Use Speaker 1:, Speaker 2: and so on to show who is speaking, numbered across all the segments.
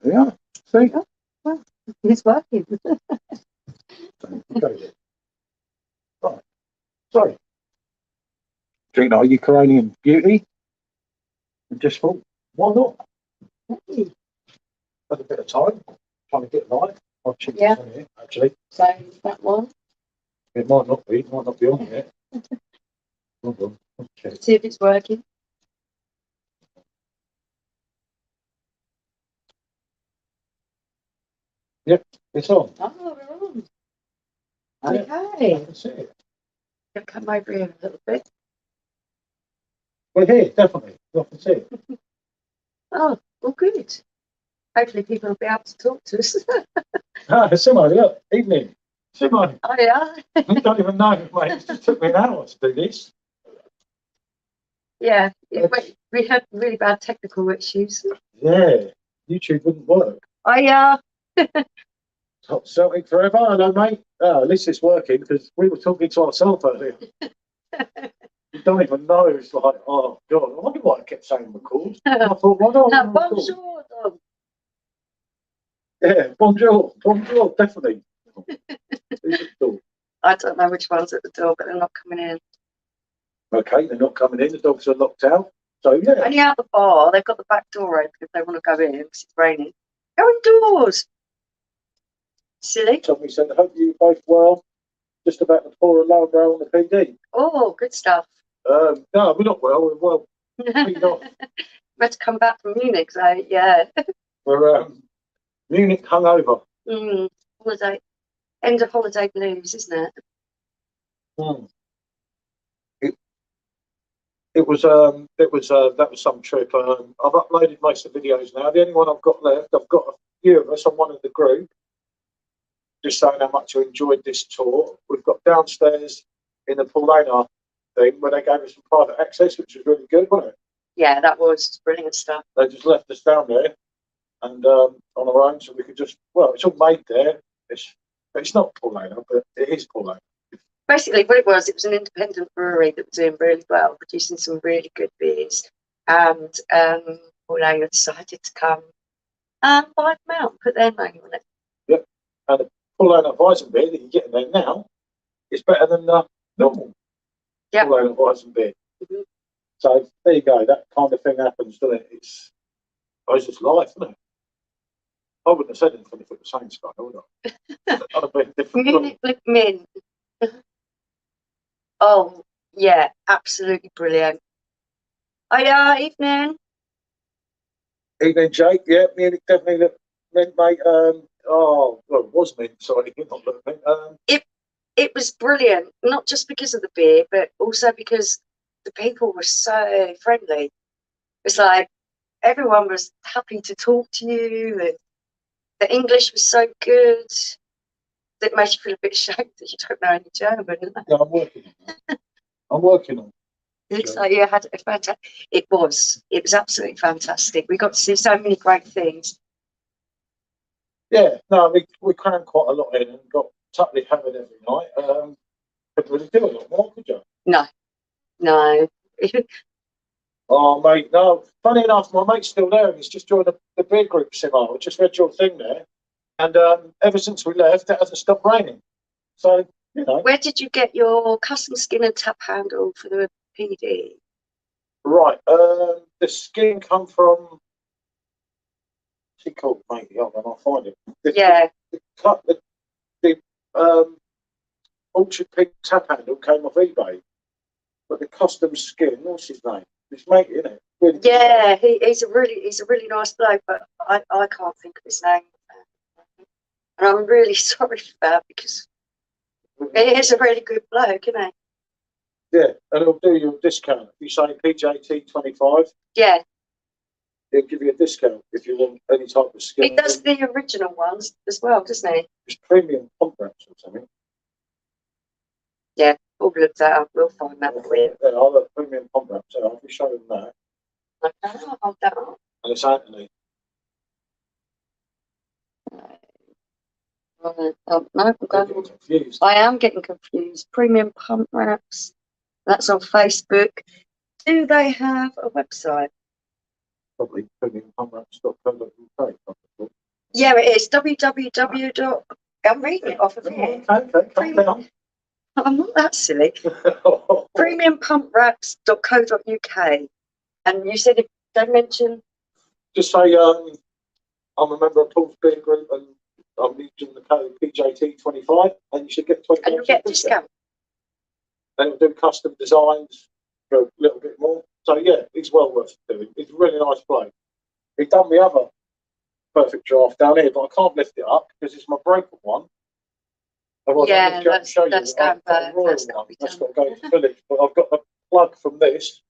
Speaker 1: Yeah. See?
Speaker 2: Oh, well, it's working.
Speaker 1: Okay. Right. So, drink our Ukrainian beauty. And just thought, why not? Had a bit of time trying to get live. I'll check this on here, actually.
Speaker 2: So that one.
Speaker 1: It might not be. It might not be on yet. Hold on. Okay.
Speaker 2: See if it's working.
Speaker 1: Yep, it's on.
Speaker 2: Oh, we're on.
Speaker 1: Yeah,
Speaker 2: Okay.
Speaker 1: I can see it.
Speaker 2: I'll come over here a little bit.
Speaker 1: We're here, definitely. I can see it.
Speaker 2: Oh, well, good. Hopefully people will be able to talk to us.
Speaker 1: Somebody, look, evening. Somebody.
Speaker 2: Oh, yeah.
Speaker 1: You don't even know, mate. It just took me an hour to do this.
Speaker 2: Yeah, we had really bad technical issues.
Speaker 1: Yeah, YouTube wouldn't work.
Speaker 2: I
Speaker 1: Top Celtic forever. Hello, mate. Oh, at least it's working because we were talking to ourselves earlier. You don't even know. It's like, oh, God, I wonder why I kept saying record. I thought, why don't I record?
Speaker 2: bonjour, dog.
Speaker 1: Yeah, bonjour. Bonjour, definitely.
Speaker 2: I don't know which one's at the door, but they're not coming in.
Speaker 1: Okay, they're not coming in. The dogs are locked out. So, yeah.
Speaker 2: Only out the bar. They've got the back door open if they want to go in because it's raining. Go indoors. Silly.
Speaker 1: Somebody said, I hope you both well. Just about to pour a low brow on the PD.
Speaker 2: Oh, good stuff.
Speaker 1: No, we're not well. We're well. We're not.
Speaker 2: We had to come back from Munich, so yeah.
Speaker 1: We're Munich hungover.
Speaker 2: Holiday. End of holiday blues, isn't it?
Speaker 1: It was that was some trip. I've uploaded most of the videos now. The only one I've got left, I've got a few of us on one of the group, just saying how much I enjoyed this tour. We've got downstairs in the Paulana thing where they gave us some private access, which was really good, wasn't it?
Speaker 2: Yeah, that was brilliant stuff.
Speaker 1: They just left us down there and on our own, so we could just, well, it's all made there. It's not Paulana, but it is Paulana.
Speaker 2: Basically, what it was an independent brewery that was doing really well, producing some really good beers. And Paulana decided to come and buy them out and put their name on it.
Speaker 1: Yep. And the Paulana Weizen beer that you're getting there now is better than the normal Paulana Weizen beer. Mm-hmm. So there you go. That kind of thing happens, doesn't it? It's just life, isn't it? I wouldn't have said anything if it was saying Sky, would I? I'd have been different.
Speaker 2: Munich Blick Min. Oh, yeah, absolutely brilliant. Oh, yeah, evening.
Speaker 1: Evening, Jake. Yeah, Munich definitely looked mint, mate. Well, it was mint, sorry, not looked mint.
Speaker 2: It was brilliant, not just because of the beer, but also because the people were so friendly. It's like everyone was happy to talk to you, and the English was so good that it makes you feel a bit ashamed that you don't know any German.
Speaker 1: Yeah, I'm working on it.
Speaker 2: It's like you had a fantastic. It was absolutely fantastic. We got to see so many great things.
Speaker 1: Yeah, no, we crammed quite a lot in and got totally hammered every night. Couldn't really do a lot more, could you?
Speaker 2: No.
Speaker 1: Oh, mate, no. Funny enough, my mate's still there and he's just joined the beer group, Simo. I just read your thing there. And ever since we left, it hasn't stopped raining. So, you know.
Speaker 2: Where did you get your custom skin and tap handle for the PD? Right.
Speaker 1: The skin come from... What's he called, mate? Hold on, I'll find it. The Orchard Pig tap handle came off eBay. But the custom skin, what's his name? His mate, isn't it? Really
Speaker 2: he's a really nice bloke, but I can't think of his name. And I'm really sorry for that because he is a really good bloke, isn't he?
Speaker 1: Yeah, and he'll do you a discount. If you say PJT25,
Speaker 2: yeah,
Speaker 1: he'll give you a discount if you want any type of skin.
Speaker 2: He does the original ones as well, doesn't he?
Speaker 1: It's premium contracts or something.
Speaker 2: Yeah, we'll look that up. We'll find that for you.
Speaker 1: Yeah, I'll have premium contracts. So I'll be showing that.
Speaker 2: Okay, I'll hold that up.
Speaker 1: And it's Anthony.
Speaker 2: No, I'm
Speaker 1: confused.
Speaker 2: I am getting confused. Premium pump wraps. That's on Facebook. Do they have a website?
Speaker 1: Probably premiumpumwraps.co.uk.
Speaker 2: Yeah, it is www. I'm reading it off of here.
Speaker 1: Okay, calm down.
Speaker 2: I'm not that silly. Premiumpumpracks.co.uk. And you said if they mention.
Speaker 1: Just say, I'm a member of Paul's Beer Group and I'm using the code PJT25 and you should get 20%.
Speaker 2: And you'll get a discount.
Speaker 1: And it'll do custom designs, go a little bit more. So yeah, it's well worth doing. It's a really nice play. He's done the other Perfect Draft down here, but I can't lift it up because it's my broken one.
Speaker 2: Yeah, that's going back.
Speaker 1: That's got to go to the village. But I've got the plug from this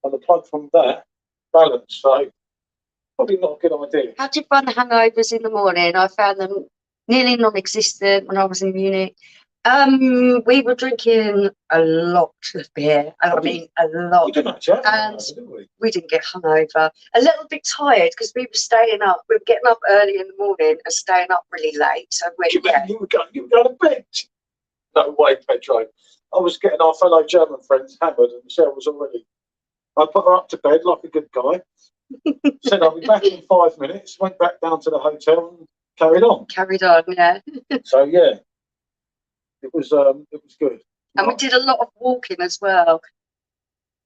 Speaker 1: and the plug from that balanced. So probably not a good idea.
Speaker 2: How do you find the hangovers in the morning? I found them nearly non-existent when I was in Munich. We were drinking a lot of beer. I mean, a lot.
Speaker 1: We didn't actually
Speaker 2: and we didn't get hungover. A little bit tired because we were staying up. We were getting up early in the morning and staying up really late. So
Speaker 1: you were going to bed. No way, Pedro. I was getting our fellow German friends hammered, and Michelle was already. I put her up to bed like a good guy. Said I'll be back in 5 minutes. Went back down to the hotel and carried on.
Speaker 2: Yeah.
Speaker 1: So yeah. It was good.
Speaker 2: And we did a lot of walking as well,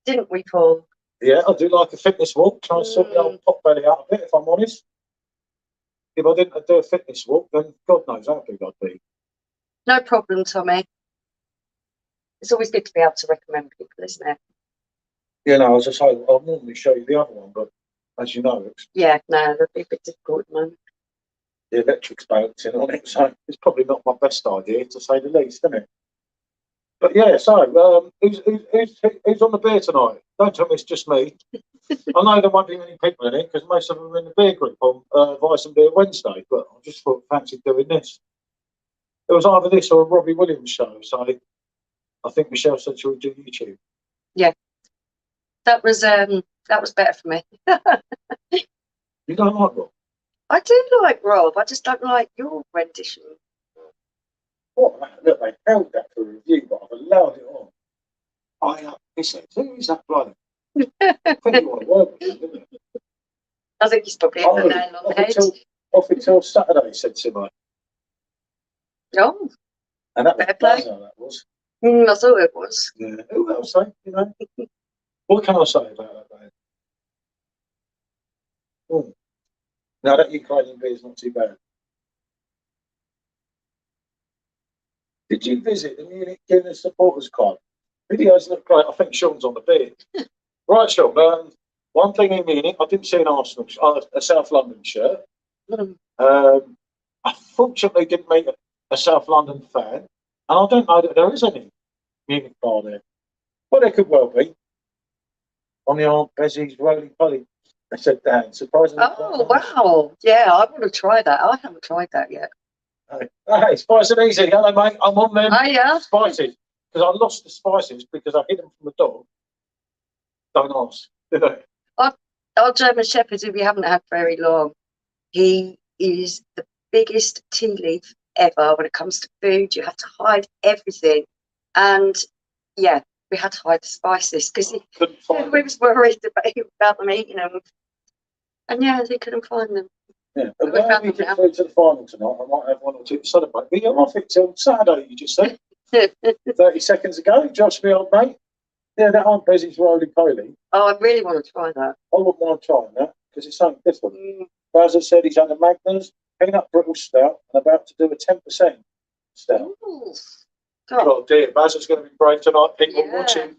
Speaker 2: didn't we, Paul?
Speaker 1: Yeah, I do like a fitness walk. Try and sort the old pot belly out of it, if I'm honest. If I didn't do a fitness walk, then God knows how big I'd be.
Speaker 2: No problem, Tommy. It's always good to be able to recommend people, isn't it?
Speaker 1: You know, as I say, I'll normally show you the other one, but as you know, it's
Speaker 2: that'd be a bit difficult at the moment.
Speaker 1: The electric's balancing on it, so it's probably not my best idea, to say the least, isn't it? But yeah, so who's on the beer tonight? Don't tell me it's just me. I know there won't be many people in it because most of them are in the beer group on Vice and Beer Wednesday, but I just thought fancy doing this. It was either this or a Robbie Williams show, so I think Michelle said she would do YouTube.
Speaker 2: Yeah, that was better for me.
Speaker 1: You don't like Rob?
Speaker 2: I do like Rob. I just don't like your rendition.
Speaker 1: What? Look, they held that for review, but I've allowed it on. He said, who is that bloke? I think you want to work with him, didn't you?
Speaker 2: I think he's probably hit the nail on the head.
Speaker 1: Off until Saturday, said Simo.
Speaker 2: Oh.
Speaker 1: And that was Blazo, that was.
Speaker 2: I thought it was.
Speaker 1: Yeah. Who else, you know? What can I say about that, man? Now, that Ukrainian beer is not too bad. Did you visit the Munich Guinness Supporters Club? Videos look great. I think Sean's on the beer. Right, Sean. One thing in Munich, I didn't see an Arsenal, a South London shirt. I fortunately didn't meet a South London fan, and I don't know that there is any Munich bar there. Well, there could well be. On the Aunt Bezzy's Roly Poly. I said that. Surprisingly.
Speaker 2: Oh, wow. Yeah, I want to try that. I haven't tried that yet.
Speaker 1: Hey, spice and easy. Hello, mate. I'm on them.
Speaker 2: Oh, yeah.
Speaker 1: Spices. Because I lost the spices because I hid them from the dog. Don't ask.
Speaker 2: Our German Shepherd, who we haven't had very long, he is the biggest tea leaf ever when it comes to food. You have to hide everything. And, yeah, we had to hide the spices because we was worried about them eating them. And, yeah, they couldn't find them.
Speaker 1: Yeah, but when we get through to the final tonight, I might have one or two to celebrate. But you're off it till Saturday, you just said. 30 seconds ago, Josh, me old mate. Yeah, that Aunt Bezzy's Roly Poly.
Speaker 2: Oh, I really want to try that.
Speaker 1: I wouldn't want to try that because it's something different. Bazza said he's under Magners, peanut brittle stout, and about to do a 10% stout.
Speaker 2: Ooh.
Speaker 1: Oh dear, Bazza's going to be brave tonight. People watching.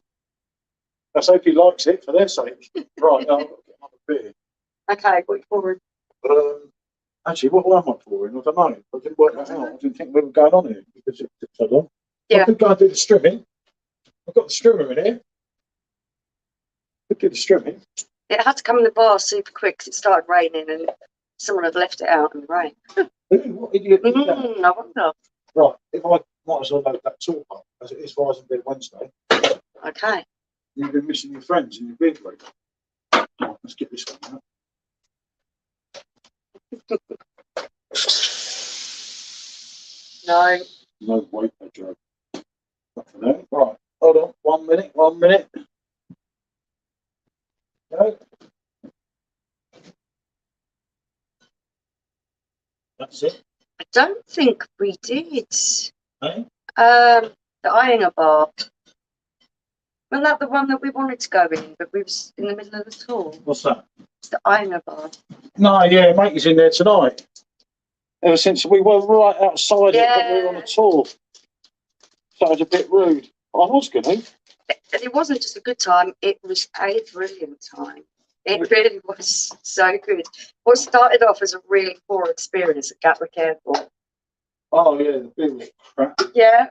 Speaker 1: Let's hope he likes it for their sake. Right, now I've got to get another beer.
Speaker 2: Okay, what forward.
Speaker 1: Actually, what am I pouring? I don't know. I didn't work that out. I didn't think we were going on here because it took so long.
Speaker 2: Yeah.
Speaker 1: I could go and do the strimming. I've got the strimmer in here. Could do the strimming.
Speaker 2: It had to come in the bar super quick because it started raining and someone had left it out in the rain.
Speaker 1: What idiot did that?
Speaker 2: I wonder.
Speaker 1: Right, if I might as well load that talk up as it is Rise and Beer Wednesday.
Speaker 2: Okay.
Speaker 1: You've been missing your friends in your beer group. Right, let's get this one out.
Speaker 2: No.
Speaker 1: No way, Pedro. Not for that. Right, hold on. 1 minute, 1 minute. No. That's it.
Speaker 2: I don't think we did.
Speaker 1: Eh?
Speaker 2: The Ironer bar. Wasn't that the one that we wanted to go in, but we was in the middle of the tour?
Speaker 1: What's that?
Speaker 2: It's the Ironer bar.
Speaker 1: No, yeah, mate is in there tonight. Ever since we were right outside it, but we were on a tour. So it was a bit rude. I was going to.
Speaker 2: And it wasn't just a good time, it was a brilliant time. It really was so good. What started off as a really poor experience at Gatwick Airport.
Speaker 1: Oh, yeah, the beer was crap.
Speaker 2: Yeah.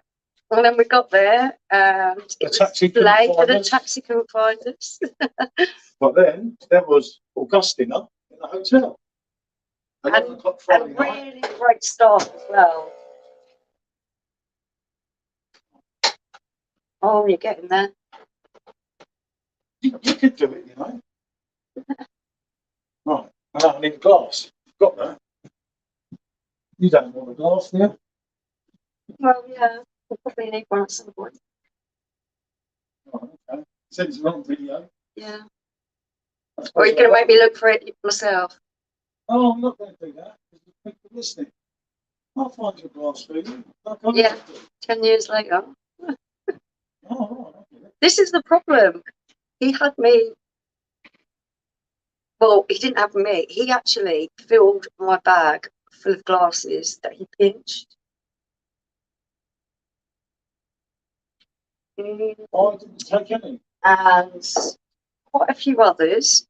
Speaker 2: And then we got there and
Speaker 1: The taxi couldn't
Speaker 2: find us.
Speaker 1: But then there was Augustina in the hotel.
Speaker 2: And really great staff as well. Oh, you're getting there.
Speaker 1: You could do it, you know. Right, I need a glass. Got that. You don't want a glass, do you?
Speaker 2: Well, yeah, we'll probably need one at some point.
Speaker 1: Oh, okay. Said it's wrong video.
Speaker 2: Yeah. Or you're going to make me look for it myself.
Speaker 1: Oh, I'm not going to do that. People listening. I'll find your glass for you.
Speaker 2: Yeah, 10 years later.
Speaker 1: Oh, right.
Speaker 2: This is the problem. He had me. Well, he didn't have me. He actually filled my bag full of glasses that he pinched.
Speaker 1: Oh, I didn't take any.
Speaker 2: And quite a few others.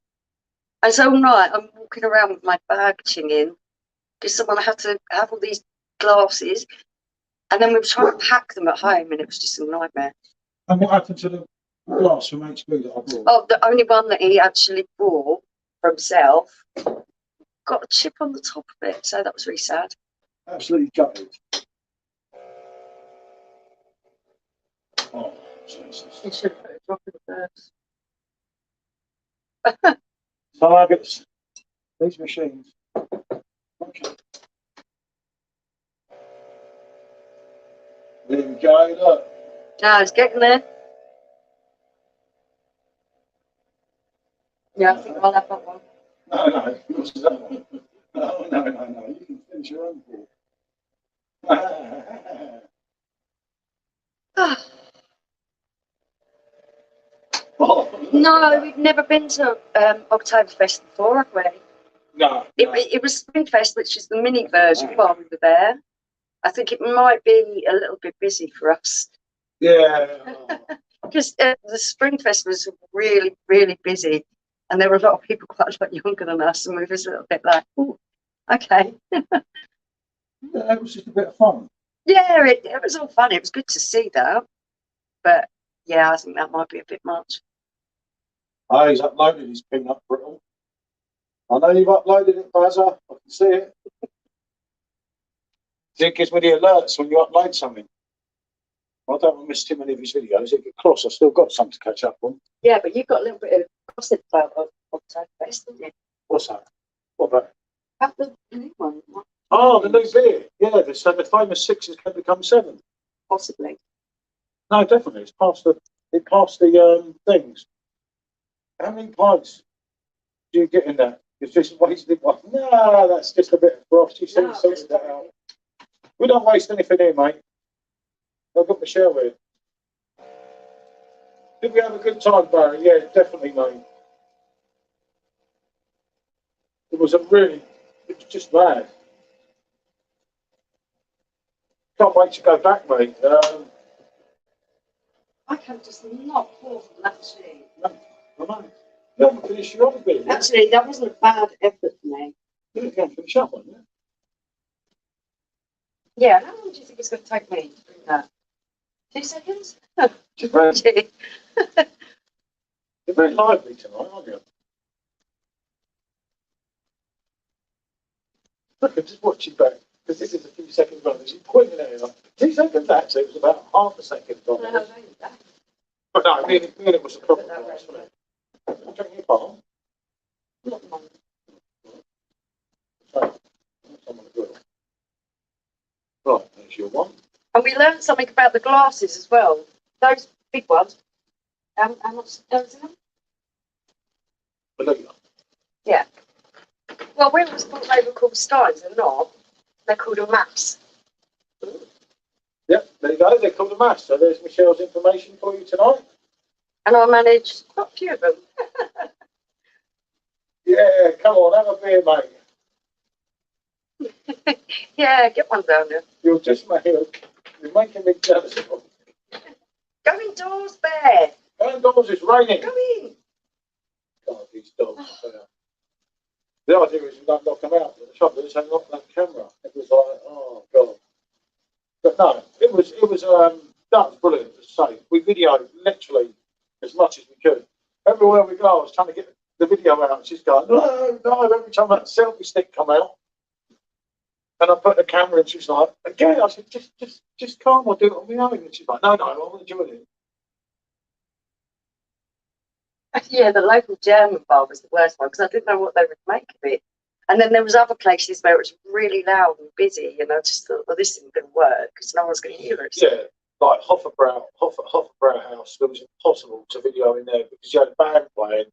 Speaker 2: And so all night I'm walking around with my bag chinging because someone had to have all these glasses. And then we were trying to pack them at home and it was just a nightmare.
Speaker 1: And what happened to the glass from HP that I bought?
Speaker 2: Oh, the only one that he actually bought for himself got a chip on the top of it. So that was really sad.
Speaker 1: Absolutely gutted. Oh, Jesus.
Speaker 2: You should have put a drop in first.
Speaker 1: So I get these machines. Okay. There we go, look.
Speaker 2: No, it's getting there. Yeah, I think I'll have that one.
Speaker 1: No, yours is that one. No. You can finish your own ball.
Speaker 2: No, we've never been to Oktoberfest before, have we?
Speaker 1: No.
Speaker 2: It was Springfest, which is the mini version while we were there. I think it might be a little bit busy for us.
Speaker 1: Yeah.
Speaker 2: Because the Springfest was really, really busy. And there were a lot of people quite a lot younger than us. And we were a little bit like, oh, okay.
Speaker 1: Yeah, it was just a bit of fun.
Speaker 2: Yeah, it was all fun. It was good to see that. But yeah, I think that might be a bit much.
Speaker 1: Oh, he's uploaded his peanut brittle. I know you've uploaded it, Buzzer. I can see it. It gives me the alerts when you upload something. I don't want to miss too many of his videos. It gets cross. I've still got some to catch up on.
Speaker 2: Yeah, but you've got a little bit of gossip about Oktoberfest, haven't you?
Speaker 1: What's that? What about it?
Speaker 2: About the new one.
Speaker 1: Oh, the new beer. Yeah, the famous sixes can become seven.
Speaker 2: Possibly.
Speaker 1: No, definitely. It passed the things. How many pints do you get in that? It's just wasted one. No, that's just a bit of frost. You should have sorted that out. We don't waste anything here, mate. I've got Michelle here. Did we have a good time, Barry? Yeah, definitely, mate. It was just mad. Can't wait to go back, mate.
Speaker 2: I can just not pour from that sheet.
Speaker 1: No, I know. You haven't finished your other beer.
Speaker 2: Actually, that wasn't a bad effort for me.
Speaker 1: You can't finish that one, yeah?
Speaker 2: Yeah, how long do you think it's going to take me to bring that? 2 seconds?
Speaker 1: Just very, you're very lively tonight, aren't you? Look, I'm just watching back, because this is a few seconds on. She's pointing at it. 2 seconds, that's it. It was about half a second on it. But no, me and it was a problem. Wasn't it? I'm taking your palm.
Speaker 2: Not mine.
Speaker 1: So, I'm on the grill. Right, there's your one.
Speaker 2: And we learned something about the glasses as well. Those big ones. How much goes in them?
Speaker 1: Beluga.
Speaker 2: Yeah. Well, we always thought they were called steins. They're not. They're called a mass.
Speaker 1: Yep, there you go. They're called a mass. So there's Michelle's information for you tonight.
Speaker 2: And I managed quite a few of them.
Speaker 1: Yeah, come on, have a beer, mate.
Speaker 2: Yeah, get one down there.
Speaker 1: You're making me jealous.
Speaker 2: Go indoors, Bear.
Speaker 1: Go indoors, it's raining.
Speaker 2: Go in.
Speaker 1: God, these dogs. The idea is you don't knock them out, but the trouble is they knock that camera. It was like, oh God. But no, it was that was brilliant to say. We videoed literally as much as we could. Everywhere we go, I was trying to get the video out, and she's going, no, every time that selfie stick come out. And I put the camera in, she's like, again, I said, just calm, I'll do it on my own. And she's like, no, I want to join it.
Speaker 2: Yeah, the local German bar was the worst one because I didn't know what they would make of it. And then there was other places where it was really loud and busy, and I just thought, well, this isn't going to work because no one's going to hear it.
Speaker 1: Yeah, like Hofferbrau House, it was impossible to video in there because you had a band playing,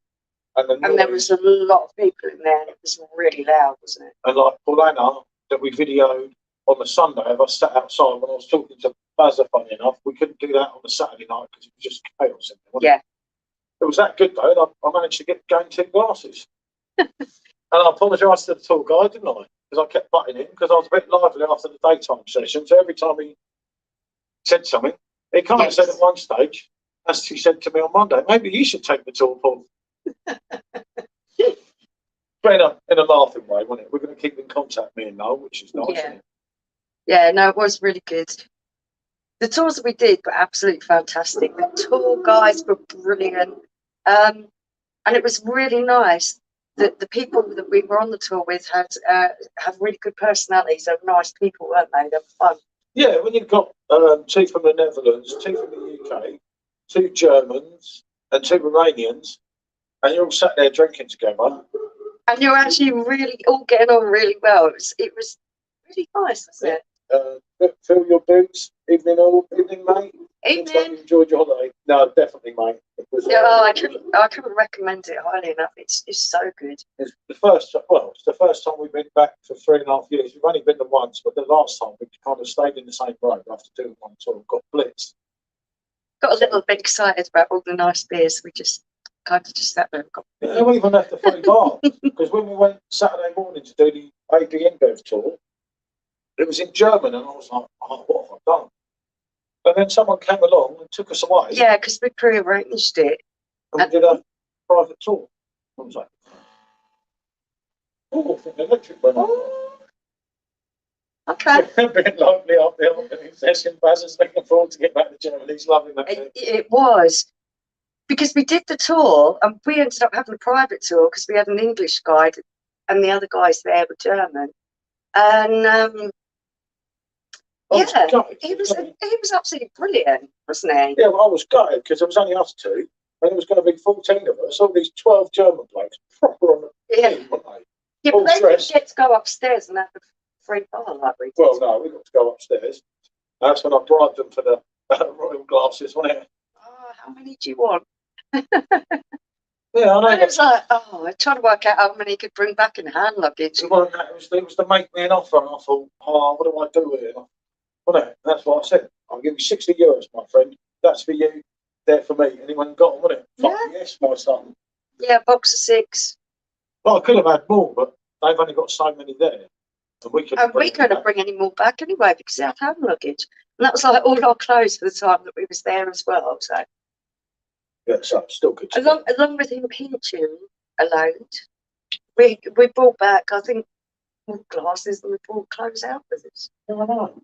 Speaker 1: and
Speaker 2: there was a lot of people in there, and it was really loud, wasn't it?
Speaker 1: And like Paulana, that we videoed on the Sunday, if I sat outside when I was talking to Bazza, funny enough, we couldn't do that on the Saturday night because it was just chaos in there, wasn't it? It was that good though, and I managed to get game 10 glasses. And I apologised to the tour guide, didn't I? Because I kept butting him because I was a bit lively after the daytime session. So every time he said something, he kind of said at one stage, as he said to me on Monday, maybe you should take the tour, Paul. But in a laughing way, wasn't it? We're going to keep in contact, me and Noel, which is nice. Isn't it?
Speaker 2: Yeah, no, it was really good. The tours that we did were absolutely fantastic. The tour guides were brilliant. And it was really nice that the people that we were on the tour with had really good personalities. They were nice people, weren't they? They were fun. Yeah,
Speaker 1: when you've got two from the Netherlands, two from the UK, two Germans and two Romanians, and you're all sat there drinking together.
Speaker 2: And you're actually really all getting on really well. It was really nice, wasn't it?
Speaker 1: Fill your boots. Evening, mate.
Speaker 2: Evening.
Speaker 1: Like you enjoyed your holiday. No, definitely, mate. It was,
Speaker 2: I couldn't recommend it highly enough. It's so good.
Speaker 1: It's the first time we've been back for 3.5 years. We've only been there once, but the last time we kind of stayed in the same road after doing one tour. Got blitzed.
Speaker 2: Got a little bit excited about all the nice beers. We just kind of just sat there and got.
Speaker 1: Yeah, we even left the free bar because when we went Saturday morning to do the ABN Bev tour, it was in German, and I was like, oh, what have I done? And then someone came along and took us away.
Speaker 2: Yeah, because we pre-arranged it.
Speaker 1: And we did a private tour. I was like, oh, I think the electric went on.
Speaker 2: Okay.
Speaker 1: A bit lively up the opening session. Baz is looking forward to get back to Germany. He's loving that.
Speaker 2: It was. Because we did the tour, and we ended up having a private tour because we had an English guide, and the other guys there were German. And he was absolutely brilliant, wasn't he?
Speaker 1: Yeah, well, I was gutted because there was only us two, and there was going to be 14 of us. All these 12 German blokes, proper on the team, weren't they?
Speaker 2: Yeah, but they didn't get to go upstairs and have a free bar like we did.
Speaker 1: Well, no, we got to go upstairs. That's when I bribed them for the royal glasses, wasn't it?
Speaker 2: Oh, how many do you want?
Speaker 1: Yeah, I know.
Speaker 2: And it was like, I tried to work out how many he could bring back in hand luggage.
Speaker 1: It was to make me an offer, and I thought, what do I do with it? Wasn't it? That's what I said. I'll give you 60 euros, my friend. That's for you. They're for me. Anyone got them, wasn't it?
Speaker 2: Yeah.
Speaker 1: Yes, my son.
Speaker 2: Yeah, box of 6.
Speaker 1: Well, I could have had more, but they've only got so many there. And we couldn't
Speaker 2: bring any more back anyway because they had hand luggage. And that was like all our clothes for the time that we was there as well. So
Speaker 1: yeah, so still good.
Speaker 2: Along with him pinching alone, we brought back, I think, more glasses and we brought clothes out with us.
Speaker 1: Oh, I know.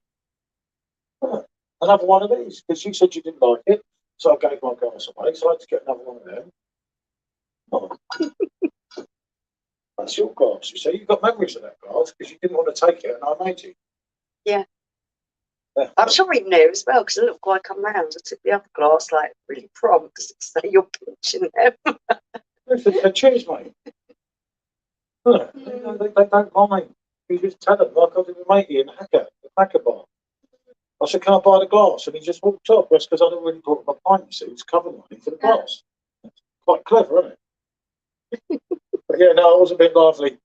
Speaker 1: Oh, another one of these, because you said you didn't like it, so I gave my glass away, so I had to get another one of them. Oh. That's your glass, you see. You've got memories of that glass because you didn't want to take it and I made you.
Speaker 2: Yeah. I'm sure he knew as well because the little guy come round and took the other glass like really prompt because it's like you're pinching them.
Speaker 1: They're cheers, mate. They don't mind. You just tell them, like I did with matey in the Hacker bar. I said, can I buy the glass? And he just walked off. That's because I didn't really brought my pint, you see. It's covered money for the glass. Quite clever, isn't it? But yeah, no, I was a bit lively.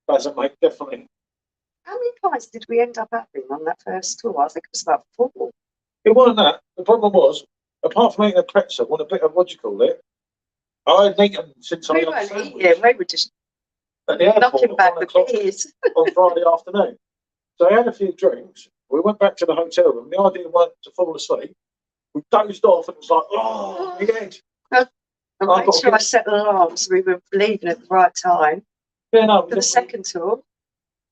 Speaker 1: As a mate, definitely.
Speaker 2: How many pints did we end up having on that first tour? I think it was about 4.
Speaker 1: It wasn't that. The problem was, apart from eating a pretzel, what do you call it? I hadn't eaten since I
Speaker 2: We
Speaker 1: had a
Speaker 2: weren't
Speaker 1: sandwich
Speaker 2: eating, we were just
Speaker 1: at the airport
Speaker 2: knocking
Speaker 1: at
Speaker 2: back
Speaker 1: 1
Speaker 2: the
Speaker 1: o'clock
Speaker 2: beers.
Speaker 1: on Friday afternoon. So I had a few drinks. We went back to the hotel room. The idea was to fall asleep. We dozed off and it was like, oh, my head.
Speaker 2: And make sure I set the alarm so we were leaving at the right time
Speaker 1: Yeah, no,
Speaker 2: for the second tour.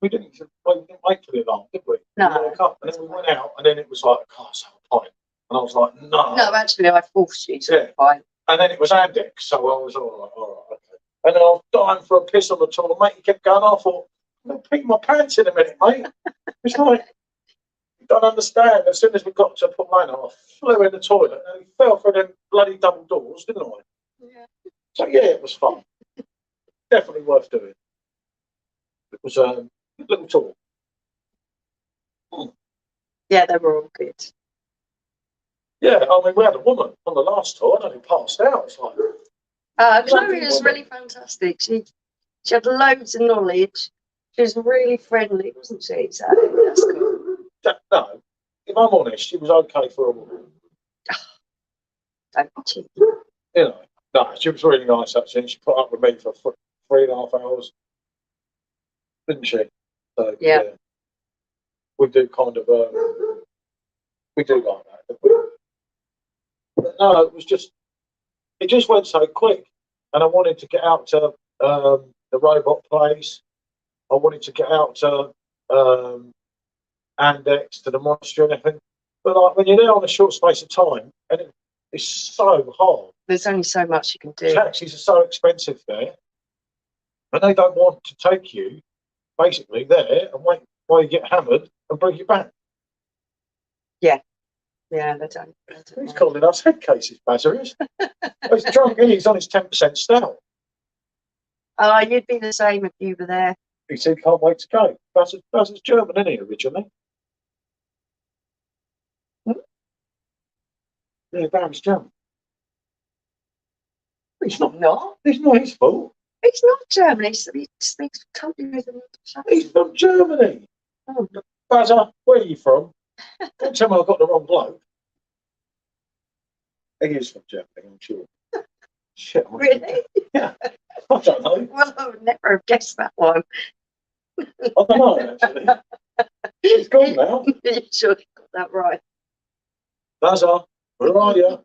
Speaker 1: we didn't wait for the alarm, did we?
Speaker 2: No.
Speaker 1: We woke up and then we went out and then it was like, oh, it's a pint. And I was like, no.
Speaker 2: No, actually, I forced you to pint.
Speaker 1: And then it was Andex, so I was all right, okay. And then I was dying for a piss on the toilet, mate. He kept going, I thought, I'm going to pee my pants in a minute, mate. It's like, you don't understand. As soon as we got to Portland, I flew in the toilet and he fell through them bloody double doors, didn't I?
Speaker 2: Yeah.
Speaker 1: So, yeah, it was fun. Definitely worth doing. It was a good little tour.
Speaker 2: Yeah, they were all good.
Speaker 1: Yeah, I mean, we had a woman on the last tour and only passed out. It's like,
Speaker 2: Chloe was really fantastic. She had loads of knowledge. She was really friendly, wasn't she? So that's cool.
Speaker 1: no, if I'm honest, she was okay for a woman.
Speaker 2: Don't be cheeky.
Speaker 1: You know, no, she was really nice actually. She put up with me for 3.5 hours, didn't she? So, yeah. We do kind of, we do like that, don't we? But no, it just went so quick. And I wanted to get out to the robot place. I wanted to get out to Andex, to the monastery and everything. But like when you're there on a short space of time, and it's so hard.
Speaker 2: There's only so much you can do.
Speaker 1: Taxis are so expensive there. And they don't want to take you basically there and wait while you get hammered and bring you back.
Speaker 2: Yeah, they don't.
Speaker 1: He's calling us head cases, Bazzer is. He's drunk and he's on his 10% stout.
Speaker 2: Oh, you'd be the same if you were there.
Speaker 1: He said, can't wait to go. Bazzer's German, isn't he, originally? Yeah, Barry's German. He's not. It's not his fault.
Speaker 2: He's not German. He speaks totally with an accent.
Speaker 1: He's from Germany.
Speaker 2: Oh.
Speaker 1: Bazzer, where are you from? Don't tell me I've got the wrong bloke. He is from Germany, I'm sure. Shit.
Speaker 2: Really?
Speaker 1: Yeah. I don't know.
Speaker 2: Well, I would never have guessed that one.
Speaker 1: I don't know, actually. He's gone now.
Speaker 2: You sure you got that right?
Speaker 1: Bazzer, where are you?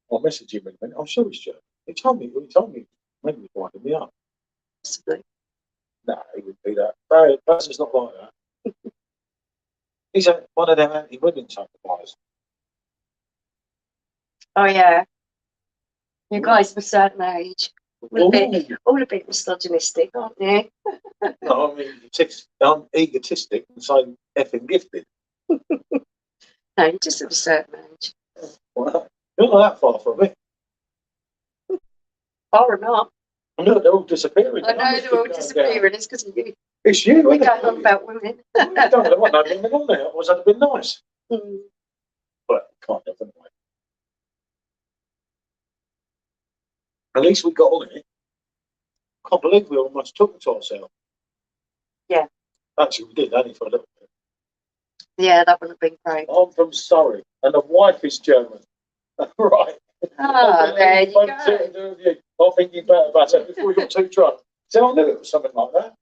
Speaker 1: I'll message him in a minute. I'm sure he's German. He told me. Maybe he's winding me up.
Speaker 2: Possibly.
Speaker 1: No, he wouldn't do that. Bazzer's not like that. He's one of them anti-women type of guys.
Speaker 2: Oh, yeah. You guys of a certain age. All a bit misogynistic, aren't you?
Speaker 1: No, I mean, I'm egotistic and so effing gifted.
Speaker 2: No, you're just of a certain age.
Speaker 1: Well, you're not that far from it.
Speaker 2: Or not.
Speaker 1: No, they're all disappearing.
Speaker 2: I know they're all disappearing. It's because of you.
Speaker 1: It's you.
Speaker 2: We're going on about women.
Speaker 1: I don't know what they've been on there. It would have been nice.
Speaker 2: Mm.
Speaker 1: But can't have them. At least we got on it. Can't believe we almost took it to ourselves.
Speaker 2: Yeah.
Speaker 1: Actually, we did, only for a little bit.
Speaker 2: Yeah, that would have been great.
Speaker 1: I'm from Surrey, and the wife is German. Right.
Speaker 2: Ah, there you go.
Speaker 1: I think you better it before we got too drunk. So I knew it was something like that.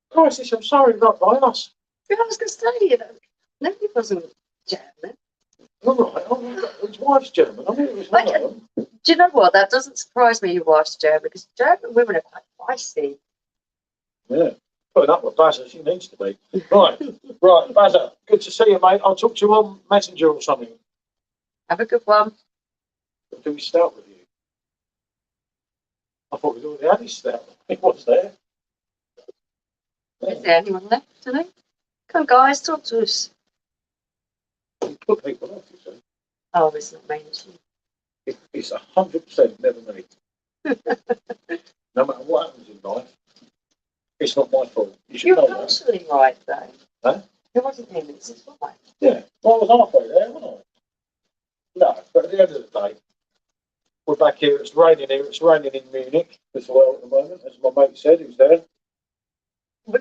Speaker 1: Christ, I'm sorry, not by us.
Speaker 2: Yeah, I was going to say, no, he wasn't German.
Speaker 1: All right, his wife's German. I knew it was one of them.
Speaker 2: Do you know what? That doesn't surprise me your wife's German, because German women are quite feisty.
Speaker 1: Yeah. Putting up with Bazzer, she needs to be. Right, Bazzer, good to see you, mate. I'll talk to you on Messenger or something.
Speaker 2: Have a good one.
Speaker 1: Do we start with you? I thought we'd already had his stout. It was there.
Speaker 2: Is there anyone left today? Come on, guys, talk to us.
Speaker 1: You put people off, you see.
Speaker 2: Oh, it's not me.
Speaker 1: It's 100% never me. No matter what happens in life, it's not my fault. You should
Speaker 2: You're
Speaker 1: know that.
Speaker 2: partially right, though.
Speaker 1: Huh?
Speaker 2: It wasn't him, it's his wife.
Speaker 1: Yeah, well, I was halfway there, wasn't I? No, but at the end of the day, we're back here. It's raining here. It's raining in Munich as well at the moment, as my mate said. He was there.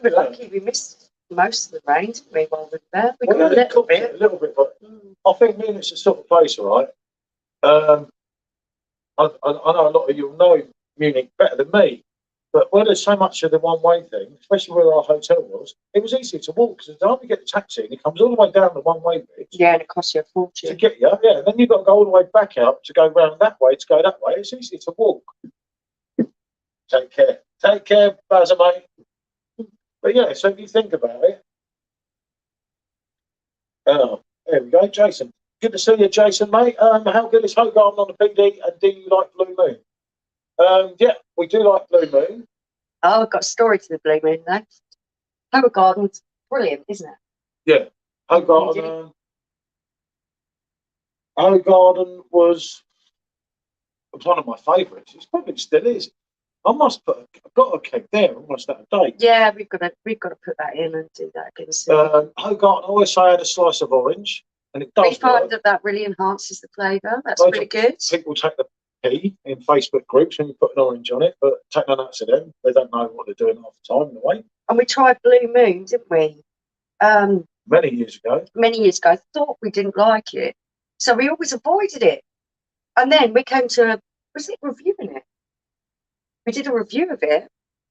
Speaker 2: We were lucky. We missed most of the rain, didn't we, while we were there? We
Speaker 1: Well,
Speaker 2: got
Speaker 1: yeah, a little bit, but I think Munich's the sort of place, all right. I know a lot of you know Munich better than me, but where there's so much of the one-way thing, especially where our hotel was, it was easy to walk because the time you get the taxi and it comes all the way down the one-way bit.
Speaker 2: Yeah, and it costs you a fortune
Speaker 1: to get you. Yeah, and then you've got to go all the way back out to go round that way to go that way. It's easy to walk. Take care, Bazza, mate. But yeah, so if you think about it, there we go, Jason. Good to see you, Jason, mate. How good is Hogarden on the PD, and do you like Blue Moon? Yeah, we do like Blue Moon.
Speaker 2: Oh, I've got a story to the Blue Moon though. Hogarden's brilliant, isn't it?
Speaker 1: Yeah, Hogarden. Hogarden was one of my favourites. It probably still is. I've got a keg there almost out of date.
Speaker 2: Yeah, we've got to put that in and do that again soon.
Speaker 1: Hogarden, I always say I had a slice of orange, and it does.
Speaker 2: We find that really enhances the flavour. That's really good.
Speaker 1: People take the pee in Facebook groups when you put an orange on it, but take none out to them. They don't know what they're doing half the time in the way.
Speaker 2: And we tried Blue Moon, didn't we?
Speaker 1: Many years ago.
Speaker 2: Thought we didn't like it, so we always avoided it. And then we came to reviewing it? We did a review of it.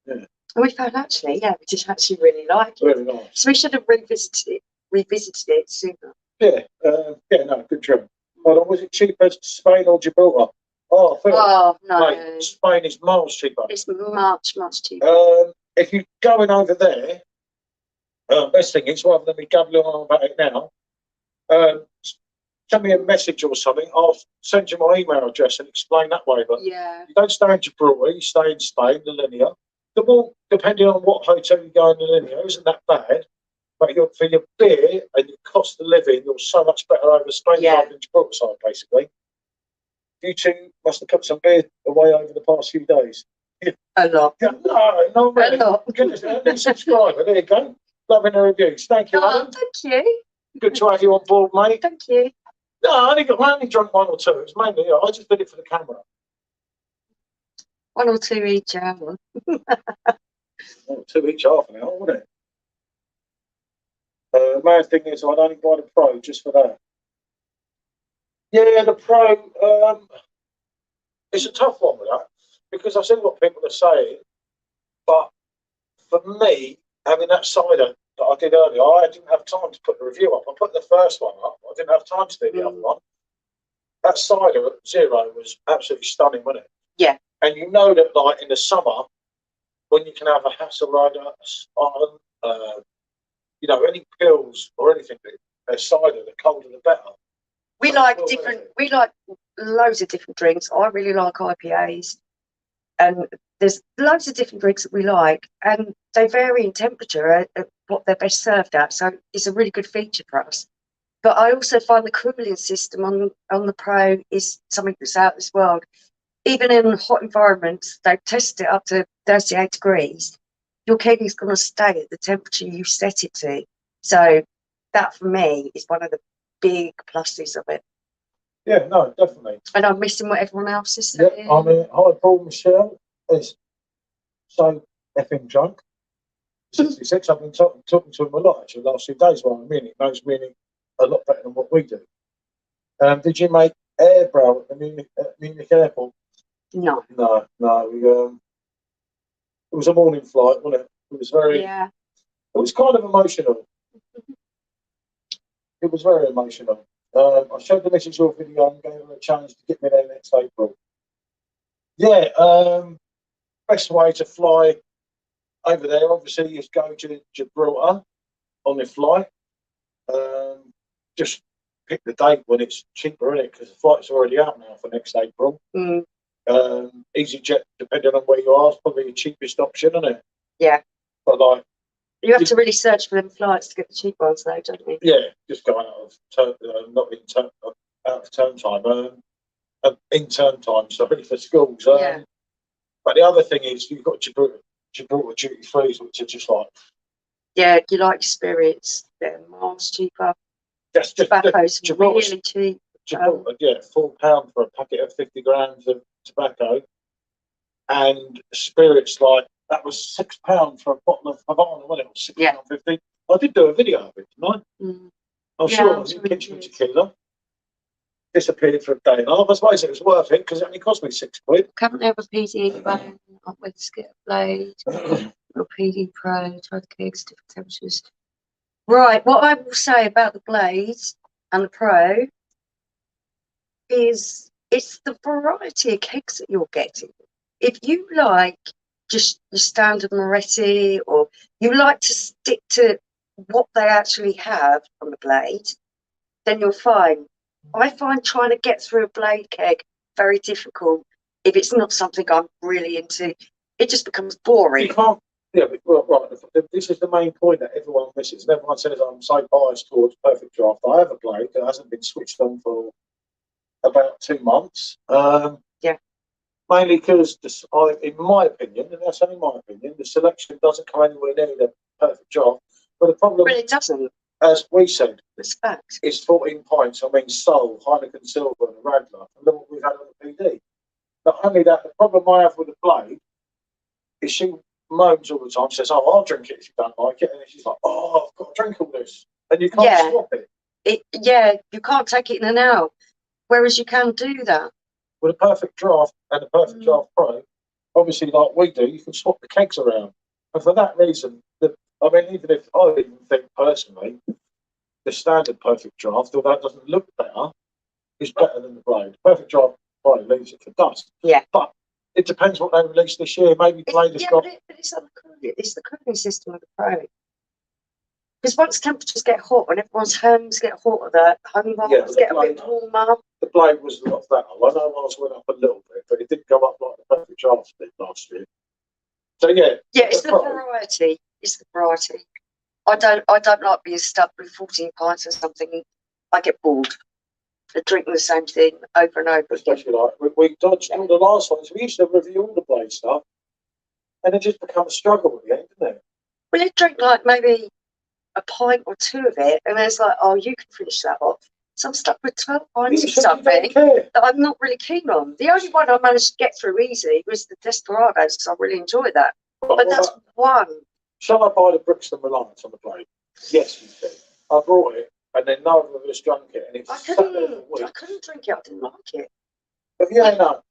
Speaker 1: Yeah.
Speaker 2: And we found we did actually really like it.
Speaker 1: Really nice.
Speaker 2: So we should have revisited it sooner.
Speaker 1: Yeah, no, good job. Hold on, was it cheaper Spain or Gibraltar? Oh,
Speaker 2: no.
Speaker 1: Mate, Spain is miles cheaper.
Speaker 2: It's much cheaper.
Speaker 1: If you're going over there, best thing is, rather than me gabbling on about it now, send me a message or something. I'll send you my email address and explain that way. But
Speaker 2: yeah,
Speaker 1: you don't stay in Gibraltar, you stay in Spain, the Linea. The walk, depending on what hotel you go in the Linea, isn't that bad. But for your beer and your cost of living, you're so much better over Spain side than Gibraltar side, basically. You two must have put some beer away over the past few days.
Speaker 2: A lot.
Speaker 1: No, really.
Speaker 2: A lot.
Speaker 1: Goodness, a new subscriber. There you go. Loving the reviews. Thank you, Alan.
Speaker 2: Thank you.
Speaker 1: Good to have you on board, mate.
Speaker 2: Thank you.
Speaker 1: No, I only drunk one or two. It was mainly, I just did it for the camera.
Speaker 2: One or two each hour.
Speaker 1: Two each half an hour, wasn't it? Main thing is, I'd only buy the Pro just for that. Yeah, the Pro, it's a tough one with that, because I see what people are saying, but for me, having that cider that I did earlier, I didn't have time to put the review up. I put the first one up, I didn't have time to do the other one. That cider at 0 was absolutely stunning, wasn't it?
Speaker 2: Yeah.
Speaker 1: And you know that, like, in the summer, when you can have a Hasselrider, any pills or anything, a cider, the colder the better.
Speaker 2: We like loads of different drinks. I really like IPAs, and there's loads of different drinks that we like, and they vary in temperature at what they're best served at. So it's a really good feature for us. But I also find the cooling system on the Pro is something that's out of this world. Even in hot environments, they've tested it up to 38 degrees. Your keg is going to stay at the temperature you set it to. So that, for me, is one of the big pluses of it.
Speaker 1: Yeah, no, definitely.
Speaker 2: And I'm missing what everyone else is saying.
Speaker 1: Yeah, I mean, hi, Paul Michelle is so effing drunk. 66. I've been talking to him a lot actually the last few days while I'm in Munich. He knows Munich a lot better than what we do. Did you make air brow at the Munich airport?
Speaker 2: No.
Speaker 1: It was a morning flight, wasn't it? It was very.
Speaker 2: Yeah.
Speaker 1: It was kind of emotional. It was very emotional. I showed the missus your video and gave her a challenge to get me there next April. Yeah, best way to fly over there, obviously, is go to Gibraltar on the flight. Just pick the date when it's cheaper, innit? Because the flight's already out now for next April. EasyJet, depending on where you are, is probably the cheapest option, isn't it?
Speaker 2: Yeah.
Speaker 1: But like,
Speaker 2: you have to really search for them flights to get the cheap ones, though, don't you?
Speaker 1: Yeah, just going out of term time, in term time, sorry, for schools.
Speaker 2: Yeah.
Speaker 1: But the other thing is, you've got Gibraltar duty frees, which are just like.
Speaker 2: Yeah, you like your spirits, they're miles cheaper.
Speaker 1: That's just
Speaker 2: Tobacco's really cheap.
Speaker 1: Gibraltar, £4 for a packet of 50 grams of tobacco, and spirits like that was £6 for a bottle of Havana, wasn't it? £6.50. I did do a video of it, didn't I?
Speaker 2: Mm.
Speaker 1: I'm sure the kitchen tequila disappeared for a day and a half. I suppose it was worth it because it only cost me £6.
Speaker 2: Currently have a PD bone, up with skip blade, little PD Pro, try the kegs, different temperatures. Right, what I will say about the blades and the Pro is it's the variety of kegs that you're getting. If you like just your standard Moretti, or you like to stick to what they actually have on the blade, then you're fine. I find trying to get through a blade keg very difficult if it's not something I'm really into. It just becomes boring.
Speaker 1: You can't. Yeah, but, right. This is the main point that everyone misses. And everyone says I'm so biased towards Perfect Draft. I have a blade that hasn't been switched on for about 2 months. Mainly because, in my opinion, and that's only my opinion, the selection doesn't come anywhere near the Perfect Draft. But the problem,
Speaker 2: well, it doesn't.
Speaker 1: As we said,
Speaker 2: it's fact.
Speaker 1: It's 14 pints. I mean, Sol, Heineken Silver, and Radler. And look what we've had on the PD. Not only that, the problem I have with the blade is she moans all the time. Says, "Oh, I'll drink it if you don't like it," and she's like, "Oh, I've got to drink all this," and you can't swap it.
Speaker 2: You can't take it in and out. Whereas you can do that.
Speaker 1: With a Perfect Draft and a Perfect Draft Pro, obviously, like we do, you can swap the kegs around. And for that reason, even if I even think personally, the standard Perfect Draft, although it doesn't look better, is better than the blade. Perfect Draft Pro leaves it for dust.
Speaker 2: Yeah.
Speaker 1: But it depends what they released this year. Maybe blade has got.
Speaker 2: But it's the cooling system of the Pro. Because once temperatures get hot and everyone's homes get hotter, the home ones get a bit warmer.
Speaker 1: The blade was not that high. I know ours went up a little bit, but it didn't go up like the Perfect Draft did last year. So yeah,
Speaker 2: it's the variety. It's the variety. I don't like being stuck with 14 pints or something. I get bored of drinking the same thing over and over.
Speaker 1: Especially we dodged all the last ones. We used to review all the blade stuff, and it just became a struggle at the end, didn't it?
Speaker 2: Well, you drink like maybe a pint or two of it, and it's like, oh, you can finish that off. So I'm stuck with 12 pints of something that I'm not really keen on. The only one I managed to get through easy was the Desperados, because I really enjoyed that. But that's one.
Speaker 1: Shall I buy the Brixton Reliance on the blade? Yes, you did. I brought it, and then none of us drank it, and it sat there for weeks.
Speaker 2: I couldn't drink it. I didn't like it.
Speaker 1: But no,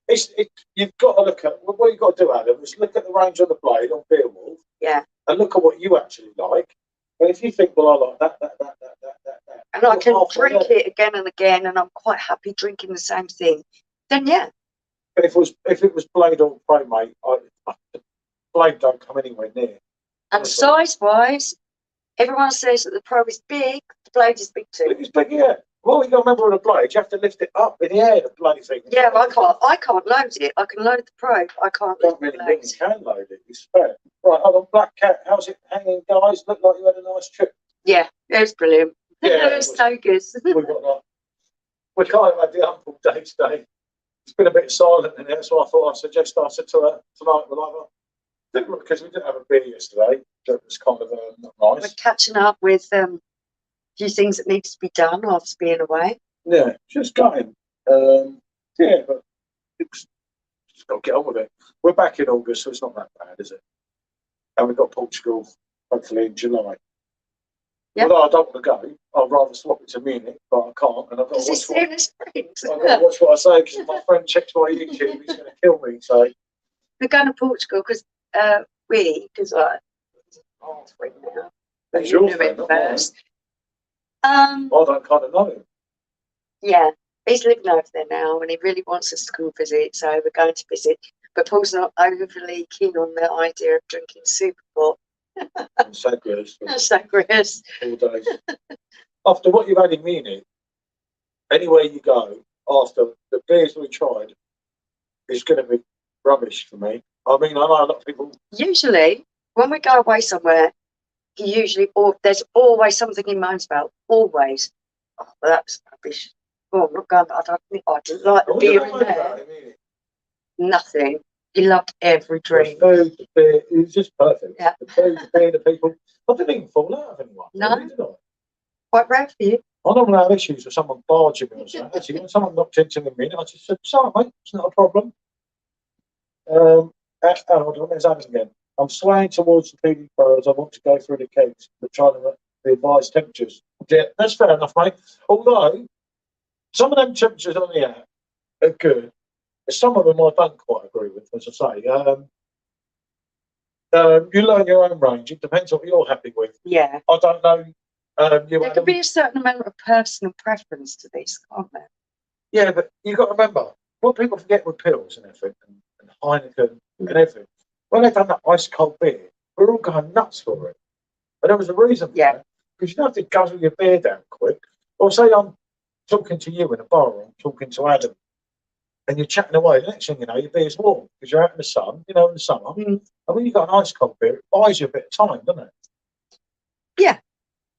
Speaker 1: you've got to look at what you've got to do, Adam. Is look at the range on the blade on Beerwolf.
Speaker 2: Yeah.
Speaker 1: And look at what you actually like. And if you think, well, I like that,
Speaker 2: and I can drink it again and again, and I'm quite happy drinking the same thing, then yeah.
Speaker 1: But if it was blade or Pro, mate, the blade don't come anywhere near.
Speaker 2: And size-wise, everyone says that the Pro is big, the blade is big too.
Speaker 1: It's big, yeah. Well, you got to remember on a blade, you have to lift it up in the air, the bloody thing.
Speaker 2: Yeah, well, I can't load it. I can load the Pro, I can't load the blade.
Speaker 1: You can load it, it's fair. Right, hold on, Black Cat, how's it hanging, guys? Looked like you had a nice trip.
Speaker 2: Yeah, it was brilliant.
Speaker 1: Yeah,
Speaker 2: it was so good.
Speaker 1: We kind of had the humble day today. It's been a bit silent in there, so I thought I'd suggest I said to her tonight, because we didn't have a beer yesterday, so it was kind of not nice.
Speaker 2: We're catching up with a few things that need to be done after being away.
Speaker 1: Yeah, just going. But it's just got to get on with it. We're back in August, so it's not that bad, is it? And we've got Portugal, hopefully in July.
Speaker 2: Yep.
Speaker 1: Although I don't want to go, I'd rather swap it to Munich, but I can't. And I've got to watch what I say, because if my friend checks my YouTube, he's going to kill me. So
Speaker 2: we're going to Portugal because I
Speaker 1: your friend,
Speaker 2: first.
Speaker 1: I don't kind of know him.
Speaker 2: Yeah, he's living over there now, and he really wants us to come visit. So we're going to visit. But Paul's not overly keen on the idea of drinking Seabrook.
Speaker 1: Sangrias.
Speaker 2: Sangrias.
Speaker 1: All days. After what you've had in Munich, anywhere you go, after the beers we tried, is going to be rubbish for me. I mean, I know a lot of people.
Speaker 2: Usually, when we go away somewhere, there's always something he moans about. Always. Oh, well, that's rubbish. Oh, I'm not going. I didn't like the beer in there. Nothing. He loved every drink.
Speaker 1: The food, the beer, it was just perfect.
Speaker 2: Yeah.
Speaker 1: The food, the beer, the people. I didn't even fall out of anyone.
Speaker 2: No.
Speaker 1: Really, did I?
Speaker 2: Quite rare for you.
Speaker 1: I normally have issues with someone barging me or something. Actually, when someone knocked into me, I just said, sorry, mate, it's not a problem. Hold on, let's have it again. I'm swaying towards the peaty furrows. I want to go through the kegs, but trying to the advised temperatures. Yeah, that's fair enough, mate. Although some of them temperatures on the app are good. Some of them I don't quite agree with, as I say. You learn your own range. It depends on what you're happy with.
Speaker 2: Yeah.
Speaker 1: I don't know.
Speaker 2: There could be a certain amount of personal preference to this, can't there?
Speaker 1: Yeah, but you've got to remember, what people forget with pills and everything, and Heineken and everything, when they've done that ice cold beer, we're all going nuts for it. But there was a reason for that, because you don't have to guzzle your beer down quick. Or say I'm talking to you in a bar, or I'm talking to Adam, and you're chatting away. The next thing you know, your beer's warm because you're out in the sun, in the summer. And when you've got an ice cold beer, it buys you a bit of time, doesn't it?
Speaker 2: Yeah.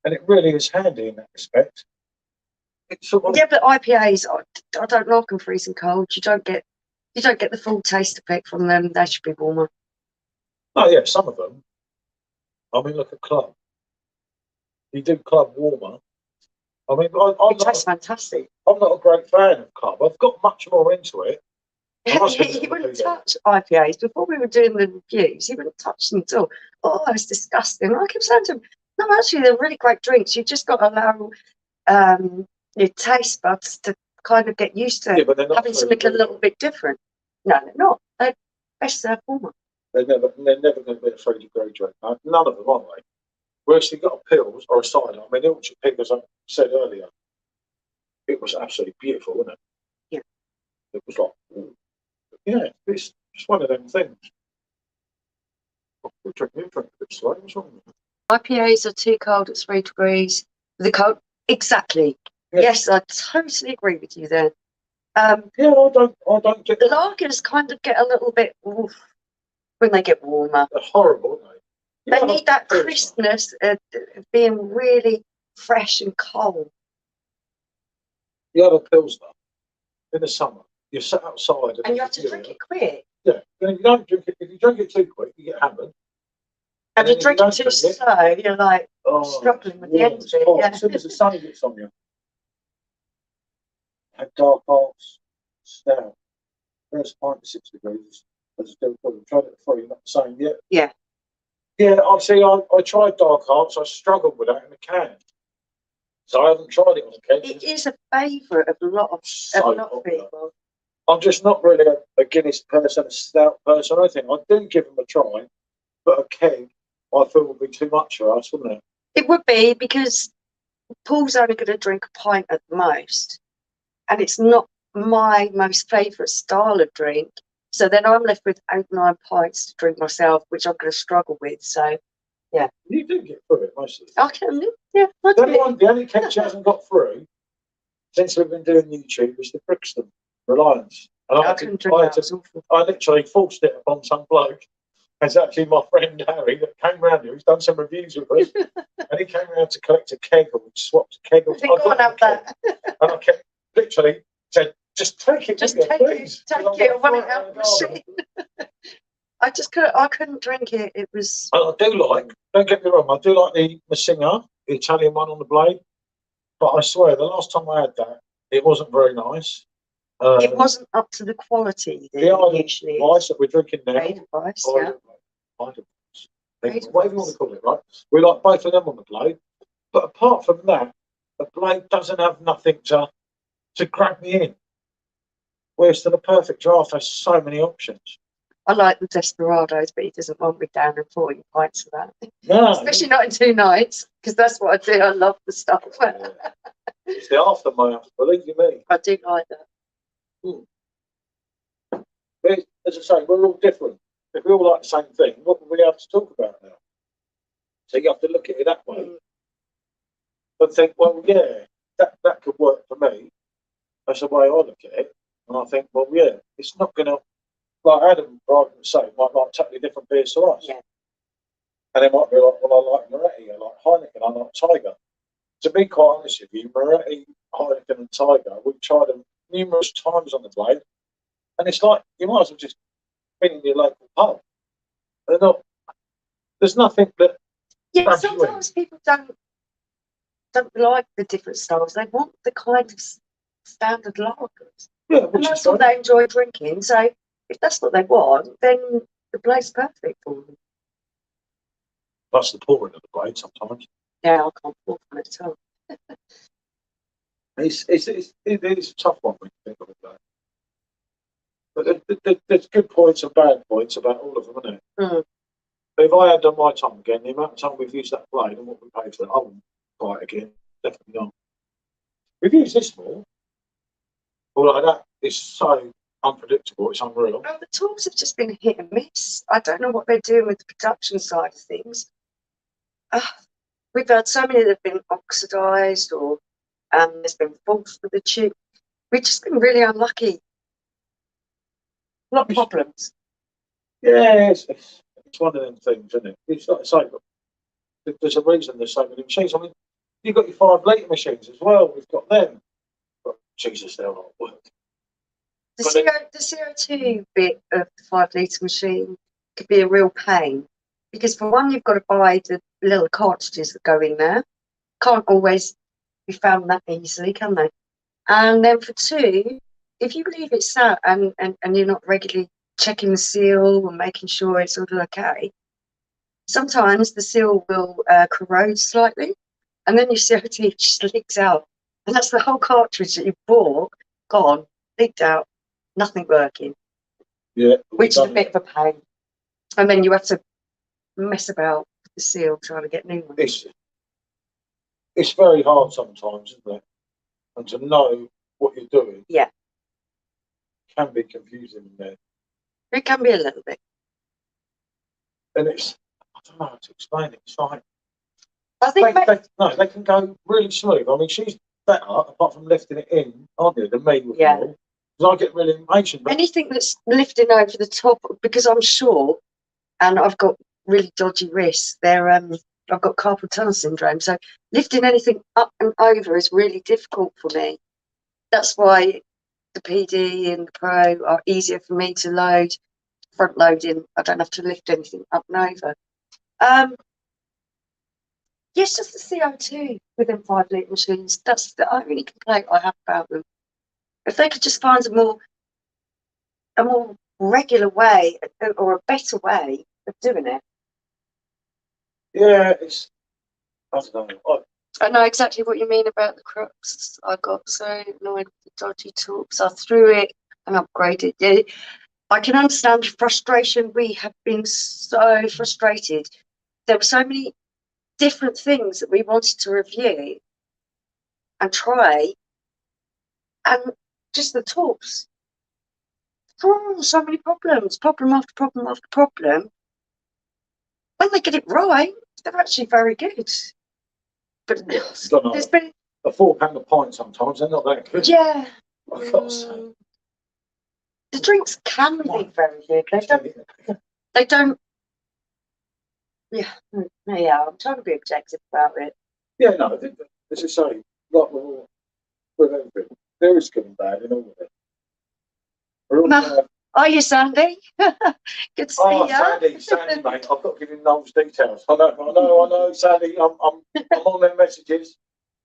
Speaker 1: And it really is handy in that respect. It's sort of,
Speaker 2: yeah, but IPAs, I don't like them freezing cold. You don't get the full taste effect from them. They should be warmer.
Speaker 1: Oh yeah, some of them. I mean, look at Club. You do Club warmer. I mean,
Speaker 2: It tastes fantastic.
Speaker 1: I'm not a great fan of Club. I've got much more into it.
Speaker 2: He wouldn't touch IPAs. Before we were doing the reviews, he wouldn't touch them at all. Oh, it's disgusting. I kept saying to him, no, actually, they're really great drinks. You've just got to allow your taste buds to kind of get used to having something a little bit different. No, they're not. They're best served warmer.
Speaker 1: They're never going to be a 3-degree drink. None of them, are they? Whereas you've got a Pils or a cider. I mean, the Orchard Pig, as I said earlier, it was absolutely beautiful, wasn't it?
Speaker 2: Yeah.
Speaker 1: It was like, yeah, it's just one of them things. We're drinking a bit slow. What's wrong with it?
Speaker 2: IPAs are too cold at 3 degrees. The cold, exactly. Yeah. Yes, I totally agree with you there.
Speaker 1: Yeah, I don't get.
Speaker 2: The lagers kind of get a little bit oof when they get warmer.
Speaker 1: They're horrible, aren't they?
Speaker 2: They need that crispness of being really fresh and cold.
Speaker 1: You have a Pilsner in the summer. You sit outside
Speaker 2: and you have to drink it quick.
Speaker 1: Yeah, and if you don't drink it, if you drink it too quick, you get hammered.
Speaker 2: And if you drink it too slow, you're like struggling with the end of it. Yeah.
Speaker 1: As soon as the sun gets on you. Had dark arts, stout. First pint to 6 degrees. I just don't tried it for you, not the same yet.
Speaker 2: Yeah.
Speaker 1: Yeah, I see. I tried dark arts. I struggled with that in the can, so I haven't tried it on the can.
Speaker 2: It is a favourite of a lot of people.
Speaker 1: I'm just not really a Guinness person, a stout person. I think I do give them a try, but a keg I feel would be too much for us, wouldn't it?
Speaker 2: It would be, because Paul's only going to drink a pint at the most, and it's not my most favourite style of drink. So then I'm left with 8 or 9 pints to drink myself, which I'm going to struggle with. So, yeah.
Speaker 1: You do get through it most of the time.
Speaker 2: I can, yeah.
Speaker 1: The only keg she hasn't got through since we've been doing YouTube is the Brixton Reliance. And I literally forced it upon some bloke. It's actually my friend Harry that came round here. He's done some reviews with us. And he came round to collect a keg, or swapped a keg. And I kept literally said, just take it, please.
Speaker 2: Take it, I want it out of the machine. I couldn't drink it. It was.
Speaker 1: And I do like, don't get me wrong, I do like the Massinger, the Italian one on the blade. But I swear, the last time I had that, it wasn't very nice.
Speaker 2: It wasn't up to the quality that it usually is.
Speaker 1: Ice that we're drinking now.
Speaker 2: Ice,
Speaker 1: whatever you want to call it, right? We like both of them on the blade. But apart from that, the blade doesn't have nothing to grab me in. Whereas to the Perfect Draft has so many options.
Speaker 2: I like the Desperados, but he doesn't want me down and 40 pints of that.
Speaker 1: No.
Speaker 2: Especially not in 2 nights, because that's what I do. I love the stuff.
Speaker 1: Yeah. It's the aftermath, believe you me.
Speaker 2: I do like that.
Speaker 1: But as I say, we're all different. If we all like the same thing, what would we have to talk about now? So you have to look at it that way. But think, well, yeah, that could work for me. That's the way I look at it. And I think, well, yeah, it's not going to, like Adam, for argument's sake, might like totally different beers to us.
Speaker 2: Yeah.
Speaker 1: And they might be like, well, I like Moretti, I like Heineken, I like Tiger. To be quite honest with you, Moretti, Heineken and Tiger, we've tried them numerous times on the blade. And it's like, you might as well just be in your local pub. They're not, there's nothing that...
Speaker 2: Yeah, sometimes people don't like the different styles. They want the kind of standard lagers.
Speaker 1: Yeah,
Speaker 2: and that's what they enjoy drinking. So if that's what they want, then the blade's perfect for them.
Speaker 1: Plus the pouring of the blade sometimes.
Speaker 2: Yeah, I can't pour from it at all.
Speaker 1: It is a tough one when you think of it though. But there's good points and bad points about all of them, isn't it?
Speaker 2: Mm.
Speaker 1: But if I had done my time again, the amount of time we've used that blade and what we paid for it, I wouldn't buy it again. Definitely not. We've used this more. All like that is so unpredictable, it's unreal.
Speaker 2: Well, the tools have just been hit and miss. I don't know what they're doing with the production side of things. We've had so many that have been oxidised or there's been faults with the chip. We've just been really unlucky. A lot of problems.
Speaker 1: Yeah, it's one of them things, isn't it? It's like so. There's a reason there's so many machines. I mean, you've got your 5 litre machines as well. We've got them. But Jesus, they're not work.
Speaker 2: The CO2 bit of the 5 litre machine could be a real pain because for one, you've got to buy the little cartridges that go in there. Can't always be found that easily, can they? And then for two, if you leave it sat and you're not regularly checking the seal and making sure it's all okay, sometimes the seal will corrode slightly and then your CO2 just leaks out. And that's the whole cartridge that you bought, gone, leaked out, nothing working.
Speaker 1: Yeah.
Speaker 2: Which is a bit of a pain. And then you have to mess about with the seal trying to get new ones.
Speaker 1: It's very hard sometimes, isn't it? And to know what you're doing can be confusing in there.
Speaker 2: It can be a little bit.
Speaker 1: And I don't know how to explain it. It's like,
Speaker 2: I think
Speaker 1: they can go really smooth. I mean, she's better, apart from lifting it in, aren't you, than me with them all. Because I get really impatient. But
Speaker 2: anything that's lifting over the top, because I'm short and I've got really dodgy wrists, I've got carpal tunnel syndrome, so lifting anything up and over is really difficult for me. That's why the PD and the Pro are easier for me to load, front loading. I don't have to lift anything up and over. Yes, just the CO2 within 5 litre machines. That's the only complaint I have about them. If they could just find a more regular way or a better way of doing it.
Speaker 1: yeah, I don't know.
Speaker 2: I know exactly what you mean about the crux. I got so annoyed with the dodgy tools. I threw it and upgraded it. I can understand the frustration. We have been so frustrated. There were so many different things that we wanted to review and try, and just the tools. Oh, so many problems, problem after problem after problem. When they get it right, they're actually very good. But there's been
Speaker 1: a £4 a pint sometimes. They're not that good.
Speaker 2: Yeah.
Speaker 1: I've got to say.
Speaker 2: The drinks can be very good. They don't. Yeah. I'm trying to be objective about it.
Speaker 1: Yeah, no. As I say, like with everything, there is good and bad in all of it.
Speaker 2: Are you, Sandy? Good to see you.
Speaker 1: Sandy, mate. I've got to give him those details. I know, Sandy. I'm on their messages.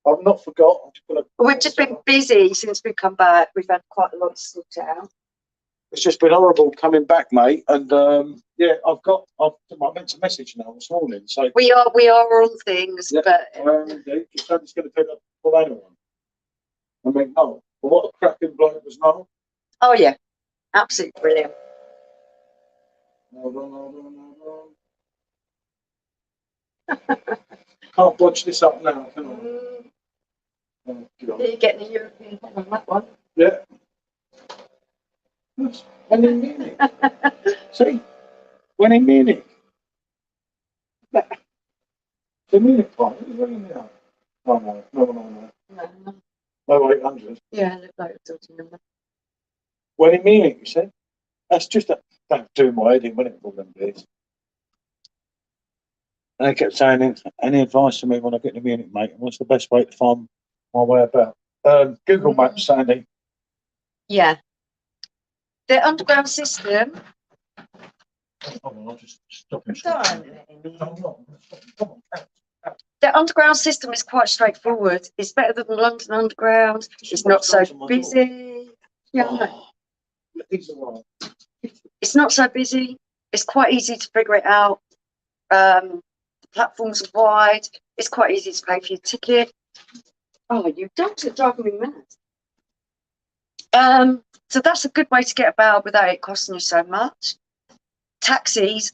Speaker 1: I've not forgot.
Speaker 2: We've just been busy since we've come back. We've had quite a lot to sort out.
Speaker 1: It's just been horrible coming back, mate. And I meant to message now this morning. So
Speaker 2: we are on things, but
Speaker 1: Sandy's going to pick up the later one. I mean, no. But what a cracking bloke was Noel.
Speaker 2: Oh yeah. Absolutely brilliant.
Speaker 1: No. Can't watch this up now, can I?
Speaker 2: You're getting a European head on that one.
Speaker 1: Yeah. When in Munich. See? When in Munich. The Munich one, what is running now? Oh, no. No, 800.
Speaker 2: Yeah, look like a dodgy number.
Speaker 1: When in Munich, you said? That's just that doing my head in, when it all them beers. And they kept saying, any advice to me when I get to Munich, mate? What's the best way to find my way about? Google Maps, Sandy.
Speaker 2: Yeah. The underground system.
Speaker 1: I'll just stop him.
Speaker 2: The underground system is quite straightforward. It's better than the London Underground. It's not so busy. Yeah. It's not so busy. It's quite easy to figure it out. The platforms are wide. It's quite easy to pay for your ticket. Oh, you dogs are driving me mad. So that's a good way to get about without it costing you so much. Taxis,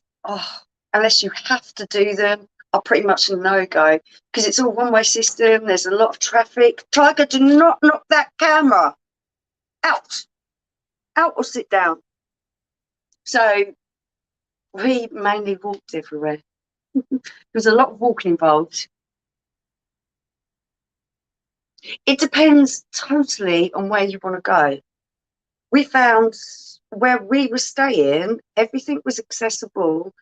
Speaker 2: unless you have to do them, are pretty much a no-go because it's all one-way system. There's a lot of traffic. Tiger, do not knock that camera out or sit down. So we mainly walked everywhere. There's a lot of walking involved. It depends totally on where you want to go. We found where we were staying, everything was accessible.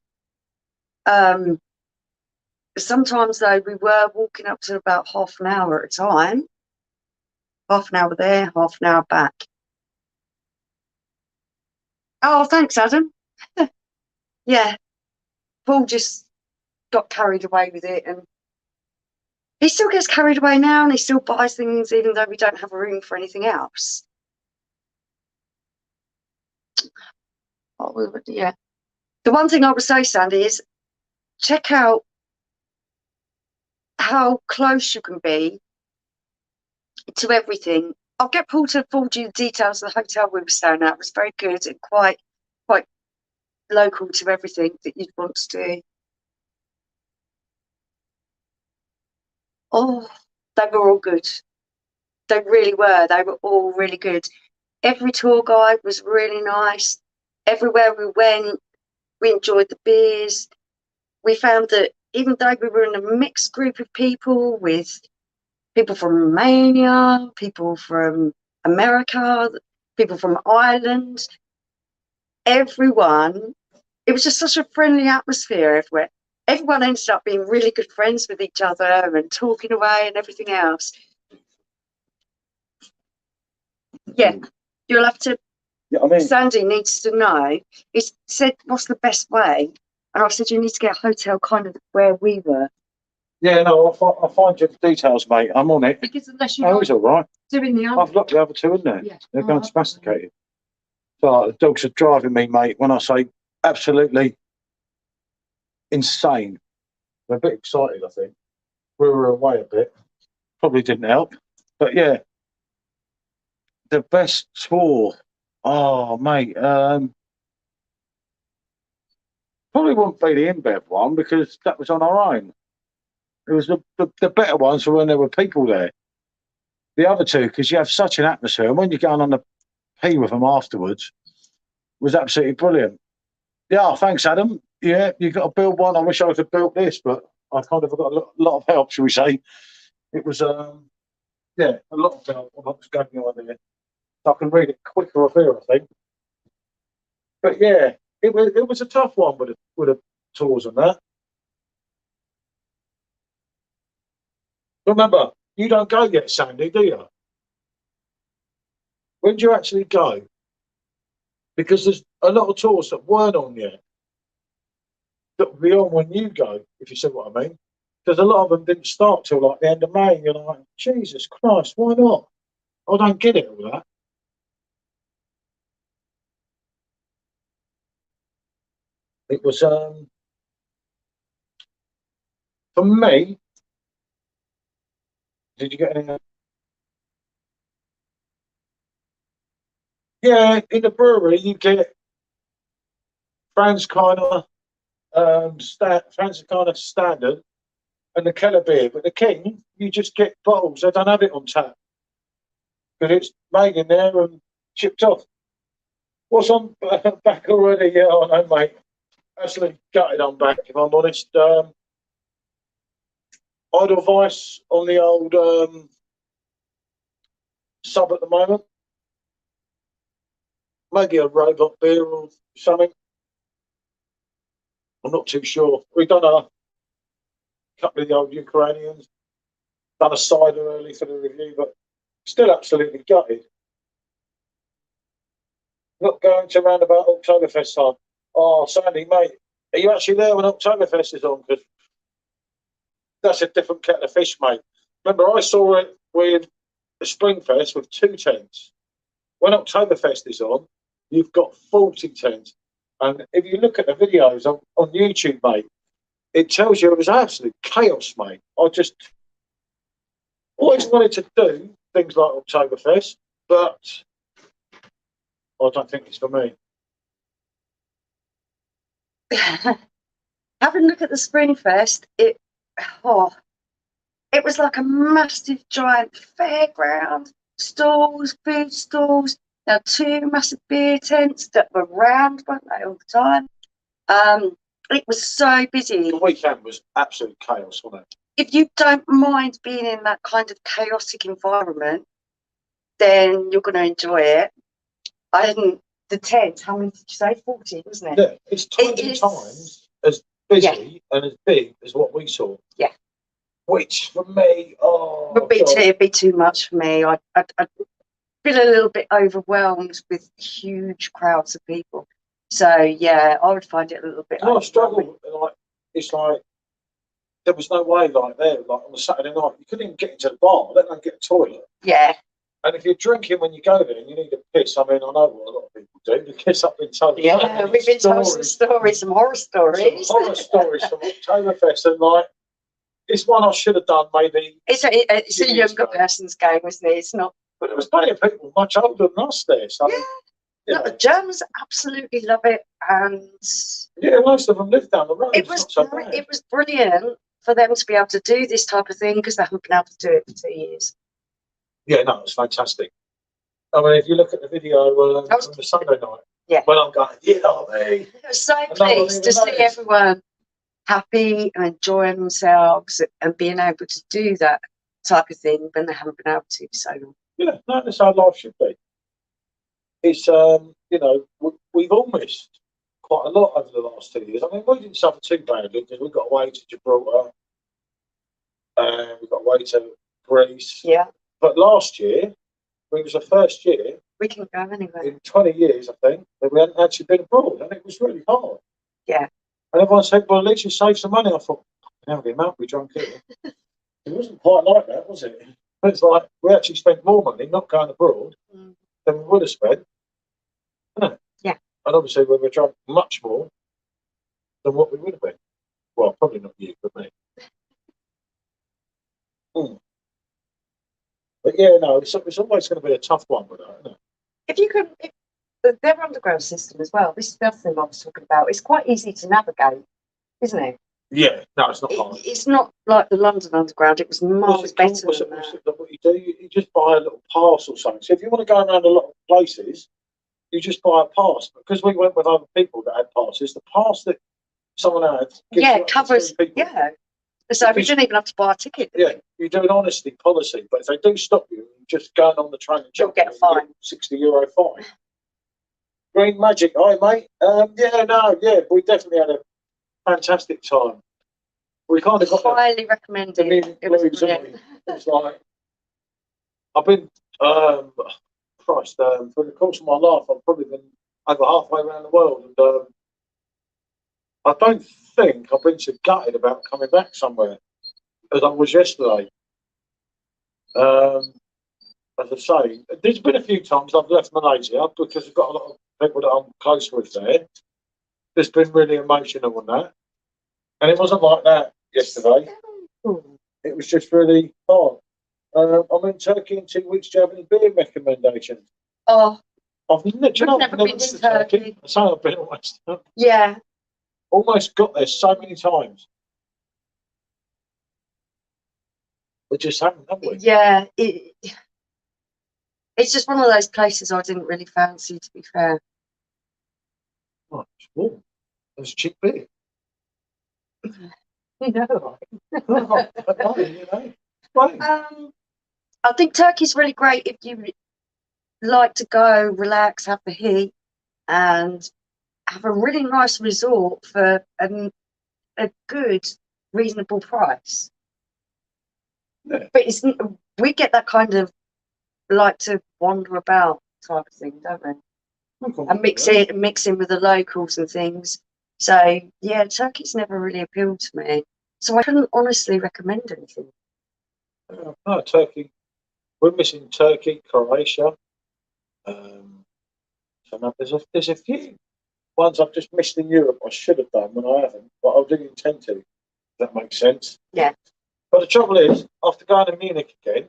Speaker 2: Sometimes, though, we were walking up to about half an hour at a time. Half an hour there, half an hour back. Oh, thanks, Adam. Yeah, Paul just got carried away with it, and he still gets carried away now, and he still buys things even though we don't have a room for anything else. Oh, yeah. The one thing I would say, Sandy, is check out how close you can be to everything. I'll get Paul to forward you the details of the hotel we were staying at. It was very good and quite local to everything that you'd want to do. Oh, they were all good. They really were. They were all really good. Every tour guide was really nice. Everywhere we went, we enjoyed the beers. We found that even though we were in a mixed group of people with people from Romania, people from America, people from Ireland, everyone, it was just such a friendly atmosphere everywhere. Everyone ended up being really good friends with each other and talking away and everything else. Yeah, you'll have to. Yeah, I mean, Sandy needs to know. He said, "What's the best way?" And I said, "You need to get a hotel kind of where we were." Yeah, no, I'll find you the details, mate. I'm on it. Because unless you're all right. Doing the other. I've got the other two, isn't there? Yeah. They're going domesticated. So the dogs are driving me, mate. When I say absolutely insane, they're a bit excited. I think we were away a bit. Probably didn't help, but yeah. The best tour, oh mate, probably wouldn't be the InBev one because that was on our own. It was the better ones were when there were people there. The other two, because you have such an atmosphere, and when you're going on the pee with them afterwards, was absolutely brilliant. Yeah, thanks, Adam. Yeah, you've got to build one. I wish I could have built this, but I kind of got a lot of help, shall we say. It was, a lot of help. What's going on there? I can read it quicker up here, I think. But yeah, it was a tough one with the tours and that. Remember, you don't go yet, Sandy, do you? When do you actually go? Because there's a lot of tours that weren't on yet that will be on when you go, if you see what I mean. Because a lot of them didn't start till like the end of May. You're like, Jesus Christ, why not? I don't get it all that. It was for me. Did you get any? Yeah, in the brewery you get Fran's kind of standard and the Keller beer, but the King you just get bottles. They don't have it on tap because it's made in there and shipped off. What's on back already? Yeah, I know, mate. Actually gutted on back, if I'm honest. Idle Vice on the old sub at the moment. Maybe a robot beer or something. I'm not too sure. We've done a couple of the old Ukrainians. Done a cider early for the review, but still absolutely gutted. Not going to round about Oktoberfest time. Oh, Sandy, mate, are you actually there when Oktoberfest is on? Because that's a different kettle of fish, mate. Remember, I saw it with the Springfest with 2 tents. When Oktoberfest is on, you've got 40 tents. And if you look at the videos on YouTube, mate,
Speaker 1: it tells you it was absolute chaos, mate. I just always wanted to do things like Oktoberfest, but I don't think it's for me.
Speaker 2: Having a look at the Springfest, it was like a massive, giant fairground, stalls, food stalls. Now 2 massive beer tents that were round, weren't they, all the time? It was so busy.
Speaker 1: The weekend was absolute chaos, wasn't it?
Speaker 2: If you don't mind being in that kind of chaotic environment, then you're going to enjoy it. The tent, how many did you say? 40, wasn't it?
Speaker 1: Yeah, it's 20 times as busy and as big as what we saw.
Speaker 2: Yeah.
Speaker 1: Which for me,
Speaker 2: it'd be too much for me. I'd feel a little bit overwhelmed with huge crowds of people. So yeah, I would find it a little bit.
Speaker 1: I struggle. Like it's like there was no way like there. Like on a Saturday night, you couldn't even get into the bar, let alone get a toilet.
Speaker 2: Yeah.
Speaker 1: And if you're drinking when you go there and you need a piss, I mean, I know what a lot of people do. The kiss up in told.
Speaker 2: Yeah, we've been told some stories, some horror stories.
Speaker 1: Some horror stories from Oktoberfest, and like it's one I should have done maybe.
Speaker 2: It's a younger person's game, isn't it? It's not.
Speaker 1: But there was plenty of people much older than us there. So,
Speaker 2: yeah. The Germans absolutely love it, and
Speaker 1: yeah, most of them live down the road.
Speaker 2: It was brilliant for them to be able to do this type of thing because they haven't been able to do it for 2 years.
Speaker 1: Yeah, no, it's fantastic. I mean, if you look at the video from the Sunday night, when I'm going, I was
Speaker 2: so pleased to see everyone happy and enjoying themselves and being able to do that type of thing when they haven't been able to for so long.
Speaker 1: Yeah, no, that's how life should be. It's, we've all missed quite a lot over the last 2 years. I mean, we didn't suffer too badly because we got away to Gibraltar and we got away to Greece.
Speaker 2: Yeah.
Speaker 1: But last year, it was the first year
Speaker 2: we can go anywhere
Speaker 1: in 20 years, I think, that we hadn't actually been abroad, and it was really hard.
Speaker 2: Yeah.
Speaker 1: And everyone said, well, at least you saved some money. I thought, now the amount we drunk here. It wasn't quite like that, was it? It's like we actually spent more money not going abroad than we would have spent.
Speaker 2: Yeah.
Speaker 1: And obviously we were drunk much more than what we would have been. Well, probably not you, but me. But yeah, no, it's always going to be a tough one with that, isn't it?
Speaker 2: If you could, their underground system as well, this is the other thing I was talking about, it's quite easy to navigate, isn't it?
Speaker 1: Yeah, no, it's not hard.
Speaker 2: It's not like the London Underground, it was miles better than that.
Speaker 1: What you do, you just buy a little pass or something. So if you want to go around a lot of places, you just buy a pass. Because we went with other people that had passes, the pass that someone had
Speaker 2: covers people. Yeah. So we didn't even have to buy a ticket.
Speaker 1: Yeah, you do an honesty policy, but if they do stop you, just going on the train and
Speaker 2: you'll get a fine.
Speaker 1: €60 fine. Green Magic, hi mate. We definitely had a fantastic time. We kind of got
Speaker 2: highly recommended.
Speaker 1: It was brilliant. It's like I've been for the course of my life, I've probably been over halfway around the world, and I don't think I've been so gutted about coming back somewhere as I was yesterday. As I say, there's been a few times I've left Malaysia because we've got a lot of people that I'm close with there. It's been really emotional on that. And it wasn't like that yesterday. It was just really hard. I'm in Turkey in 2 weeks. Do you have any beer recommendations?
Speaker 2: Oh,
Speaker 1: I've never
Speaker 2: been to Turkey.
Speaker 1: I say I've been almost.
Speaker 2: Yeah.
Speaker 1: Almost got there so many times. We just haven't, have we?
Speaker 2: Yeah. It's just one of those places I didn't really fancy, to be fair.
Speaker 1: Oh, it's warm. There's cheap beer.
Speaker 2: I think Turkey's really great if you like to go, relax, have the heat, and have a really nice resort for a good, reasonable price.
Speaker 1: Yeah.
Speaker 2: But we get that kind of like to wander about type of thing, don't we? And mix in with the locals and things. So yeah, Turkey's never really appealed to me. So I couldn't honestly recommend anything.
Speaker 1: No, Turkey. We're missing Turkey, Croatia. There's a few ones I've just missed in Europe. I should have done when I haven't, but I do intend to. That makes sense.
Speaker 2: Yeah.
Speaker 1: But the trouble is, after going to Munich again,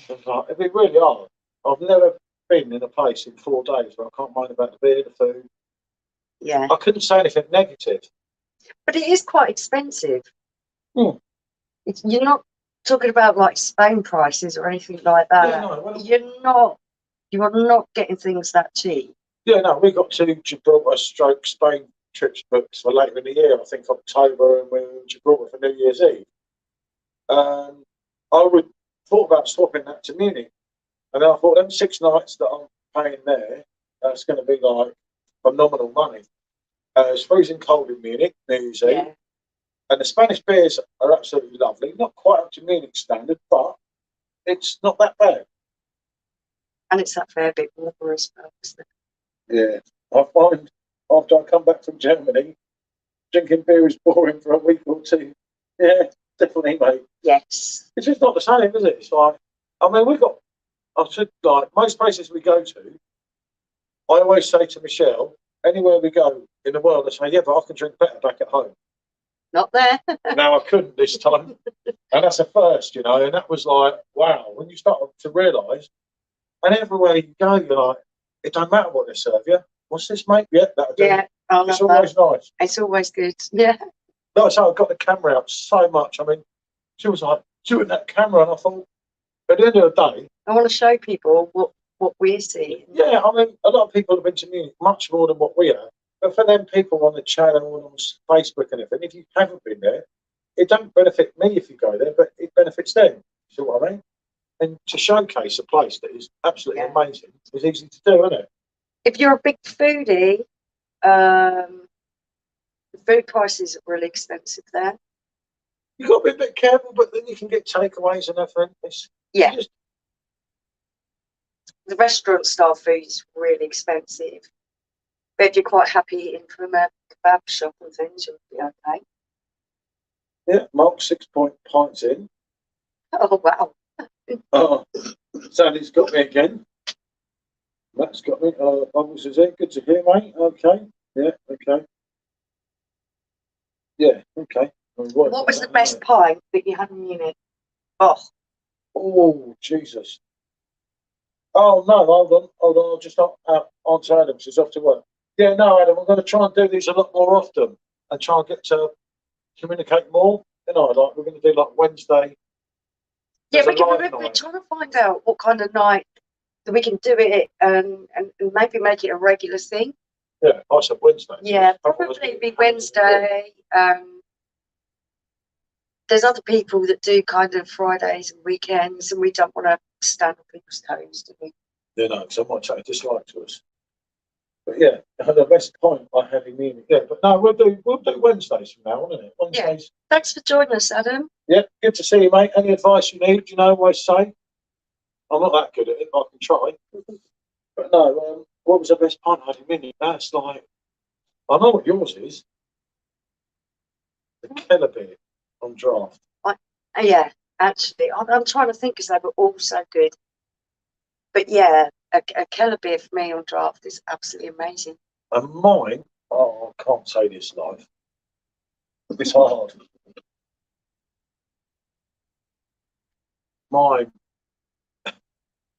Speaker 1: it'd be really hard. I've never been in a place in 4 days where I can't mind about the beer, the food.
Speaker 2: Yeah.
Speaker 1: I couldn't say anything negative.
Speaker 2: But it is quite expensive.
Speaker 1: Hmm.
Speaker 2: You're not talking about like Spain prices or anything like that.
Speaker 1: Yeah, no, well,
Speaker 2: you are not getting things that cheap.
Speaker 1: yeah, no, we got 2 Gibraltar / Spain trips booked for later in the year. I think October, and we're in Gibraltar for New Year's Eve. I would thought about swapping that to Munich, and then I thought them 6 nights that I'm paying there, that's going to be like phenomenal money. It's freezing cold in Munich, New Year's Eve, and the Spanish beers are absolutely lovely. Not quite up to Munich standard, but it's not that bad.
Speaker 2: And it's that fair bit warmer as well, isn't it?
Speaker 1: Yeah, I find after I come back from Germany, drinking beer is boring for a week or 2. Yeah, definitely, mate.
Speaker 2: Yes.
Speaker 1: It's just not the same, is it? It's like, I mean, I said, like, most places we go to, I always say to Michelle, anywhere we go in the world, I say, yeah, but I can drink better back at home.
Speaker 2: Not there.
Speaker 1: No, I couldn't this time. And that's a first, you know, and that was like, wow, when you start to realise, and everywhere you go, you're like, it don't matter what they serve you. What's this, mate? Yeah, that'll do.
Speaker 2: Yeah,
Speaker 1: it's always nice.
Speaker 2: It's always good. Yeah.
Speaker 1: No, so I got the camera out so much. I mean, she was like doing that camera, and I thought, at the end of the day,
Speaker 2: I want to show people what we're seeing.
Speaker 1: Yeah, I mean, a lot of people have been to Munich much more than what we have. But for them people on the channel and on Facebook and everything, if you haven't been there, it don't benefit me if you go there, but it benefits them. You see what I mean? And to showcase a place that is absolutely amazing is easy to do, isn't it?
Speaker 2: If you're a big foodie, the food prices are really expensive there.
Speaker 1: You've got to be a bit careful, but then you can get takeaways and everything.
Speaker 2: The restaurant style food is really expensive. But if you're quite happy eating from a kebab shop and things, you'll be okay.
Speaker 1: Yeah, Mark 6 pints in.
Speaker 2: Oh, wow.
Speaker 1: Oh, Sandy's got me again. Matt's got me. Bubbles is it? Good to hear, mate. Okay. Yeah, okay. Yeah, okay.
Speaker 2: What was the best pint that you had in Munich? Oh,
Speaker 1: Jesus. Oh, no, hold on. I'll just answer Adam. She's off to work. Yeah, no, Adam, I'm going to try and do these a lot more often and try and get to communicate more. You know, like we're going to do like Wednesday.
Speaker 2: Yeah, we're trying to find out what kind of night that we can do it and maybe make it a regular thing.
Speaker 1: Yeah, I said Wednesday.
Speaker 2: Yeah, probably be Wednesday. There's other people that do kind of Fridays and weekends, and we don't want to stand on people's toes, do we?
Speaker 1: Yeah, no, because I might take a dislike to us. But yeah, the best point I had in Munich. Yeah, but no, we'll do Wednesdays from now on, isn't it? Wednesdays.
Speaker 2: Yeah. Thanks for joining us, Adam.
Speaker 1: Yeah, good to see you, mate. Any advice you need, you know, always say. I'm not that good at it, but I can try. But no, what was the best pint I had in Munich? That's like, I know what yours is. The Keller beer on draft.
Speaker 2: Yeah, actually, I'm trying to think because they were all so good. But yeah, a Keller beer for me on draft is absolutely amazing.
Speaker 1: And mine, I can't say this live. It's hard. Mine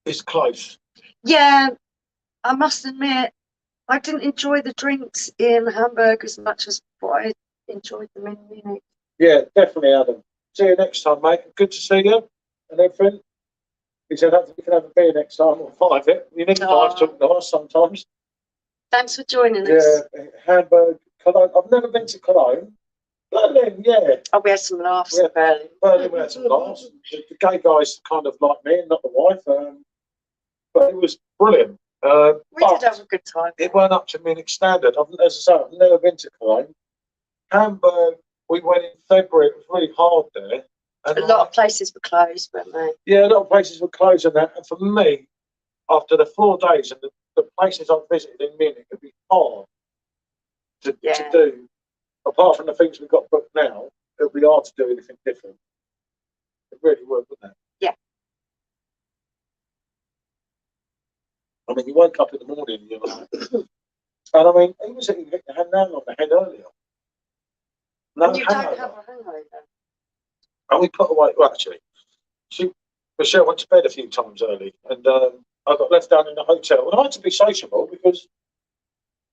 Speaker 1: is close.
Speaker 2: Yeah, I must admit, I didn't enjoy the drinks in Hamburg as much as what I enjoyed them in Munich.
Speaker 1: Yeah, definitely, Adam. See you next time, mate. Good to see you and everything. He said, you can have a beer next time or 5 it. You need 5 to nice sometimes.
Speaker 2: Thanks for joining us.
Speaker 1: Yeah, Hamburg, Cologne. I've never been to Cologne. Berlin, yeah.
Speaker 2: Oh, we had some laughs in Berlin.
Speaker 1: Berlin, we had some laughs. The gay guys kind of like me, not the wife. But it was brilliant.
Speaker 2: We did have a good time.
Speaker 1: It weren't up to Munich standard. As I say, I've never been to Cologne. Hamburg, we went in February. It was really hard there. And
Speaker 2: a lot of places were closed, weren't they?
Speaker 1: Yeah, a lot of places were closed and that. And for me, after the 4 days and the places I've visited in Munich, it'd be hard to do. Apart from the things we've got booked now, it would be hard to do anything different. It really would, wouldn't it?
Speaker 2: Yeah.
Speaker 1: I mean, you wake up in the morning and you're like, and I mean, even if you get your hand down on the head earlier, No
Speaker 2: You don't
Speaker 1: hangover.
Speaker 2: have a hangover.
Speaker 1: And we put away, well, actually, Michelle went to bed a few times early, and I got left down in the hotel. And I had to be sociable because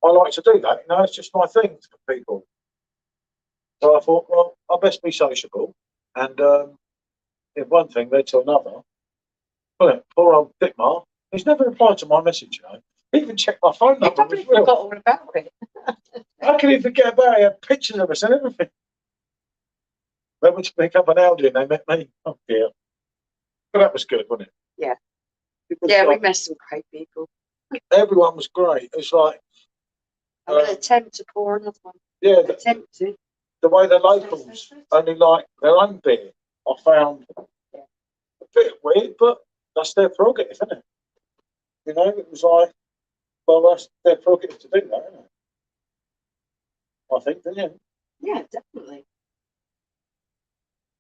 Speaker 1: I like to do that. You know, it's just my thing for people. So I thought, well, I best be sociable. And if one thing led to another, well, poor old Dickmar, he's never replied to my message, you know. He even checked my phone
Speaker 2: He
Speaker 1: number.
Speaker 2: probably forgot all about it.
Speaker 1: How can he forget about it? He had pictures of us and everything. They went to pick up an Audi and they met me. Oh, dear. But that was good, wasn't it?
Speaker 2: Yeah.
Speaker 1: It was
Speaker 2: Yeah, we
Speaker 1: like,
Speaker 2: met some great people.
Speaker 1: everyone was great. It's like,
Speaker 2: I'm going to attempt to pour another one.
Speaker 1: yeah,
Speaker 2: Attempt to.
Speaker 1: the way the locals only like their own beer, I found a bit weird, but that's their prerogative, isn't it? You know, it was like, well, that's their prerogative to do that, isn't it? I think, don't you?
Speaker 2: Yeah, definitely.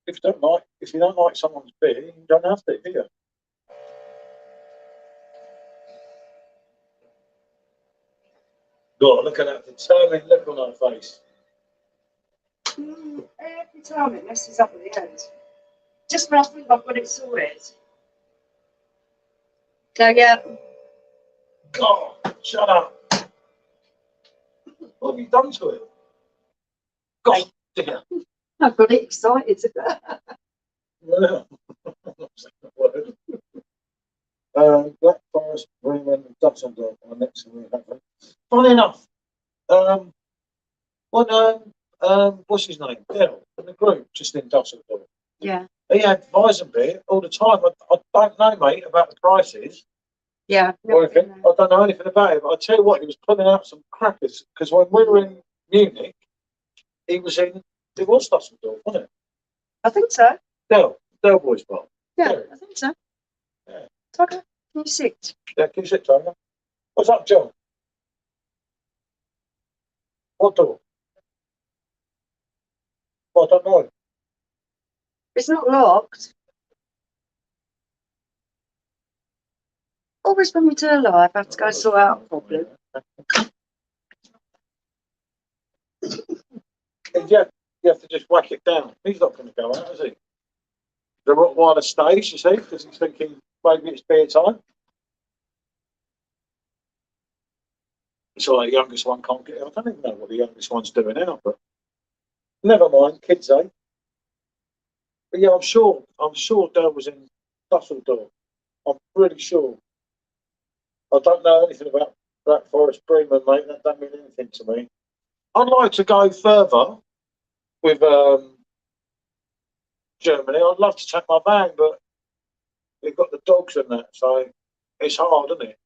Speaker 1: If you don't like someone's beer, you don't have to, do you? God, look at that determined look on her face.
Speaker 2: Every time it messes up at the end. Just when I think I've got it sorted. So yeah.
Speaker 1: God, shut up. What have you done to it? God, dear.
Speaker 2: I've got excited.
Speaker 1: Yeah. Black Forest, Bremen, Dusseldorf are next to me. Funny enough, what's his name? Dell, in the group, just in Dusseldorf.
Speaker 2: Yeah.
Speaker 1: He had Weizenbier all the time. I don't know, mate, about the prices.
Speaker 2: Yeah.
Speaker 1: Or anything. I don't know anything about it, but I tell you what, he was putting out some crackers. Because when we were in Munich, it was Dusseldorf, wasn't it?
Speaker 2: I think so.
Speaker 1: Del Boys Bar.
Speaker 2: Yeah, I think so.
Speaker 1: Yeah.
Speaker 2: Okay. Can you sit?
Speaker 1: Yeah, can you sit, Tony? What's up, John? What door? Well, I don't know.
Speaker 2: It's not locked. Always when we do a live, I have to go and sort out a problem.
Speaker 1: You have to just whack it down. He's not going to go out, is he? The Rottweiler stays, you see, because he's thinking maybe it's beer time. So the youngest one can't get out. I don't even know what the youngest one's doing now, but never mind, kids, eh? But yeah, I'm sure Dale was in Dusseldorf. I'm pretty sure. I don't know anything about Black Forest Bremen, mate. That don't mean anything to me. I'd like to go further with Germany. I'd love to take my van, but we've got the dogs and that, so it's hard, isn't it?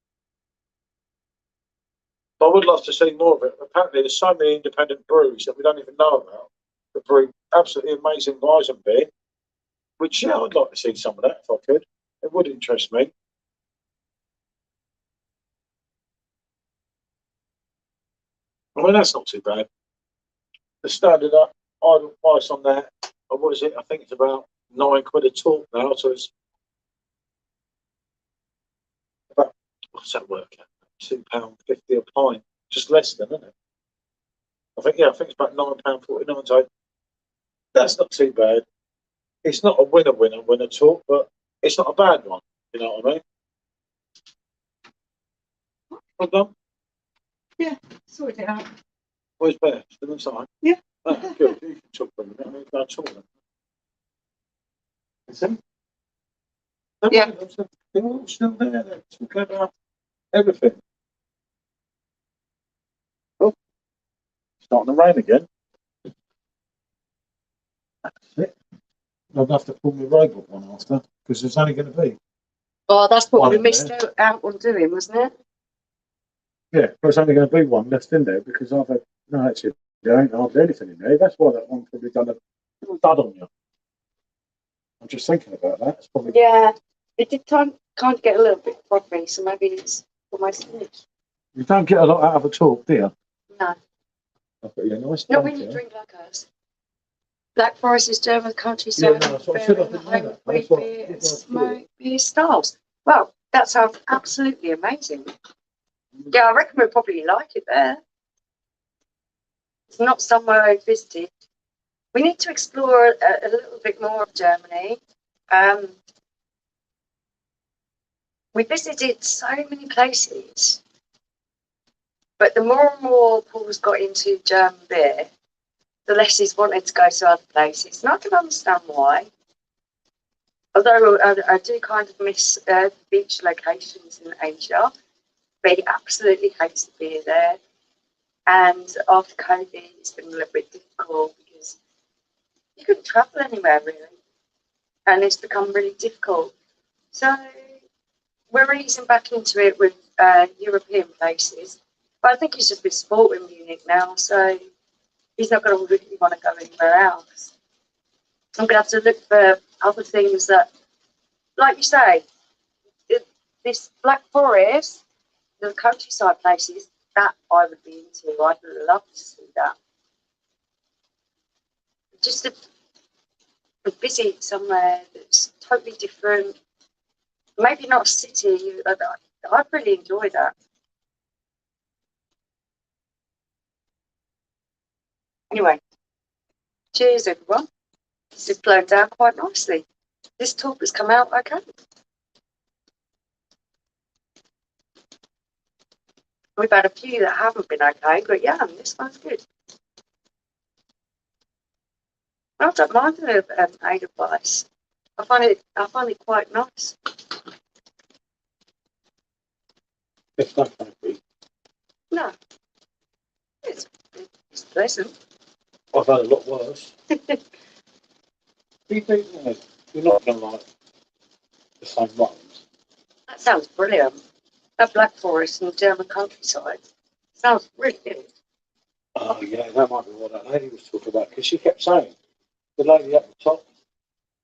Speaker 1: But I would love to see more of it. Apparently, there's so many independent breweries that we don't even know about that brew absolutely amazing Weizenbier, which, yeah, I'd like to see some of that if I could. It would interest me. I mean, that's not too bad. The standard idle price on that, what is it? I think it's about £9 a talk now, so it's about, what's that work at? £2.50 a pint, just less than, isn't it? I think it's about £9.49. So that's not too bad. It's not a winner talk, but it's not a bad one. You know what I mean? Well done.
Speaker 2: Yeah, sorted it out.
Speaker 1: Where's Bear? Still inside?
Speaker 2: Yeah.
Speaker 1: Oh, good. You can talk for a minute. I mean, no talk. See?
Speaker 2: Yeah.
Speaker 1: They're all still there. They're talking about everything. Oh, starting to rain again. That's it. I'll have to pull my robot one after because there's only going to be.
Speaker 2: Oh, that's what
Speaker 1: one
Speaker 2: we
Speaker 1: in
Speaker 2: missed
Speaker 1: there.
Speaker 2: out on doing, wasn't it?
Speaker 1: Yeah, there's only going to be one left in there because I've had no, actually, there ain't hardly anything in there. That's why that one probably done a dud on you. I'm just thinking about that. It's probably
Speaker 2: Yeah, it did kind of get a little bit frothy, so maybe it's almost finished.
Speaker 1: you don't get a lot out of a talk, do you?
Speaker 2: No,
Speaker 1: I've got you a nice
Speaker 2: not
Speaker 1: drink
Speaker 2: when you
Speaker 1: here.
Speaker 2: drink like us. Black Forest is German countryside,
Speaker 1: Yeah, no, that's what I said. I didn't know
Speaker 2: home
Speaker 1: that.
Speaker 2: wheat
Speaker 1: That's what-
Speaker 2: beer and
Speaker 1: that's what I
Speaker 2: smoke beer styles. Well, that sounds absolutely amazing. Yeah, I reckon we'd probably like it there. It's not somewhere I visited. We need to explore a little bit more of Germany. We visited so many places, but the more and more Paul's got into German beer, the less he's wanted to go to other places. And I can understand why. Although I do kind of miss beach locations in Asia, but he absolutely hates the beer there. And after COVID, it's been a little bit difficult because you couldn't travel anywhere really, and it's become really difficult. So we're easing back into it with European places. But I think he's just been sport in Munich now, so he's not going to really want to go anywhere else. I'm going to have to look for other things that, like you say, this Black Forest, the countryside places, that I would be into. I'd love to see that. Just to visit somewhere that's totally different. Maybe not a city. I'd really enjoy that. Anyway, cheers everyone. This has flown down quite nicely. This talk has come out okay. We've had a few that haven't been okay, but yeah, this one's good. I don't mind the aid advice. I find it quite nice.
Speaker 1: It's not happy.
Speaker 2: No, it's pleasant.
Speaker 1: I've had a lot worse. You're not going to like the same ones.
Speaker 2: That sounds brilliant. That Black Forest and German countryside sounds really good.
Speaker 1: Oh yeah, that might be what that lady was talking about, because she kept saying, the lady at the top,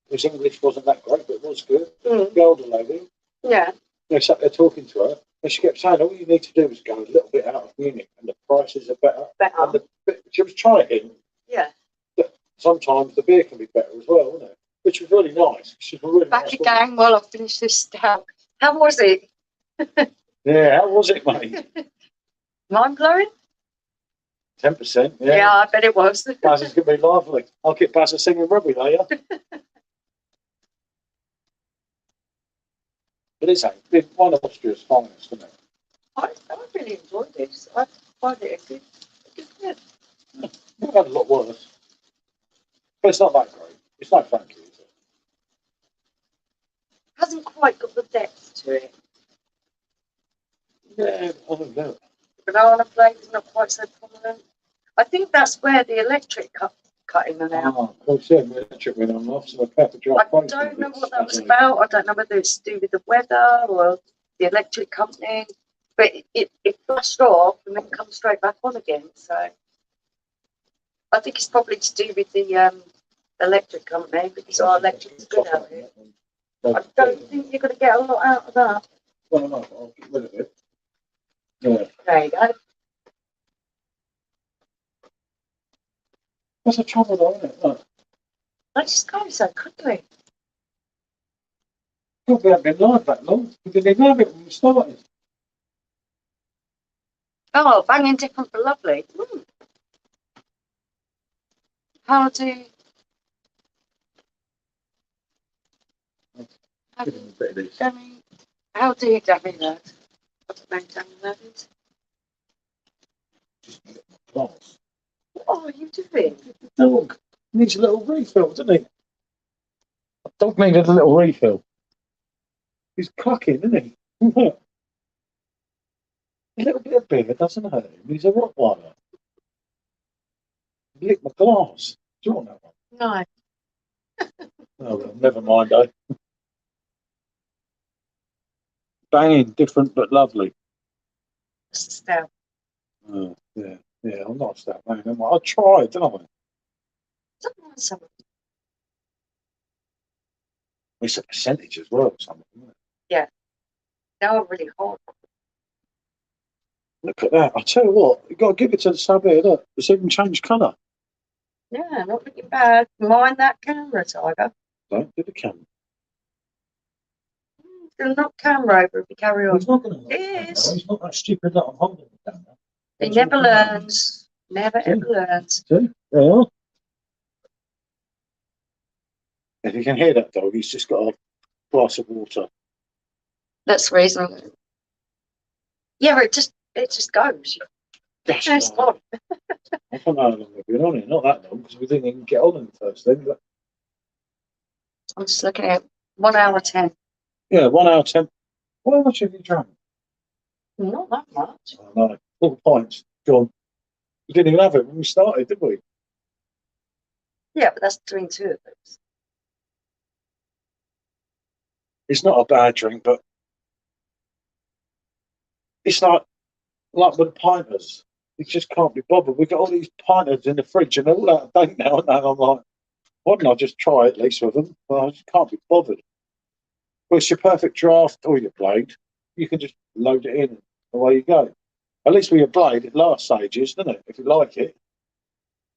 Speaker 1: whose English wasn't that great, but it was good, the older lady,
Speaker 2: Yeah.
Speaker 1: they sat there talking to her, and she kept saying, all you need to do is go a little bit out of Munich, and the prices are better. And she was trying.
Speaker 2: Yeah.
Speaker 1: Sometimes the beer can be better as well, isn't it? Which was really nice. She's a really
Speaker 2: Back
Speaker 1: nice
Speaker 2: again
Speaker 1: woman.
Speaker 2: while I finish this stout. How was it?
Speaker 1: Yeah, how was it, mate?
Speaker 2: Mind blowing?
Speaker 1: 10%.
Speaker 2: Yeah, I bet it was.
Speaker 1: Baz is going to be lively. I'll get Baz a singing rugby later. But it's one of Austria's finest, isn't it?
Speaker 2: I really enjoyed this. I find it a good beer.
Speaker 1: We've had a lot worse. But it's not that great. It's no Frankie, is it?
Speaker 2: Hasn't quite got the depth to it.
Speaker 1: Yeah, I don't know.
Speaker 2: Banana flavour's not quite so prominent. I think that's where the electric cut in and out.
Speaker 1: Oh, of course, yeah, the electric went on off, so the PerfectDraft.
Speaker 2: I don't know what that was about. I don't know whether it's to do with the weather or the electric company. But it flashed off and then comes straight back on again. So I think it's probably to do with the electric company, because our electric is good out here. I don't think you're going to get a lot out of that.
Speaker 1: Well, no, I'll get rid of it. Yeah.
Speaker 2: There you go.
Speaker 1: That's the trouble, though, isn't it? Look,
Speaker 2: I just go so quickly.
Speaker 1: we haven't been live that long. We didn't even have it when we started.
Speaker 2: Oh, banging different but lovely. How do you dummy that? I don't know dummy that is.
Speaker 1: Just get my glass.
Speaker 2: What are you doing?
Speaker 1: Dog needs a little refill, doesn't he? The dog needed a little refill. He's clucking, isn't he? A little bit of beer doesn't hurt him. He's a Rottweiler. He licked my glass. Do you want that one?
Speaker 2: No.
Speaker 1: Oh, well, never mind, eh? Banging, different but lovely.
Speaker 2: It's a stout.
Speaker 1: Oh, yeah, yeah, I'm not a stout man, am I? I tried, didn't I?
Speaker 2: Don't mind something.
Speaker 1: It's a percentage as well, something, isn't it?
Speaker 2: Yeah. Now I'm really hot.
Speaker 1: Look at that. I tell you what, you've got to give it to the sub here. Look, it's even changed colour.
Speaker 2: Yeah, not looking bad. Mind that camera, Tiger.
Speaker 1: Don't do the camera.
Speaker 2: Gonna knock camera over if you carry on.
Speaker 1: He's not going to.
Speaker 2: Yes.
Speaker 1: He's not that stupid that I'm holding the camera.
Speaker 2: He never learns. Never ever learns.
Speaker 1: See? There you are. If you can hear that dog, he's just got a glass of water.
Speaker 2: That's reasonable. Yeah, it just goes.
Speaker 1: Gosh,
Speaker 2: It's
Speaker 1: no.
Speaker 2: gone.
Speaker 1: I don't know how long we've been on it. Not that long, because we didn't even get on in the first thing. But
Speaker 2: I'm just looking at 1 hour 10.
Speaker 1: yeah, 1 hour 10. How much have you drunk?
Speaker 2: Not that much.
Speaker 1: Oh, no, 4 pints. Gone. We didn't even have it when we started, did we?
Speaker 2: Yeah, but that's between 2 of us.
Speaker 1: It's not a bad drink, but it's like with pinters. You just can't be bothered. We've got all these pinters in the fridge and they're all out of date now. And I'm like, why didn't I just try at least with them? Well, I just can't be bothered. Well, it's your perfect draft or your blade. You can just load it in and away you go. At least with your blade, it lasts ages, doesn't it? If you like it.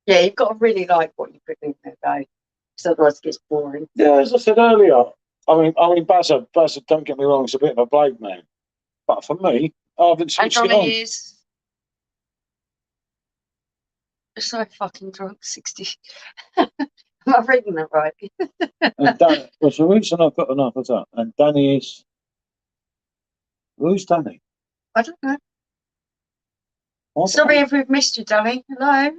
Speaker 2: Yeah, you've got to really like what you put in there, though. Because otherwise it gets boring.
Speaker 1: Yeah, as I said earlier, I mean, Bazza, don't get me wrong, he's a bit of a blade man. But for me, I haven't switched it on.
Speaker 2: Johnny is so fucking drunk, 60. Am I reading that right?
Speaker 1: And Dan, well, the reason I've got enough of that. And Danny is. Who's Danny?
Speaker 2: I don't know. Sorry if we've missed you, Danny. Hello.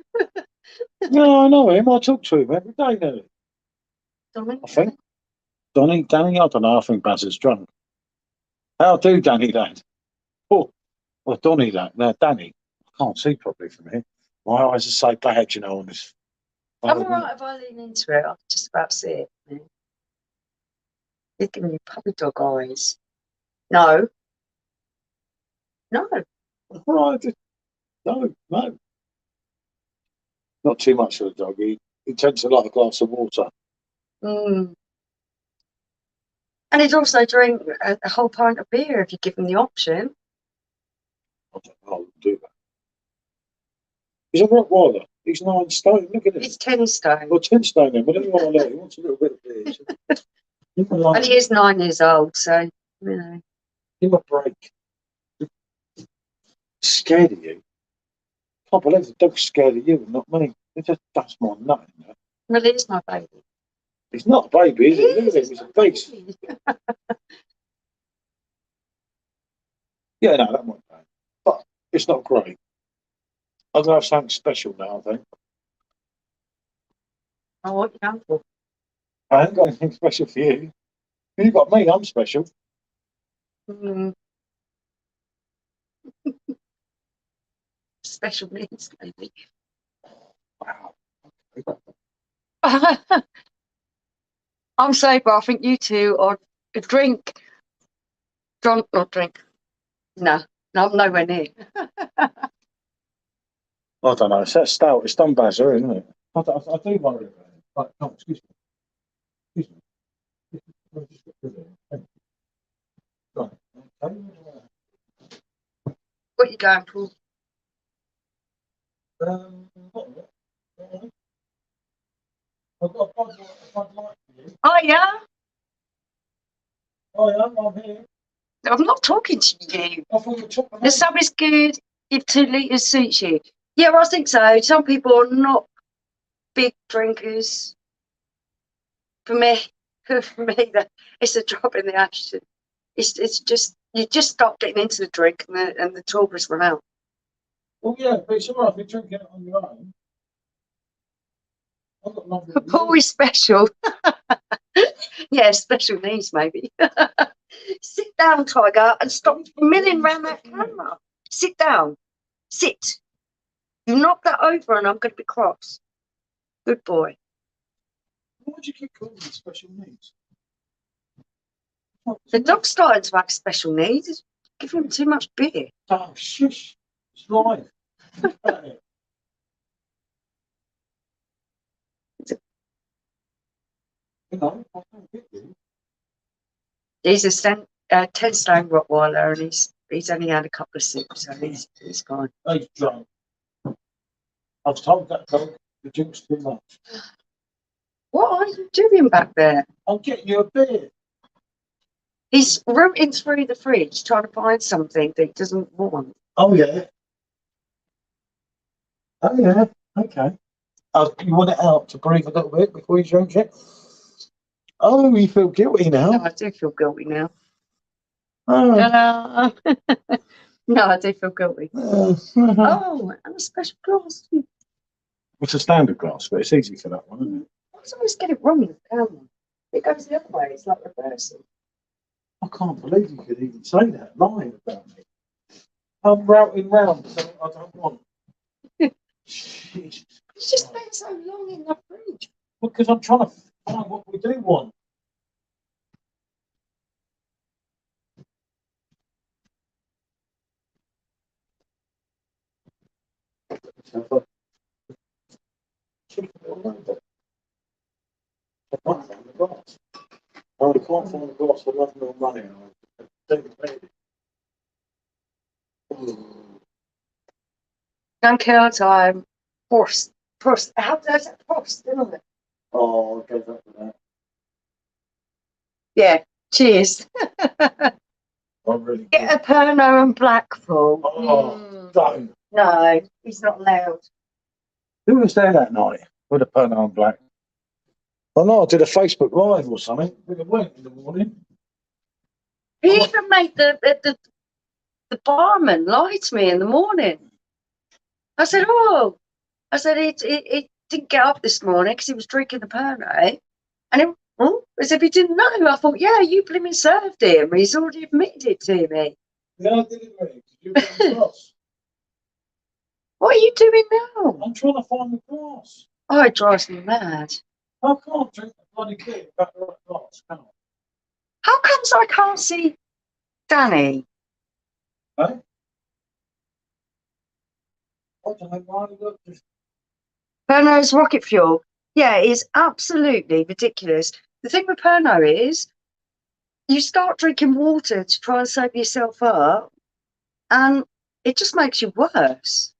Speaker 1: No, I know him. I talk to him every day now.
Speaker 2: Danny?
Speaker 1: I think. Danny, I don't know. I think Baz is drunk. How do Danny that? Oh, or Donny that. No, Danny. I can't see properly from here. My eyes are so bad, you know, on this.
Speaker 2: I'm alright if I lean into it. I can just about see it. Yeah. You're giving me puppy dog eyes. No. No.
Speaker 1: Right, no. Not too much for the dog. He tends to like a glass of water.
Speaker 2: Mm. And he'd also drink a whole pint of beer if you give him the option.
Speaker 1: I don't know, I wouldn't do that. He's a Rottweiler. He's 9 stone. Look at him.
Speaker 2: He's 10 stone.
Speaker 1: Well, 10 stone then. Whatever you want to let. He wants a little bit of beer.
Speaker 2: And he is 9 years old, so, you know.
Speaker 1: Give him a break. Scared of you? Can't believe the dog's scared of you and not me. It just does my nut in there.
Speaker 2: Well, he is my baby.
Speaker 1: He's not a baby, is he? Look at him. He's a beast. Yeah, no, that won't bad. But it's not great. I'm going to have something special now, I think.
Speaker 2: Oh, what you going for?
Speaker 1: I ain't got anything special for you. You've got me, I'm special.
Speaker 2: Mm. Special needs, maybe.
Speaker 1: Wow.
Speaker 2: I'm sober. I think you two are a drink. Drunk, not drink. No, I'm nowhere near.
Speaker 1: I don't know. It's that stout. It's done Bazza, isn't it? I do worry about it. But, no, excuse me. Right.
Speaker 2: What are you going for?
Speaker 1: I've got a Bud Light for you.
Speaker 2: Oh, yeah?
Speaker 1: Oh, yeah, I'm here.
Speaker 2: I'm not talking to you.
Speaker 1: I thought you were talking
Speaker 2: The sub is good if 2 litres suits you. Yeah, I think so. Some people are not big drinkers. For me, it's a drop in the ocean. It's just, you just stop getting into the drink and the tourists run out.
Speaker 1: Well, yeah, but it's all right if you're drinking it on your own. I've got nothing to do.
Speaker 2: Paul is special. Yeah, special needs, maybe. Sit down, Tiger, and stop milling around that camera. Sit down. Sit. You knock that over and I'm going to be cross. Good boy.
Speaker 1: Why do you keep calling it special needs?
Speaker 2: The dog's starting to have special needs. Give him too much beer.
Speaker 1: Oh, shush. It's live. You know, I can't get you.
Speaker 2: He's a 10-stone Rottweiler and he's only had a couple of sips, so he's fine.
Speaker 1: He's drunk. I've told that dog the drink's too much.
Speaker 2: What are you doing back there?
Speaker 1: I'm getting you a beer.
Speaker 2: He's rooting through the fridge trying to find something that he doesn't want.
Speaker 1: Oh, yeah. Oh, yeah. Okay. You want it out to breathe a little bit before you drink it? Oh, you feel guilty now?
Speaker 2: No, I do feel guilty now.
Speaker 1: Oh.
Speaker 2: No, I do feel guilty. Oh, and a special glass.
Speaker 1: It's a standard glass, but it's easy for that one, isn't it?
Speaker 2: I always get it wrong with the camera. It goes the other way. It's like reversing.
Speaker 1: I can't believe you could even say that lying about me. I'm routing round something I don't want. Jesus.
Speaker 2: It's just been so long in the fridge.
Speaker 1: Because I'm trying to find what we do want. I can't find the glass. I can't find the glass for love nor money. I don't pay it.
Speaker 2: Don't kill time. Forced. How does it forced, isn't it?
Speaker 1: Oh, I'll go back to that.
Speaker 2: Yeah. Cheers.
Speaker 1: I really
Speaker 2: Get a Pernod and Blackpool.
Speaker 1: Oh, don't.
Speaker 2: No, he's not allowed.
Speaker 1: Who was there that night with a Pernod Black? I know I did a Facebook Live or something. We went in the morning.
Speaker 2: He even made the barman lie to me in the morning. I said, he didn't get up this morning because he was drinking the Pernod. And it, as if he didn't know. I thought, yeah, you blooming served him. He's already admitted it to me.
Speaker 1: Yeah, I didn't really. You got the glass.
Speaker 2: What are you doing now?
Speaker 1: I'm trying to find the glass.
Speaker 2: Oh, it drives me mad.
Speaker 1: I can't drink the bloody beer without the right glass, can I?
Speaker 2: How comes I can't see Danny?
Speaker 1: Eh? I don't know why I look just.
Speaker 2: Pernod's rocket fuel. Yeah, it's absolutely ridiculous. The thing with Pernod is you start drinking water to try and sober yourself up, and it just makes you worse.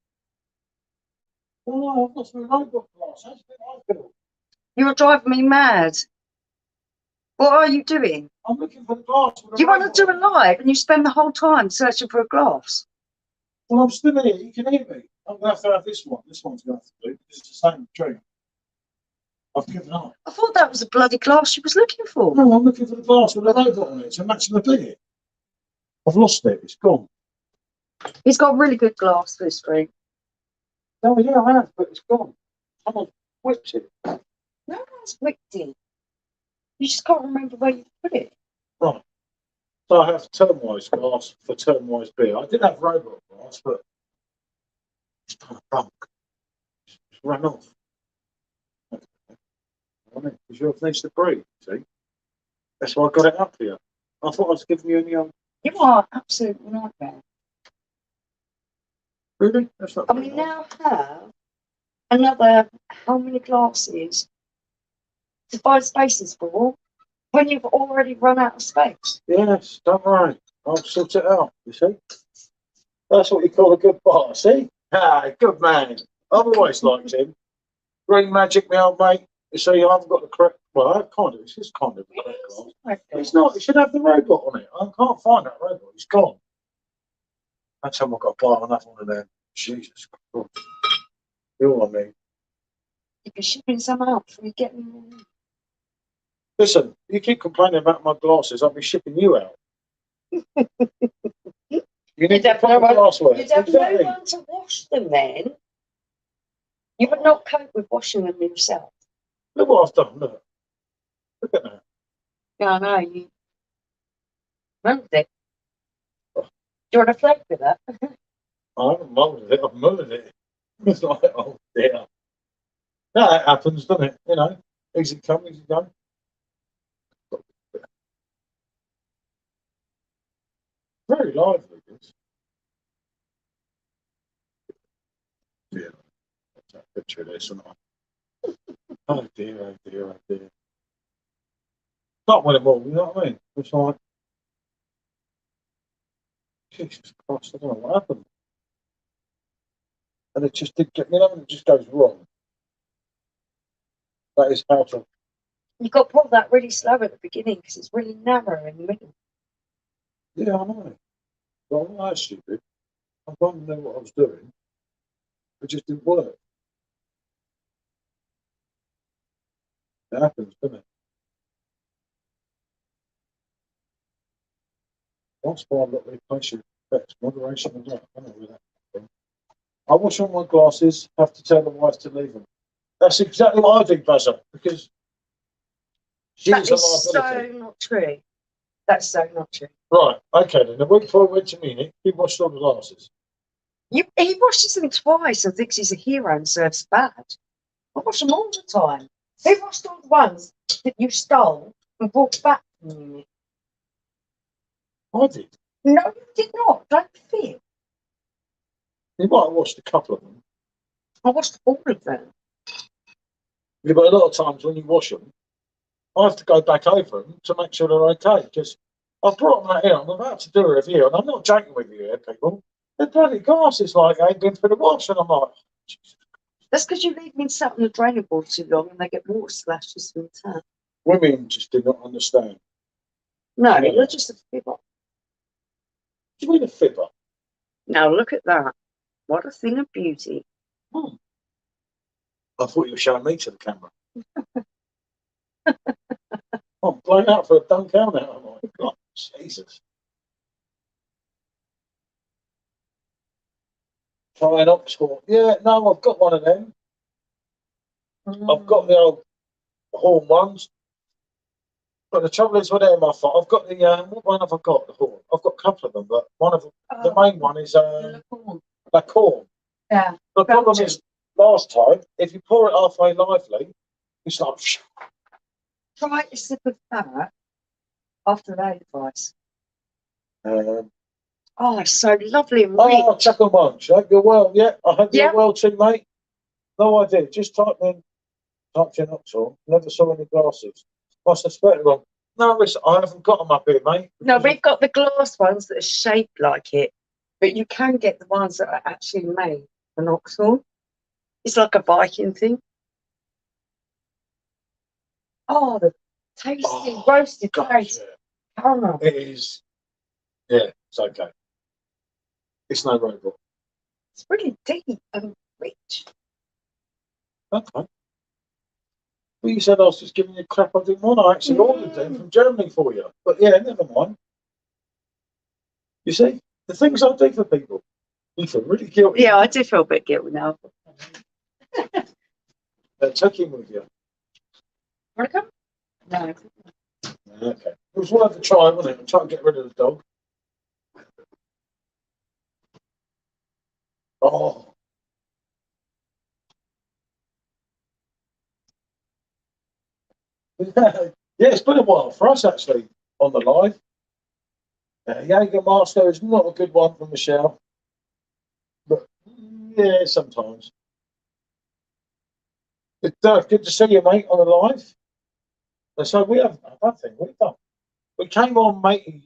Speaker 1: Well, no, I've got some robot glass. That's what I feel.
Speaker 2: You're driving me mad. What are you doing?
Speaker 1: I'm looking for the glass.
Speaker 2: You want to do a live and you spend the whole time searching for a glass?
Speaker 1: Well, I'm still here. You can hear me. I'm going to have this one. This one's going to have to do. It's the same drink. I've given up.
Speaker 2: I thought that was the bloody glass you was looking for.
Speaker 1: No, I'm looking for the glass with a robot on it to match the beer. I've lost it. It's gone.
Speaker 2: He's got really good glass for this drink.
Speaker 1: Oh, yeah, I have, but it's gone. Someone whipped it.
Speaker 2: No one's whipped it. You just can't remember where you put it.
Speaker 1: Right. So I have turmoise glass for turmoise beer. I did have robot glass, but it's kind of bunk. It's run off. Because you've finished the breed, see? That's why I got it up here. I thought I was giving you any
Speaker 2: You are absolutely nightmare.
Speaker 1: Really? That's not
Speaker 2: And we now have another how many glasses to find spaces for when you've already run out of space?
Speaker 1: Yes, don't worry. I'll sort it out, you see? That's what you call a good bar, see? Ah, good man. I've always liked him. Green Magic, my old mate. You see, I haven't got the correct. Well, I kind of. It's just kind of the correct glass. It's not. It should have the robot on it. I can't find that robot. It's gone. That's how I got to buy enough one of them. Jesus Christ. You know what I mean?
Speaker 2: You'd be shipping some out before you get them.
Speaker 1: Listen, you keep complaining about my glasses. I'll be shipping you out. You need to put the glassware.
Speaker 2: You'd have no one to wash them then. You would not cope with washing them yourself.
Speaker 1: Look what I've done. Look. Look at that.
Speaker 2: Yeah, I know. You molded it. Do you want a flake with that?
Speaker 1: I haven't molded it. I've molded it. It's like, oh dear. That happens, doesn't it? You know, easy come, easy go. Very lively, this. Yeah, that's that picture there, isn't it? Oh dear, oh dear, oh dear. Not with them all, you know what I mean? It's like, Jesus Christ, I don't know what happened. And it just did get, you know, when it just goes wrong. That is how to.
Speaker 2: You've got to pull that really slow at the beginning because it's really narrow in the middle.
Speaker 1: Yeah, I know. Well, I'm not that stupid. I don't know what I was doing. It just didn't work. It happens, doesn't it? Once by a lot of patient effects, moderation of that. I don't know where that comes from. I wash all my glasses, have to tell the wife to leave them. That's exactly what I do, Buzzer, because she's
Speaker 2: That
Speaker 1: a
Speaker 2: is
Speaker 1: liability.
Speaker 2: so not true. That's so not true.
Speaker 1: Right, okay then. The week before I went to Munich, he washed all the glasses.
Speaker 2: He washes them twice and thinks he's a hero and serves bad. I wash them all the time. He washed all the ones that you stole and brought back from Munich.
Speaker 1: I did.
Speaker 2: No, you did not. Don't fear.
Speaker 1: He might have washed a couple of them.
Speaker 2: I washed all of them.
Speaker 1: Yeah, but a lot of times when you wash them, I have to go back over them to make sure they're okay. Because I've brought them out here. I'm about to do a review, and I'm not joking with you here, people. They're bloody glasses like they ain't been for the wash, and I'm like, Jesus.
Speaker 2: That's because you leave them sat on the draining board too long and they get water splashes from the tap.
Speaker 1: Women just do not understand.
Speaker 2: No,
Speaker 1: Yeah.
Speaker 2: you're just a fibber.
Speaker 1: What do you mean a fibber?
Speaker 2: Now look at that. What a thing of beauty.
Speaker 1: I thought you were showing me to the camera. I'm blown out for a dunk out now. I'm like, God, Jesus. Try an Oxford. Yeah, no, I've got one of them. I've got the old horn ones. But the trouble is with them, I thought, I've got the, what one have I got? The horn. I've got a couple of them, but one of them, the main one is La Corn.
Speaker 2: Yeah.
Speaker 1: The problem is, last time, if you pour it halfway lively, it's like,
Speaker 2: Try a sip of that after that advice. Oh, it's so lovely and rich.
Speaker 1: Oh, Chuckle Munch. I hope you're well. Yeah, I hope you're well too, mate. No idea. Just typed in Oxford. Never saw any glasses. I suspect wrong. No, listen, I haven't got them up here, mate.
Speaker 2: No, we've got the glass ones that are shaped like it, but you can get the ones that are actually made from Oxford. It's like a Viking thing. Oh, the tasty roasted rice.
Speaker 1: Yeah. It is. Yeah, it's okay. It's no robot.
Speaker 2: It's really deep and rich.
Speaker 1: Okay. Well, you said I was just giving you crap I didn't want. I actually ordered them from Germany for you. But yeah, never mind. You see, the things I do for people, you feel really guilty.
Speaker 2: Yeah, I do feel a bit guilty now.
Speaker 1: Take him with you.
Speaker 2: Want to come? No.
Speaker 1: Okay. It was worth a try, wasn't it? Try and get rid of the dog. Oh. Yeah, it's been a while for us actually on the live. Jägermeister is not a good one for Michelle, but yeah, sometimes. It's good to see you, mate, on the live. So we have, I don't think we've done. We came on, mate,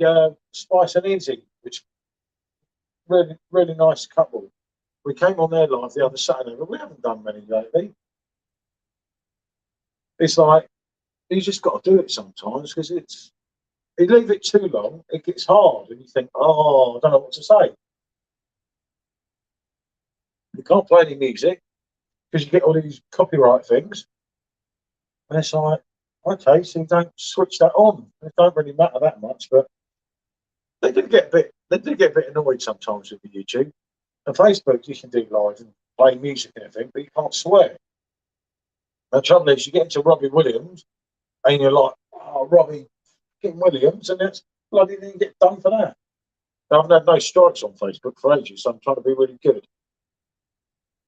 Speaker 1: Spice and Easy, which really, really nice couple. We came on their live the other Saturday, but we haven't done many lately. It's like, you just got to do it sometimes because it's, you leave it too long, it gets hard, and you think, oh, I don't know what to say. You can't play any music because you get all these copyright things. And it's like, okay, so you don't switch that on. It don't really matter that much, but they do get a bit annoyed sometimes with the YouTube. And Facebook, you can do live and play music and everything, but you can't swear. The trouble is, you get into Robbie Williams, and you're like, oh, Robbie Williams, and it's bloody didn't get done for that. I haven't had no strikes on Facebook for ages, so I'm trying to be really good.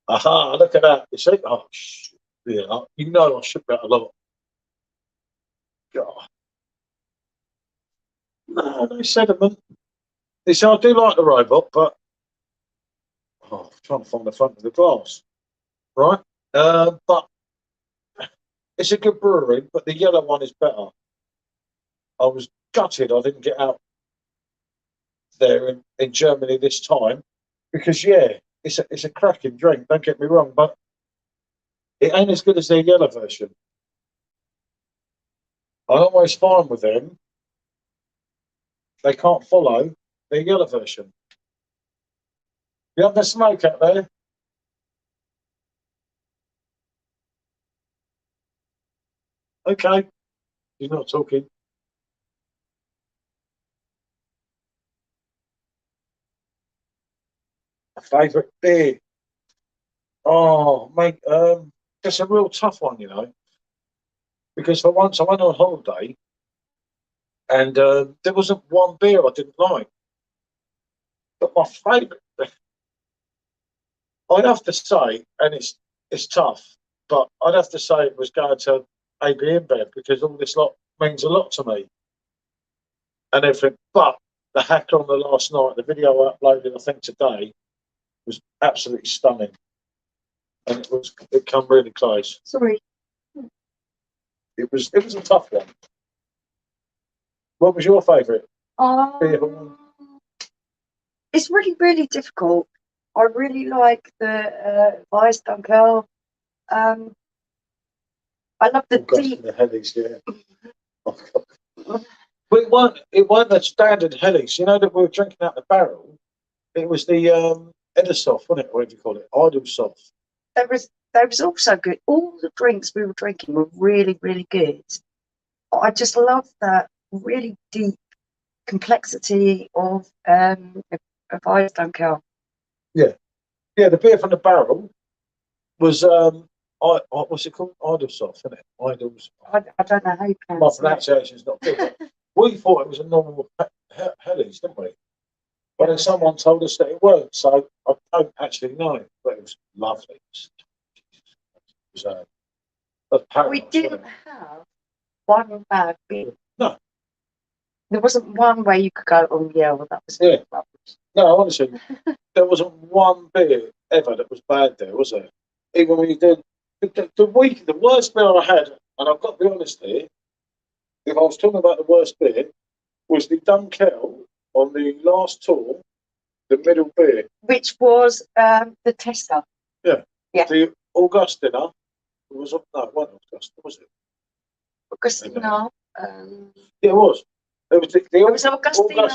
Speaker 1: Aha, look at that. You see? Oh, yeah, you know I shook that a lot. God. No sediment. You see, I do like the robot, but I'm trying to find the front of the glass. Right? But it's a good brewery, but the yellow one is better. I was gutted I didn't get out there in Germany this time because, yeah, it's a cracking drink, don't get me wrong, but it ain't as good as their yellow version. I always find with them, they can't follow their yellow version. You have the smoke out there? Okay. You're not talking. favourite beer. Oh, mate, that's a real tough one, you know. Because for once I went on holiday and there wasn't one beer I didn't like. But my favourite, I'd have to say, and it's tough, but I'd have to say it was going to AB InBev because all this lot means a lot to me and everything. But the hacker on the last night, the video I uploaded, I think today, was absolutely stunning, and it come really close.
Speaker 2: Sorry.
Speaker 1: It was a tough one. What was your favourite?
Speaker 2: It's really, really difficult. I really like the Weiss Dunkel. I love the deep.
Speaker 1: The Helles, yeah. But it weren't the standard Helles. You know that we were drinking out the barrel. It was the Edisoft, wasn't it? Or whatever you call it, Idle Soft.
Speaker 2: That was also good. All the drinks we were drinking were really, really good. I just love that really deep complexity of Weiss Dunkel.
Speaker 1: Yeah, the beer from the barrel was what's it called? Idlesoft, isn't it? Idles.
Speaker 2: I don't know how you pronounce
Speaker 1: My
Speaker 2: it.
Speaker 1: pronunciation's not good. We thought it was a normal Helles, didn't we? But then someone told us that it weren't, so I don't actually know. But it was lovely. It was
Speaker 2: We didn't have one bad beer.
Speaker 1: No.
Speaker 2: There wasn't one way you could go, oh yeah, well that was rubbish.
Speaker 1: No, honestly, there wasn't one beer ever that was bad there, was there? Even when you did the worst beer I had, and I've got to be honest here, if I was talking about the worst beer, was the Dunkel on the last tour, the middle beer.
Speaker 2: Which was the tester.
Speaker 1: Yeah.
Speaker 2: Yeah.
Speaker 1: The Augustina was it wasn't Augustina, was it?
Speaker 2: Augustina.
Speaker 1: Yeah, it was. It was
Speaker 2: Augustina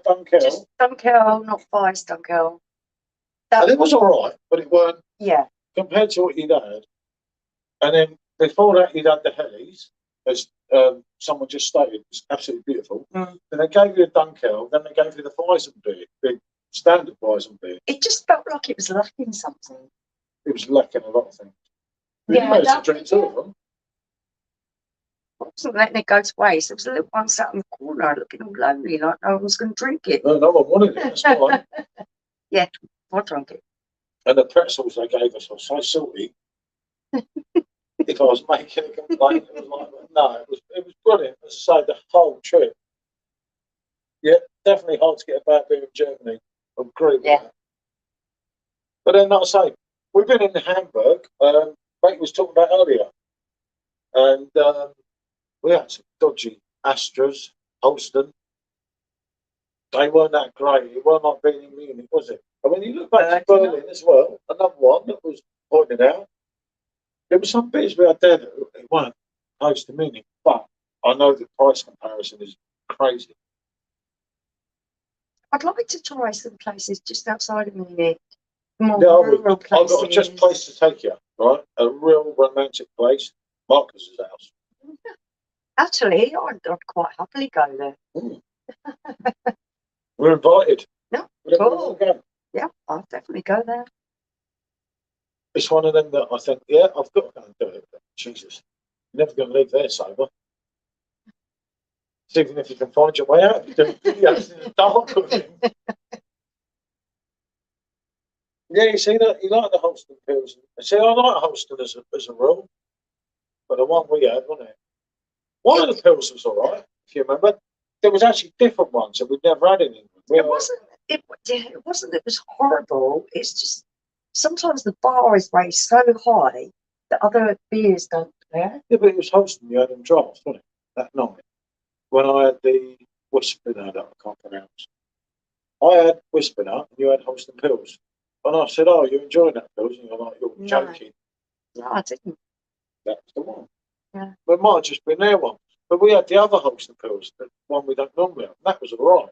Speaker 1: Dunkel.
Speaker 2: Just Dunkel, not Weiss Dunkel.
Speaker 1: And it was all right, but it weren't.
Speaker 2: Yeah.
Speaker 1: Compared to what you'd had. And then before that, you'd had the Helles, as someone just stated, it was absolutely beautiful. Then they gave you a Dunkel, then they gave you the Weizen beer, the standard Weizen beer.
Speaker 2: It just felt like it was lacking something.
Speaker 1: It was lacking a lot of things.
Speaker 2: Yeah,
Speaker 1: you managed to drink two of them.
Speaker 2: I wasn't letting it go to waste. There was a little one sat in the corner looking all lonely, like no one was going to drink it.
Speaker 1: No one wanted it, that's fine.
Speaker 2: Yeah, I drank it.
Speaker 1: And the pretzels they gave us were so salty. If I was making a complaint, it was like, no, it was brilliant. As I say, the whole trip. Yeah, definitely hard to get a bad beer in Germany. I agree with that. But then, like I say, we've been in Hamburg, Mate was talking about earlier. And we had some dodgy Astras, Holsten. They weren't that great. It weren't like being in Munich, was it? And when you look back to Berlin as well, another one that was pointed out, there were some beers we had there that weren't close to Munich, but I know the price comparison is crazy.
Speaker 2: I'd like to try some places just outside of Munich. More
Speaker 1: rural
Speaker 2: places.
Speaker 1: I've got just a place to take you, right? A real romantic place, Marcus's house.
Speaker 2: Actually, I'd quite happily go there.
Speaker 1: We're invited.
Speaker 2: No,
Speaker 1: cool.
Speaker 2: Yeah, I'll definitely go there.
Speaker 1: It's one of them that I think, yeah, I've got to go and do it. But Jesus, you're never going to leave there sober. Even if you can find your way out, you do videos in the dark with him. Yeah, you see that? You like the Holsten pills. See, I like Holsten as a rule. But the one we had, wasn't it? One of the pills was all right, if you remember. There was actually different ones that we'd never had in England. It wasn't. It was horrible. It's just sometimes the bar is raised so high that other beers don't play. Yeah, but it was Holsten. You had in draft, wasn't it? That night when I had the Whisperer that I can't pronounce. I had Whisperer and you had Holsten pills. And I said, "Oh, you enjoying that pills?" And you're like, "You're joking."
Speaker 2: No, I didn't.
Speaker 1: That's the one.
Speaker 2: Yeah.
Speaker 1: But it might have just been their one. But we had the other Holsten pills, the one we don't normally have. And that was all right.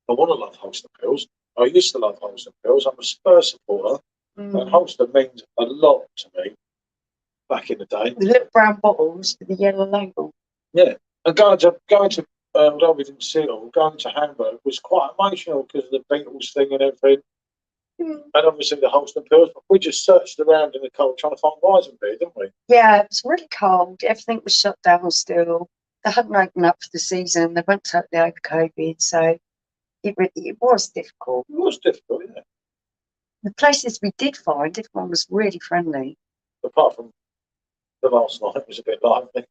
Speaker 1: I want to love Holsten pills. I used to love Holsten pills. I'm a Spurs supporter. And Holsten means a lot to me back in the day.
Speaker 2: The little brown bottles with the yellow label.
Speaker 1: Yeah. And going to although we didn't see it all, going to Hamburg was quite emotional because of the Beatles thing and everything. And obviously the Holsten Pills, but we just searched around in the cold trying to find Weizenbier, didn't we?
Speaker 2: Yeah, it was really cold. Everything was shut down still. They hadn't opened up for the season. They went totally over COVID, so it was difficult.
Speaker 1: It was difficult, yeah.
Speaker 2: The places we did find, everyone was really friendly.
Speaker 1: Apart from the last night, it was a bit lively.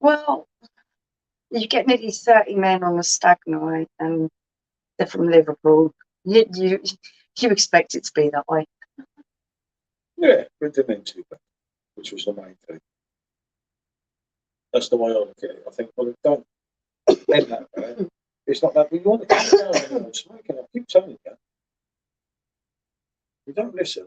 Speaker 2: Well, you get nearly 30 men on a stag night, and they're from Liverpool. You expect it to be that way.
Speaker 1: Yeah, we didn't mean too bad, which was the main thing. That's the way I look at it. I think, well, it don't end that bad. It's not that we want to keep going and smoking. I keep telling you. You don't listen.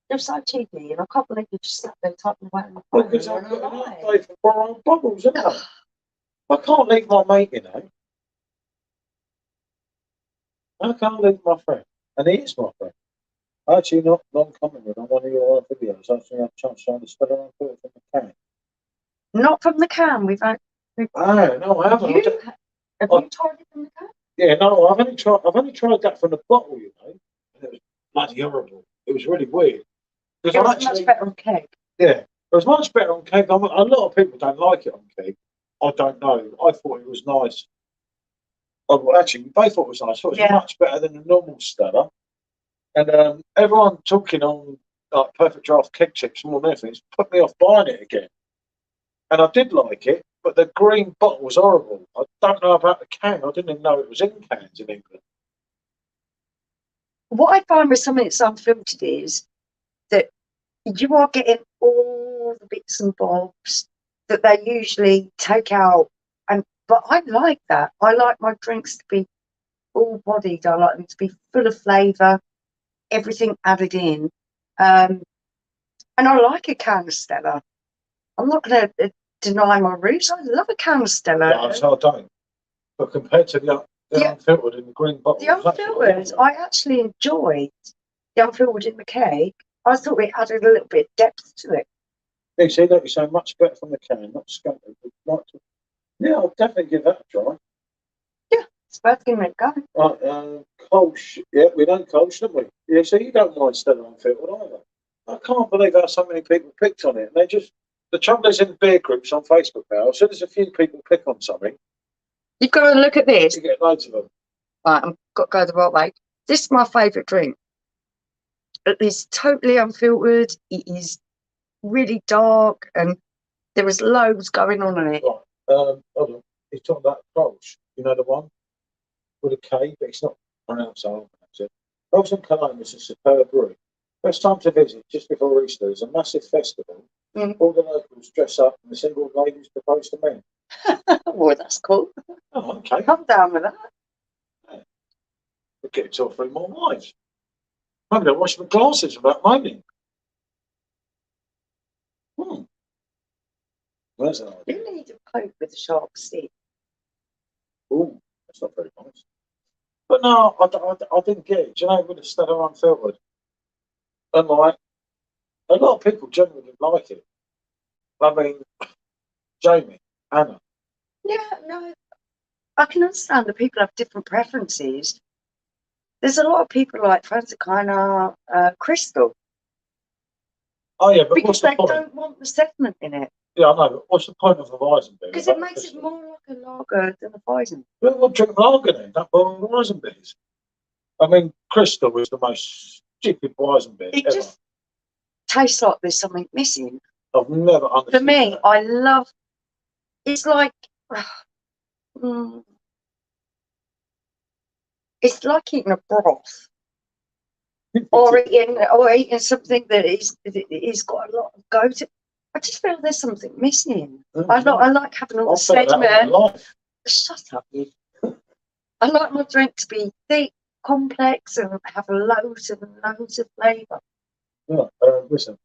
Speaker 2: They're so cheeky, and I can't believe you just sat there typing away on the
Speaker 1: Well,
Speaker 2: phone.
Speaker 1: because I've got an update for borrowing bubbles, haven't I? I can't leave my mate, you know. I can't leave my friend. And he is my friend. Actually, not non-commented on one of your videos. I actually had a chance to spell around from the can.
Speaker 2: Not from the can.
Speaker 1: No, I haven't.
Speaker 2: Have you tried it from the can?
Speaker 1: Yeah, no, I've only tried that from the bottle, you know. And it was bloody horrible. It was really weird.
Speaker 2: It was much better on keg.
Speaker 1: Yeah, it was much better on keg. A lot of people don't like it on keg. I don't know. I thought it was nice. Well, actually, we both thought it was nice. I thought it was much better than the normal Stella. And everyone talking on like Perfect Draft keg chips more than anything, it's put me off buying it again. And I did like it, but the green bottle was horrible. I don't know about the can. I didn't even know it was in cans in England.
Speaker 2: What I find with something that's unfiltered is that you are getting all the bits and bobs that they usually take out. But I like that. I like my drinks to be full-bodied. I like them to be full of flavour, everything added in. And I like a can of Stella. I'm not going to deny my roots. I love a can of Stella.
Speaker 1: Yeah, I don't. But compared to the unfiltered in the green bottle,
Speaker 2: the unfiltered, I actually enjoyed the unfiltered in the keg. I thought it added a little bit of depth to it.
Speaker 1: You see that you're saying much better from the can, not skunky. Yeah, I'll definitely give that a try.
Speaker 2: Yeah, it's worth giving it a go.
Speaker 1: Right, Kolsch. Yeah, we know Kolsch, don't we? Yeah, so you don't mind Stella unfiltered either. I can't believe how so many people picked on it. And the trouble is in beer groups on Facebook now, as soon as a few people pick on something,
Speaker 2: you've got to look at this.
Speaker 1: You get loads of them.
Speaker 2: Right, I've got to go the right way. This is my favourite drink. It is totally unfiltered. It is really dark, and there is loads going on in it.
Speaker 1: Right. Hold on. He's talking about Kolsch. You know the one with a K, but it's not pronounced so. Kolsch in Cayenne is a superb brewery. Best time to visit just before Easter is a massive festival. All the locals dress up and the single ladies propose to men.
Speaker 2: Well, that's cool.
Speaker 1: Oh, okay.
Speaker 2: Come down with that.
Speaker 1: Yeah. We'll get 2 or 3 more wives. I'm going to wash my glasses without moaning. Where's that?
Speaker 2: You need a coat with a sharp stick.
Speaker 1: Oh, that's not very nice. But no, I didn't get it. Do you know, with the Stella unfiltered, and like, a lot of people generally didn't like it. I mean, Jamie, Anna.
Speaker 2: Yeah, no, I can understand that people have different preferences. There's a lot of people like Franzikana, Crystal.
Speaker 1: Oh yeah, but
Speaker 2: because they don't want the sediment in it.
Speaker 1: Yeah, I know, but what's the point of the Weizenbier?
Speaker 2: Because it makes it more like a lager than a Weizen.
Speaker 1: Well, we'll drink lager then, don't boil Weizenbiers. I mean, Crystal was the most stupid Weizenbier
Speaker 2: It
Speaker 1: ever.
Speaker 2: just tastes like there's something missing.
Speaker 1: I've never understood
Speaker 2: For me,
Speaker 1: that.
Speaker 2: I love, it's like, it's like eating a broth. or eating something that is got a lot of go to. I just feel there's something missing. I like having all the sediment. Shut up, you. I like my drink to be thick, complex, and have loads and loads of flavour.
Speaker 1: Yeah, listen,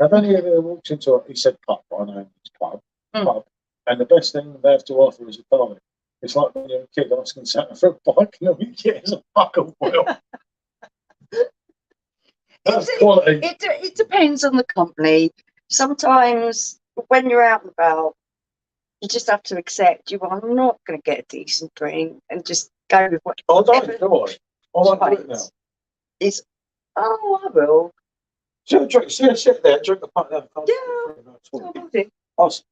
Speaker 1: have any of you walked into he said pub, I know it's pub, and the best thing they have to offer is a bike. It's like when you're a kid asking Santa for a bike and all you get is a buckle wheel. That's quality. It
Speaker 2: depends on the company. Sometimes when you're out and about, You just have to accept I'm not going to get a decent drink and just go with what.
Speaker 1: I don't, do I? I won't do it now.
Speaker 2: I will.
Speaker 1: She'll sit there, drink a pint of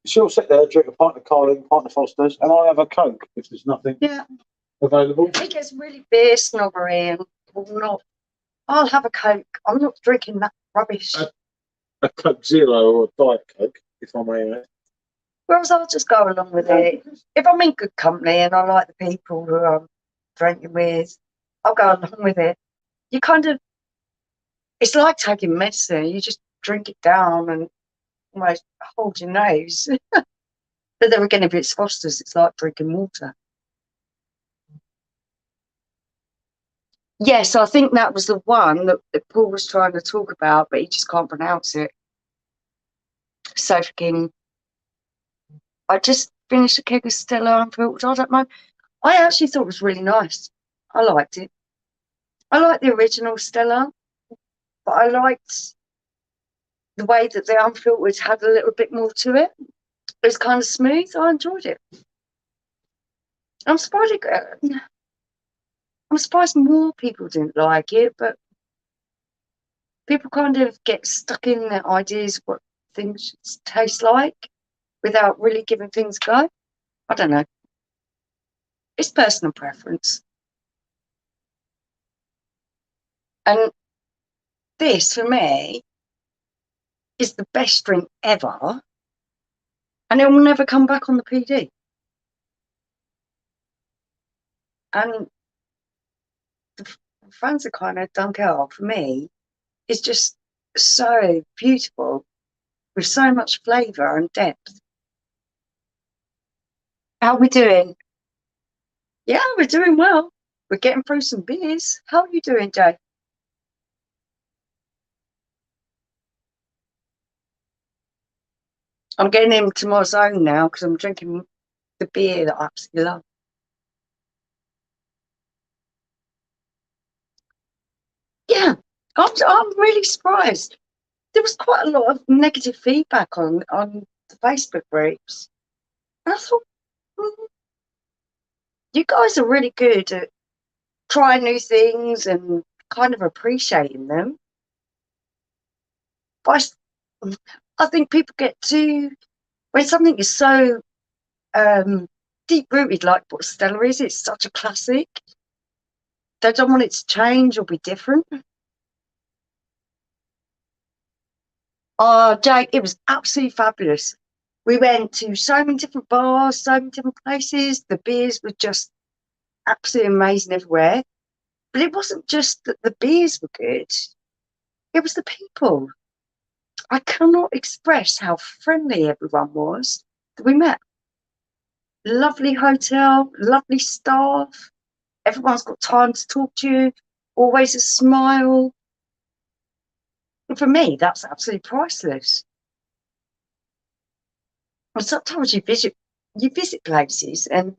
Speaker 1: she'll sit there, drink a pint of Carling, pint of Foster's, and I'll have a Coke if there's nothing available.
Speaker 2: It gets really beer snobbery and I'll have a Coke. I'm not drinking that rubbish.
Speaker 1: A Coke Zero or a Diet Coke, if I may add.
Speaker 2: Whereas I'll just go along with it. If I'm in good company and I like the people who I'm drinking with, I'll go along with it. You kind of, it's like taking medicine. You just drink it down and almost hold your nose. But then again, if it's Foster's, it's like drinking water. Yes, I think that was the one that Paul was trying to talk about, but he just can't pronounce it. So fucking. I just finished a keg of Stella Unfiltered. I don't know. I actually thought it was really nice. I liked it. I liked the original Stella, but I liked the way that the Unfiltered had a little bit more to it. It was kind of smooth. I enjoyed it. I'm surprised more people didn't like it, but people kind of get stuck in their ideas what things taste like without really giving things a go. I don't know. It's personal preference. And this, for me, is the best drink ever. And it will never come back on the PD. And the Franz kind of Dunkel, for me, is just so beautiful with so much flavour and depth. How are we doing? Yeah, we're doing well. We're getting through some beers. How are you doing, Jay? I'm getting into my zone now because I'm drinking the beer that I absolutely love. Yeah, I'm really surprised. There was quite a lot of negative feedback on the Facebook groups. And I thought, you guys are really good at trying new things and kind of appreciating them. But I think people get too, when something is so deep-rooted like what Stella is, it's such a classic. They don't want it to change or be different. Oh, Jake, it was absolutely fabulous. We went to so many different bars, so many different places. The beers were just absolutely amazing everywhere. But it wasn't just that the beers were good. It was the people. I cannot express how friendly everyone was that we met. Lovely hotel, lovely staff. Everyone's got time to talk to you. Always a smile. And for me, that's absolutely priceless. And sometimes you visit places and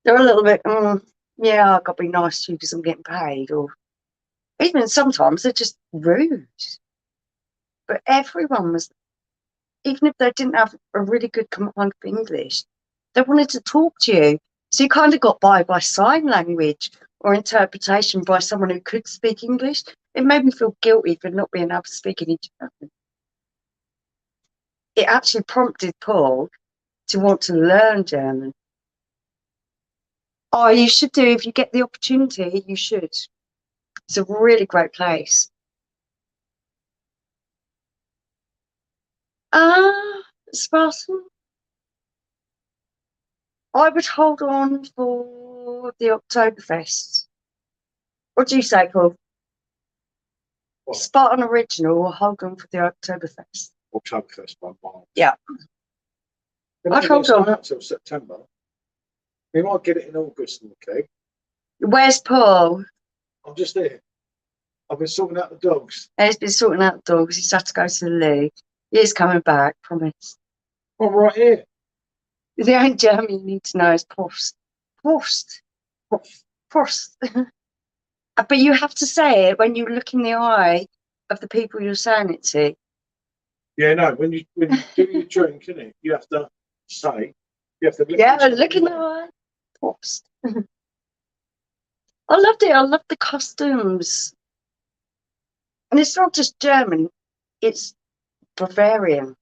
Speaker 2: they're a little bit, yeah, I've got to be nice to you because I'm getting paid. Or even sometimes they're just rude. But everyone was, even if they didn't have a really good command of English, they wanted to talk to you. So you kind of got by sign language or interpretation by someone who could speak English. It made me feel guilty for not being able to speak any German. It actually prompted Paul to want to learn German. Oh, you should do. If you get the opportunity, you should. It's a really great place. Spartan. I would hold on for the Oktoberfest. What do you say, Paul? What? Spartan Original or hold on for the Oktoberfest?
Speaker 1: Oktoberfest, by mile.
Speaker 2: Yeah.
Speaker 1: I'd hold on until September. We might get it in August, okay?
Speaker 2: Where's Paul?
Speaker 1: I'm just here. I've been sorting out the dogs.
Speaker 2: He's been sorting out the dogs. He's had to go to the loo. He's coming back, promise.
Speaker 1: I'm right here.
Speaker 2: The only German you need to know is Prost. Prost. Prost. But you have to say it when you look in the eye of the people you're saying it to.
Speaker 1: Yeah, no, when you do your drink, innit, you have to say, You have to
Speaker 2: Yeah, look at that. Pops. I loved it. I loved the customs. And it's not just German, it's Bavarian.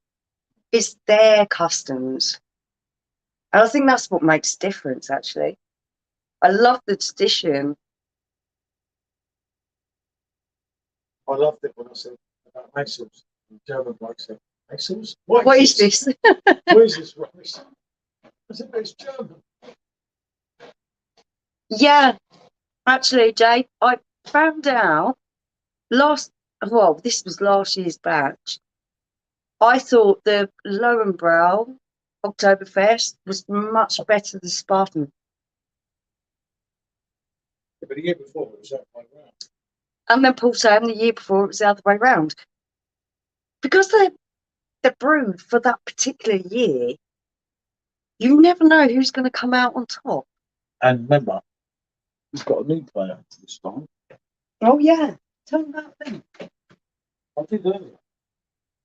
Speaker 2: It's their customs. And I think that's what makes a difference, actually. I love the tradition.
Speaker 1: I loved it when I said about Maisels. The German bloke said, Maisels?
Speaker 2: What is this?
Speaker 1: What is this rubbish? I said, it's German.
Speaker 2: Yeah, actually, Jade, I found out this was last year's batch. I thought the Lowenbrow Oktoberfest was much better than Spartan.
Speaker 1: Yeah, but the year before it was that way round.
Speaker 2: And then Paul saying the year before it was the other way round. Because they're brewed for that particular year, you never know who's going to come out on top.
Speaker 1: And remember, he's got a new player this time.
Speaker 2: Oh, yeah. Tell me about them.
Speaker 1: I did earlier.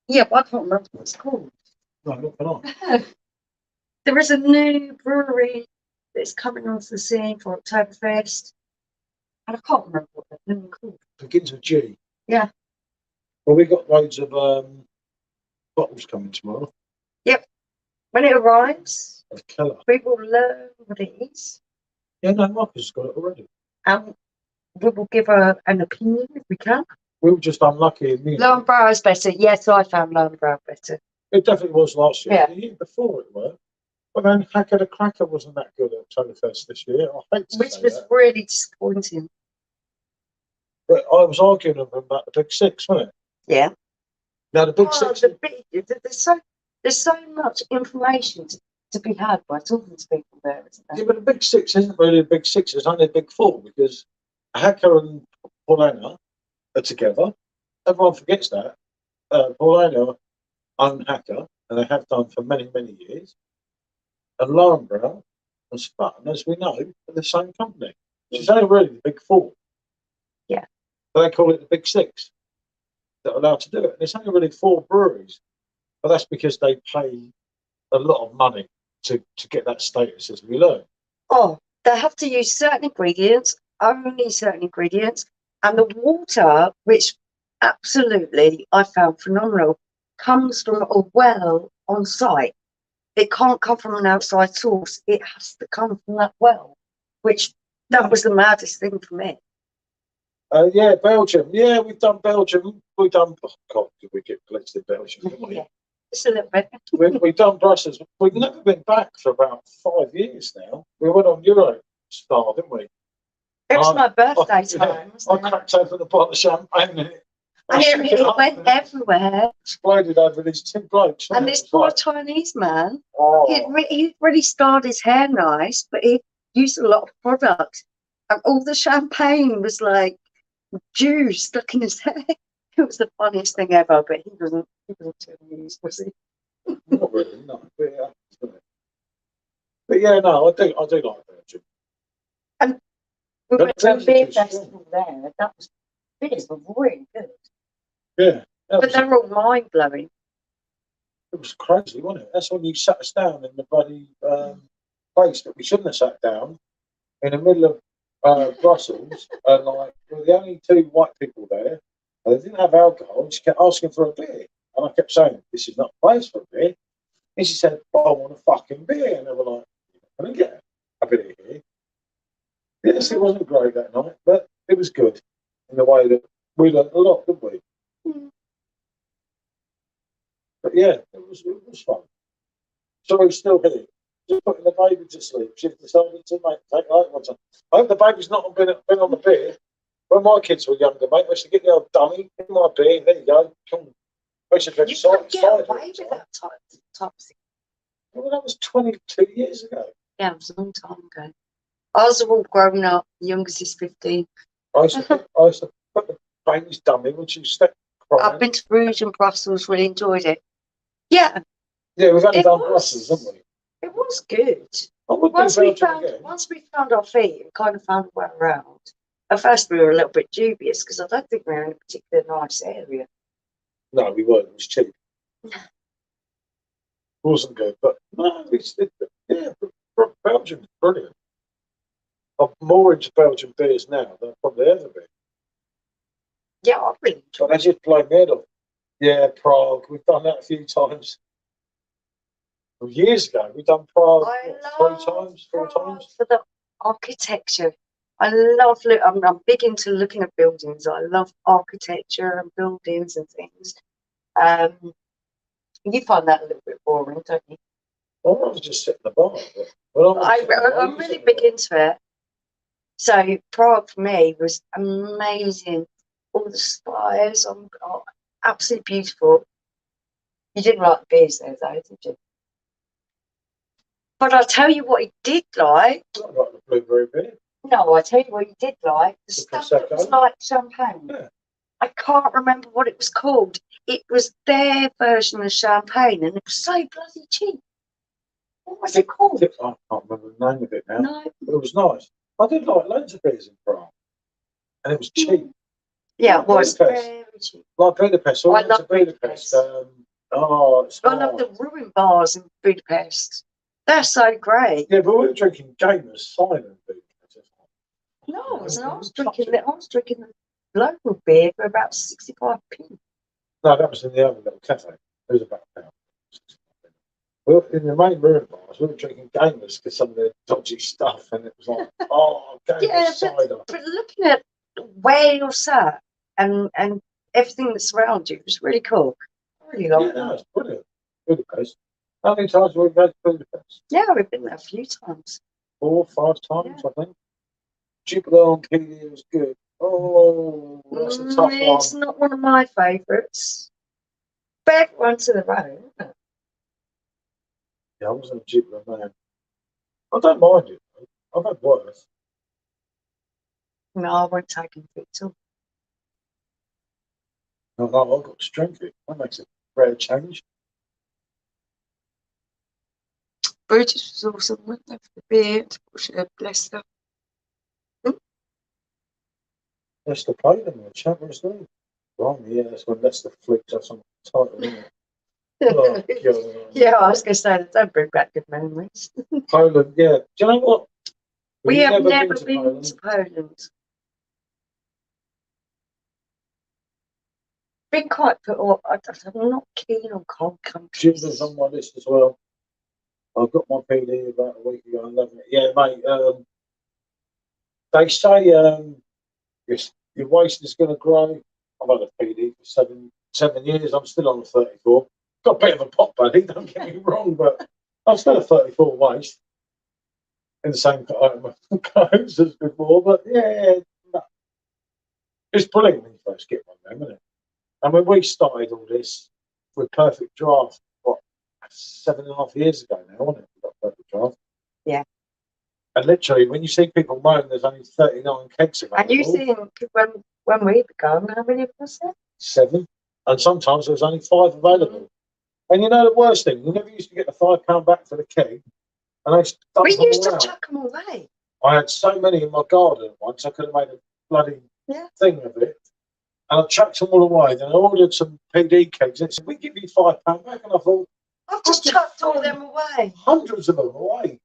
Speaker 2: Yeah, but I can't remember what it's called.
Speaker 1: No, not for now.
Speaker 2: There is a new brewery that's coming onto the scene for Oktoberfest. And I can't remember what they're called.
Speaker 1: Begins with G.
Speaker 2: Yeah.
Speaker 1: Well, we got loads of bottles coming tomorrow.
Speaker 2: Yep. When it arrives,
Speaker 1: Of Keller.
Speaker 2: we will learn what it is.
Speaker 1: Yeah, no, Marcus has got it already.
Speaker 2: And we will give an opinion if we can.
Speaker 1: We were just unlucky in Munich.
Speaker 2: Lowenbrow is better. Yes, I found Lowenbrow better.
Speaker 1: It definitely was last year.
Speaker 2: Yeah.
Speaker 1: The year before it were. But then Hacker the Cracker wasn't that good at Oktoberfest this year. I hate to
Speaker 2: Which
Speaker 1: say
Speaker 2: was
Speaker 1: that.
Speaker 2: really disappointing.
Speaker 1: But I was arguing with them about the Big Six, wasn't it?
Speaker 2: Yeah.
Speaker 1: Now the Big Six.
Speaker 2: There's so much information to be had by talking to people there, isn't there?
Speaker 1: Yeah, but the Big Six isn't really a Big Six. It's only a Big Four because Hacker and Paulana are together. Everyone forgets that. Paulana own Hacker, and they have done for many, many years. And Lowenbrow and Spartan, as we know, are the same company. It's only really the Big Four.
Speaker 2: Yeah.
Speaker 1: But they call it the Big Six that are allowed to do it. And it's only really 4 breweries. But that's because they pay a lot of money to get that status, as we learn.
Speaker 2: Oh, they have to use certain ingredients, only certain ingredients. And the water, which absolutely I found phenomenal, comes from a well on site. It can't come from an outside source. It has to come from that well, which that was the maddest thing for me.
Speaker 1: Yeah, Belgium. Yeah, we've done Belgium. We've done, oh God, did we get blitzed in Belgium, didn't we?
Speaker 2: Yeah, just a little bit.
Speaker 1: We've done Brussels. We've never been back for about 5 years now. We went on Eurostar, didn't we?
Speaker 2: It was my birthday time.
Speaker 1: I cracked open the bottle of champagne and
Speaker 2: it went everywhere.
Speaker 1: Exploded over these 2 blokes.
Speaker 2: And this poor Chinese man,
Speaker 1: Oh,
Speaker 2: he'd really starred his hair nice, but he used a lot of product. And all the champagne was like juice stuck in his hair. It was the funniest thing ever, but he wasn't too amused, was he?
Speaker 1: not really, no. But yeah, no, I do like Belgium.
Speaker 2: And we
Speaker 1: But
Speaker 2: went to a
Speaker 1: Belgium's
Speaker 2: beer
Speaker 1: too strong.
Speaker 2: festival there. That was beers were really good.
Speaker 1: Yeah.
Speaker 2: But they're all mind blowing.
Speaker 1: It was crazy, wasn't it? That's when you sat us down in the bloody place that we shouldn't have sat down in the middle of Brussels, and like we were the only 2 white people there. And they didn't have alcohol, and she kept asking for a beer. And I kept saying, "This is not a place for a beer." And she said, "Well, I want a fucking beer." And they were like, "Can I get a beer here?" Yes, it wasn't great that night, but it was good in the way that we learned a lot, didn't we? But yeah, it was fun. So we're still here. Just putting the baby to sleep. She's decided to take light one time. I hope the baby's not been on the beer. When my kids were younger, mate, I used to get the old dummy, in my beer, there you go. I used to drink
Speaker 2: You
Speaker 1: cider.
Speaker 2: could get away with that type of thing.
Speaker 1: Well, that was 22 years ago.
Speaker 2: Yeah, it was a long time ago. Ours are all grown up. The youngest is 15.
Speaker 1: I used to put the baby's dummy when she stepped crying.
Speaker 2: I've been to Bruges and Brussels, really enjoyed it. Yeah.
Speaker 1: Yeah, we've only
Speaker 2: It
Speaker 1: done
Speaker 2: was.
Speaker 1: Brussels, haven't we?
Speaker 2: It was good.
Speaker 1: I would
Speaker 2: Once
Speaker 1: do
Speaker 2: we
Speaker 1: Belgium again.
Speaker 2: found our feet and kind of found a way around. At first we were a little bit dubious because I don't think we were in a particularly nice area.
Speaker 1: No, we weren't. It was cheap. It wasn't good, but no, Yeah, Belgium's brilliant. I'm more into Belgian beers now than I've probably ever been.
Speaker 2: Yeah, I really enjoy
Speaker 1: But they just blow me head off. Yeah, Prague. We've done that a few times. Well, years ago, we've done Prague four times.
Speaker 2: For the architecture. I love I'm big into looking at buildings. I love architecture and buildings and things. You find that a little bit boring, don't you?
Speaker 1: Well, I was just sitting at the bar.
Speaker 2: I'm really big into it. So Prague for me was amazing. All the spires are absolutely beautiful. You didn't like the beers there, though, did you? But I'll tell you what he did like.
Speaker 1: I like the blueberry beer.
Speaker 2: No, I tell you what he did like. The stuff that was like champagne. Yeah. I can't remember what it was called. It was their version of champagne, and it was so bloody cheap. What was it called?
Speaker 1: I can't remember the name of it now.
Speaker 2: No.
Speaker 1: But it was nice. I did like loads of beers in Prague. And it was cheap.
Speaker 2: Yeah, it was very cheap.
Speaker 1: Like Budapest. I love Budapest. I love
Speaker 2: the ruin bars in Budapest. They're so great.
Speaker 1: Yeah, but we were drinking Gamers Silent Budapest.
Speaker 2: No, I was drinking the local beer for about 65p.
Speaker 1: No, that was in the other little cafe. It was about £1. Well, in the main ruin bars, we were drinking Gamers because some of the dodgy stuff, and it was like, Gamers cider.
Speaker 2: But looking at where you're sat and everything that's around you was really cool. I really like that.
Speaker 1: It's brilliant. Budapest. How many times have we been to Budapest?
Speaker 2: Yeah, we've been there a few times.
Speaker 1: 4 or 5 times, I think. Jupiter on PD was good. Oh, that's a tough one.
Speaker 2: It's not one of my favourites. Back one to the road, isn't it?
Speaker 1: Yeah, I wasn't a Jupiter man. I don't mind it, though. I've had worse.
Speaker 2: No, I won't take him to it too.
Speaker 1: No, I've got to drink it. That makes a rare change.
Speaker 2: Brutus was awesome, went there for the beer, bless her.
Speaker 1: Leicester played them in the Champions League. Right, yeah, that's when Leicester flicked us on the title, isn't it?
Speaker 2: Yeah, I was going to say, don't bring back good memories.
Speaker 1: Poland, yeah. Do you know what?
Speaker 2: We have never been to Poland. Been quite put off. I'm not keen on cold countries.
Speaker 1: Jim's on my list as well. I've got my PD about a week ago. I love it. Yeah, mate. They say your waist is going to grow. I've had a PD for 7 years. I'm still on the 34. Got a bit of a pop buddy, don't get me wrong, but I'm still a 34 waist in the same clothes as before. But yeah, no. It's brilliant when you first get one, then, isn't it? And when we started all this with PerfectDraft, 7.5 years ago now, wasn't it? We got PerfectDraft.
Speaker 2: Yeah.
Speaker 1: And literally, when you see people moan, there's only 39 kegs available.
Speaker 2: And you think when we began, how many was there?
Speaker 1: 7. And sometimes there's only 5 available. And you know the worst thing? We never used to get the £5 back for the keg. And
Speaker 2: we used to chuck them away.
Speaker 1: I had so many in my garden once, I could have made a bloody thing of it. And I chucked them all away. Then I ordered some PD kegs. And said, we give you £5 back. And I thought,
Speaker 2: I've just chucked all them away.
Speaker 1: Hundreds of them away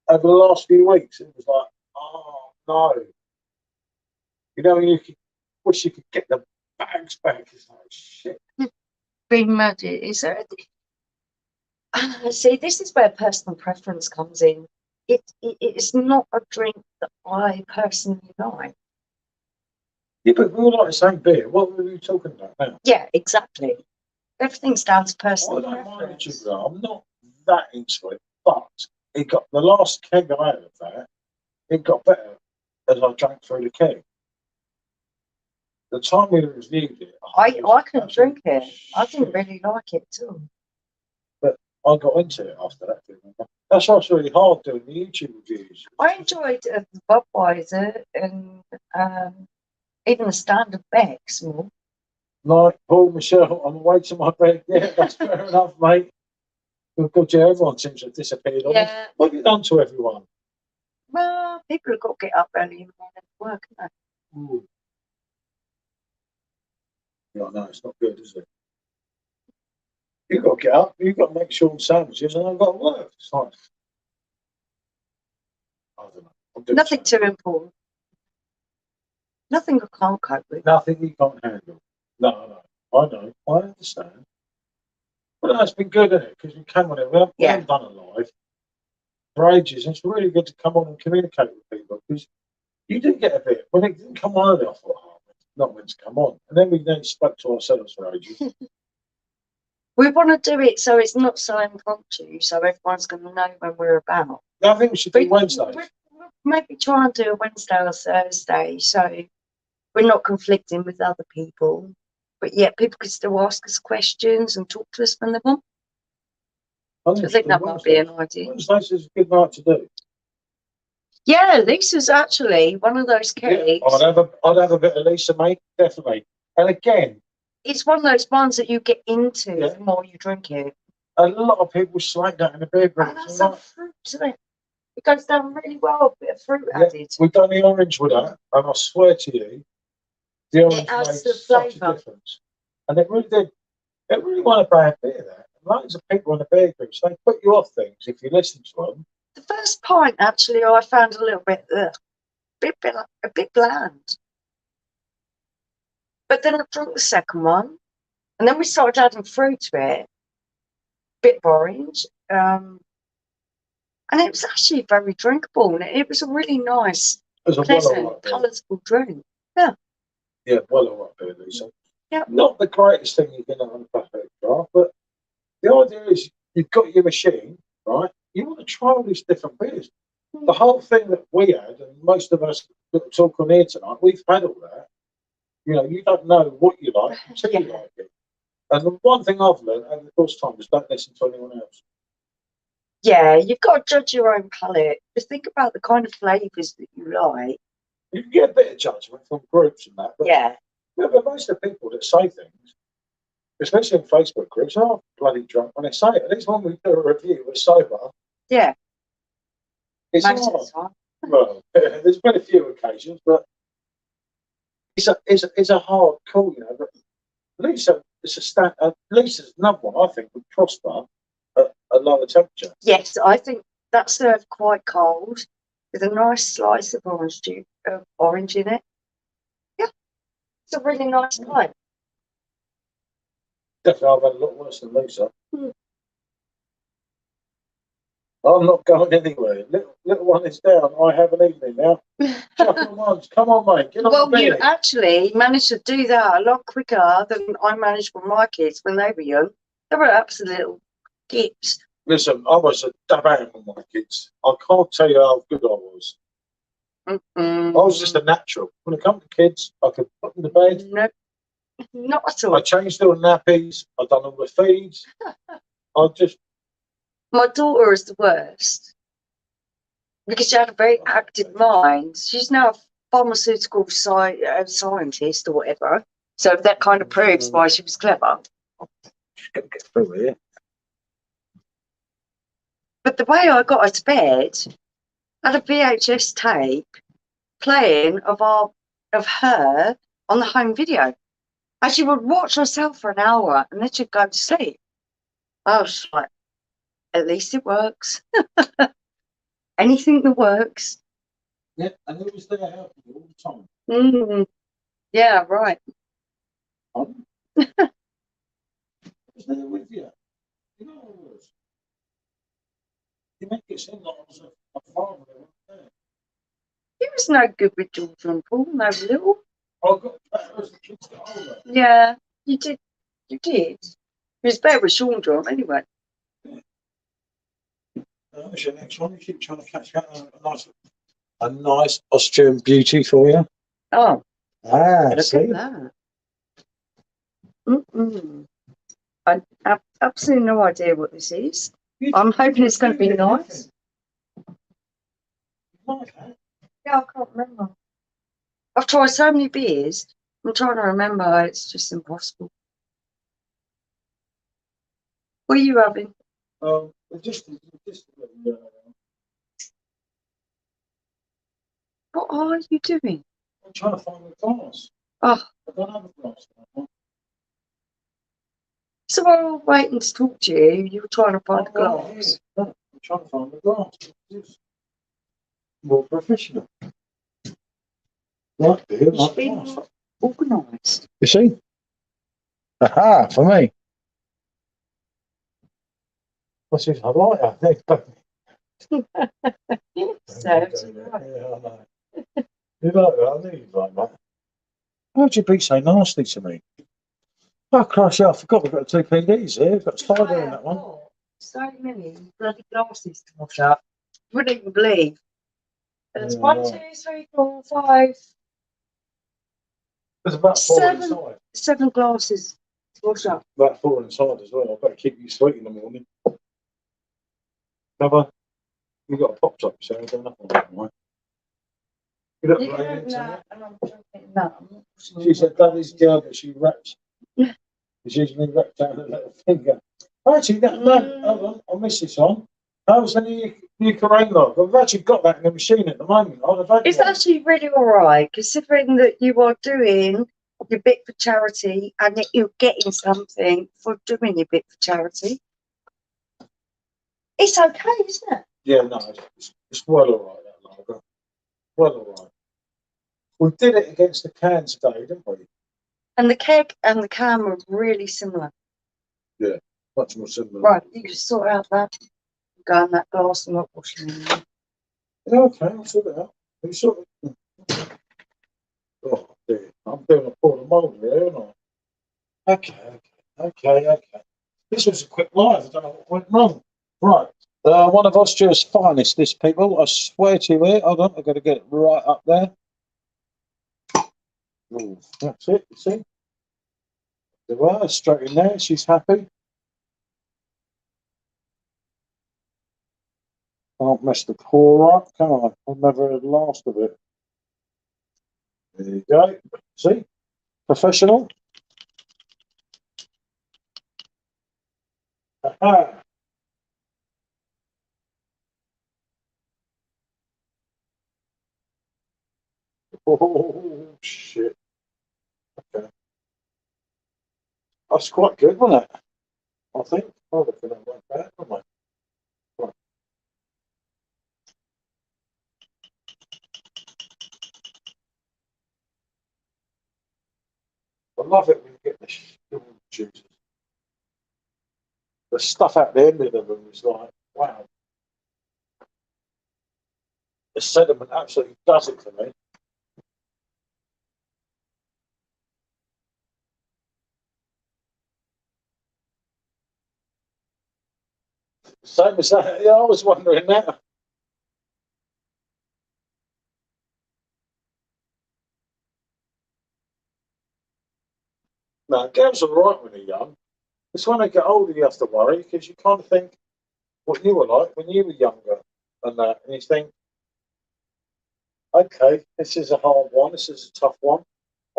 Speaker 1: over the last few weeks. It was like, oh no. You know, you wish you could get the bags back. It's like, shit.
Speaker 2: Being mad, is there? See, this is where personal preference comes in. It's not a drink that I personally like.
Speaker 1: Yeah, but we all like the same beer. What were you talking about now?
Speaker 2: Yeah, exactly. Everything's down to personal
Speaker 1: preference.
Speaker 2: preference.
Speaker 1: I'm not that into it, but it got the last keg I had of that. It got better as I drank through the keg. The time we reviewed it,
Speaker 2: I couldn't drink it. I didn't really like it too.
Speaker 1: But I got into it after that. That's why it's really hard doing the YouTube reviews.
Speaker 2: I enjoyed the Budweiser and even the standard Becks more.
Speaker 1: Like Paul, Michelle, on the way to my bed. Yeah, that's fair enough, mate. God, yeah, everyone seems to have disappeared on us. What have you done to everyone?
Speaker 2: Well, people have got to get up early in the morning to work, haven't they?
Speaker 1: Yeah, no, it's not good, is it? You've got to get up, you've got to make sure sandwiches, and I've got to work. It's like, I don't know.
Speaker 2: Nothing too important. Nothing I can't cope with.
Speaker 1: Nothing you can't handle. No. I know. I understand. But that's been good, isn't it? Because we came on it. We haven't done it live for ages. And it's really good to come on and communicate with people because you do get a bit. When it didn't come on early, I thought, not meant to come on. And then we spoke to ourselves for ages.
Speaker 2: We want to do it so it's not so impromptu, so everyone's going to know when we're about.
Speaker 1: I think we should do Wednesdays.
Speaker 2: Maybe try and do a Wednesday or Thursday, so we're not conflicting with other people. But yet people can still ask us questions and talk to us when they want. I think that might be an idea.
Speaker 1: Wednesdays is a good night to do.
Speaker 2: Yeah, Lisa's actually one of those cakes.
Speaker 1: Yeah, I'd have a bit of Lisa, mate, definitely. And again,
Speaker 2: it's one of those ones that you get into the more you drink it.
Speaker 1: A lot of people slide that in the beer group.
Speaker 2: That's some fruit, isn't it? It goes down really well, a bit of fruit added.
Speaker 1: We've done the orange with that, and I swear to you, the orange makes such a difference. And it really did. It really wasn't a bad beer there. Loads of people in the beer groups, they put you off things if you listen to them.
Speaker 2: The first pint, actually, I found a little bit, a bit bland. But then I drank the second one, and then we started adding fruit to it, bit of orange, and it was actually very drinkable. And it was a really nice, pleasant, palatable drink. Yeah.
Speaker 1: Yeah, well, all right, beer, Lisa.
Speaker 2: Yeah.
Speaker 1: Not the greatest thing you can have on a PerfectDraft, but the idea is you've got your machine, right? You want to try all these different beers. The whole thing that we had, and most of us that talk on here tonight, we've had all that. You know, you don't know what you like until you like it. And the one thing I've learned over the course of time is don't listen to anyone else.
Speaker 2: Yeah, you've got to judge your own palate. Just think about the kind of flavours that you like.
Speaker 1: You can get a bit of judgment from groups and that. But, but most of the people that say things, especially in Facebook groups, are bloody drunk when they say it. At least when we do a review, we're sober.
Speaker 2: Yeah.
Speaker 1: It's hard. Well, there's been a few occasions, but it's a hard call, you know. But Lisa, Lisa's another one I think would prosper at a lower temperature.
Speaker 2: Yes, I think that's served quite cold with a nice slice of orange in it. Yeah, it's a really nice pint.
Speaker 1: Definitely, I've had a lot worse than Lisa. I'm not going anywhere. Little one is down. I have an evening now. Come on, mate. Get on the beer.
Speaker 2: You actually managed to do that a lot quicker than I managed with my kids when they were young. They were absolute little gits.
Speaker 1: Listen, I was a dab out with my kids. I can't tell you how good I was. I was just a natural. When it comes to kids, I could put them to bed.
Speaker 2: No, not at all.
Speaker 1: I changed all the nappies. I done all the feeds.
Speaker 2: My daughter is the worst because she had a very active mind. She's now a pharmaceutical scientist or whatever. So that kind of proves why she was clever.
Speaker 1: She's going to get through here.
Speaker 2: But the way I got her to bed, I had a VHS tape playing of her on the home video. And she would watch herself for an hour and then she'd go to sleep. I was like, at least it works. Anything that works.
Speaker 1: Yeah, and it was there helping you all the time.
Speaker 2: Yeah, right.
Speaker 1: It was there with you. You know what it was? You make it seem like I was a father there.
Speaker 2: He was no good with George and Paul, no little.
Speaker 1: I got better as the kids got older.
Speaker 2: Yeah, you did. You did. He was better with Sean John anyway.
Speaker 1: That's your next one. You keep trying to catch a nice Austrian beauty for you.
Speaker 2: Oh,
Speaker 1: look
Speaker 2: at that. I have absolutely no idea what this is. I'm hoping it's going to be nice. Yeah, I can't remember. I've tried so many beers. I'm trying to remember. It's just impossible. What are you having?
Speaker 1: Just
Speaker 2: what are you doing?
Speaker 1: I'm trying to find the glass.
Speaker 2: Oh.
Speaker 1: I don't have a glass.
Speaker 2: So while I was waiting to talk to you, you were trying to find the glass.
Speaker 1: I'm trying to find the glass. more professional. Right, dear,
Speaker 2: It's been organised.
Speaker 1: You see? Aha, for me. What's this? I like that.
Speaker 2: Serves
Speaker 1: Yeah,
Speaker 2: you right.
Speaker 1: I know. You like that? I knew you'd like that. How'd you be so nasty to me? Oh, Christ, yeah, I forgot we've got two PDs here. We've got Spider in that one.
Speaker 2: So many bloody glasses to wash up. Wouldn't even believe. There's
Speaker 1: Yeah,
Speaker 2: 1,
Speaker 1: right.
Speaker 2: 2, 3, 4, 5,
Speaker 1: There's about four
Speaker 2: Seven.
Speaker 1: inside.
Speaker 2: 7 glasses to wash up.
Speaker 1: About four inside as well. I better keep you sweet in the morning. Have I? You got a pop top, so I don't know. You don't
Speaker 2: You
Speaker 1: rain
Speaker 2: can
Speaker 1: into
Speaker 2: that,
Speaker 1: it.
Speaker 2: and I'm drinking that. I'm not washing
Speaker 1: She said,
Speaker 2: my
Speaker 1: Daddy's
Speaker 2: glasses.
Speaker 1: girl, but she wraps. She's usually wrapped out her little finger. Actually, no, hold on, I missed this one. How's the new Cayenne log? I've actually got that in the machine at the moment. I'd have had
Speaker 2: It's
Speaker 1: one.
Speaker 2: actually really all right, considering that you are doing your bit for charity and that you're getting something for doing your bit for charity. It's okay, isn't it?
Speaker 1: Yeah, no, it's well all right, that lager. Well all right. We did it against the can today, didn't we?
Speaker 2: And the keg and the can were really similar.
Speaker 1: Yeah, much more similar.
Speaker 2: Right, you can sort out that. Go in that glass and not washing it.
Speaker 1: Yeah, okay, I'll sort it out. You sort it. Oh, dear. I'm doing a pour of mould here, aren't I? Okay. This was a quick live. I don't know what went wrong. Right. One of Austria's finest, this people. I swear to you here. Hold on, I've got to get it right up there. Ooh, that's it, you see? There are, straight in there. She's happy. Can't mess the core up, can I? I've never heard the last of it. There you go. See? Professional. Aha. Oh, shit. Okay. That's quite good, wasn't it? I think. Oh, look at that one back, haven't I? Right. I love it when you get the juices. The stuff at the end of them is like, wow. The sediment absolutely does it for me. Same as that. Yeah, I was wondering that. No, girls are right when they're young. It's when they get older you have to worry because you kind of think what you were like when you were younger and that. And you think, okay, this is a hard one. This is a tough one.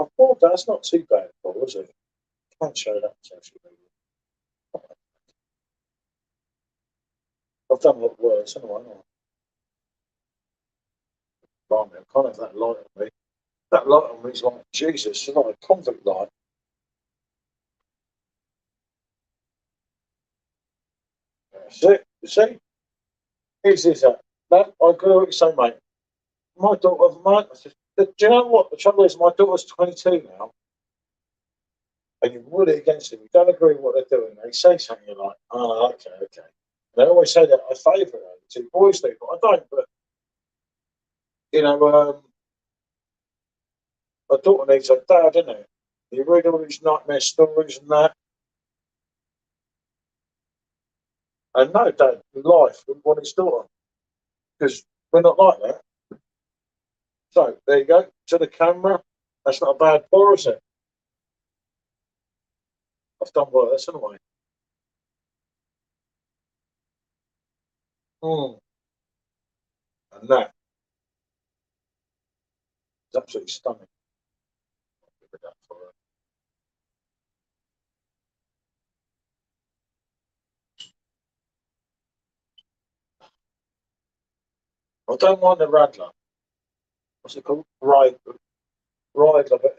Speaker 1: I thought that's not too bad, Paul, is it? Can't show that on social media. I've done a lot worse, haven't I? Blimey, I can't have that light on me. That light on me is like Jesus, it's like a convict light. That's it. You see? Here's this. No, I agree with what you say, mate. My daughter, do you know what? The trouble is, my daughter's 22 now, and you rule it against them. You don't agree with what they're doing. They say something, you're like, oh, okay. They always say that I favour her. The two boys do, but I don't. But, you know, my daughter needs her dad, isn't it? You read all these nightmare stories and that. And no, dad, in life, we want his daughter. Because we're not like that. So, there you go. To the camera. That's not a bad pour, is it? I've done worse, haven't I? And that is absolutely stunning. I'll give it that for her. I don't mind the Radler. What's it called? Ride of it.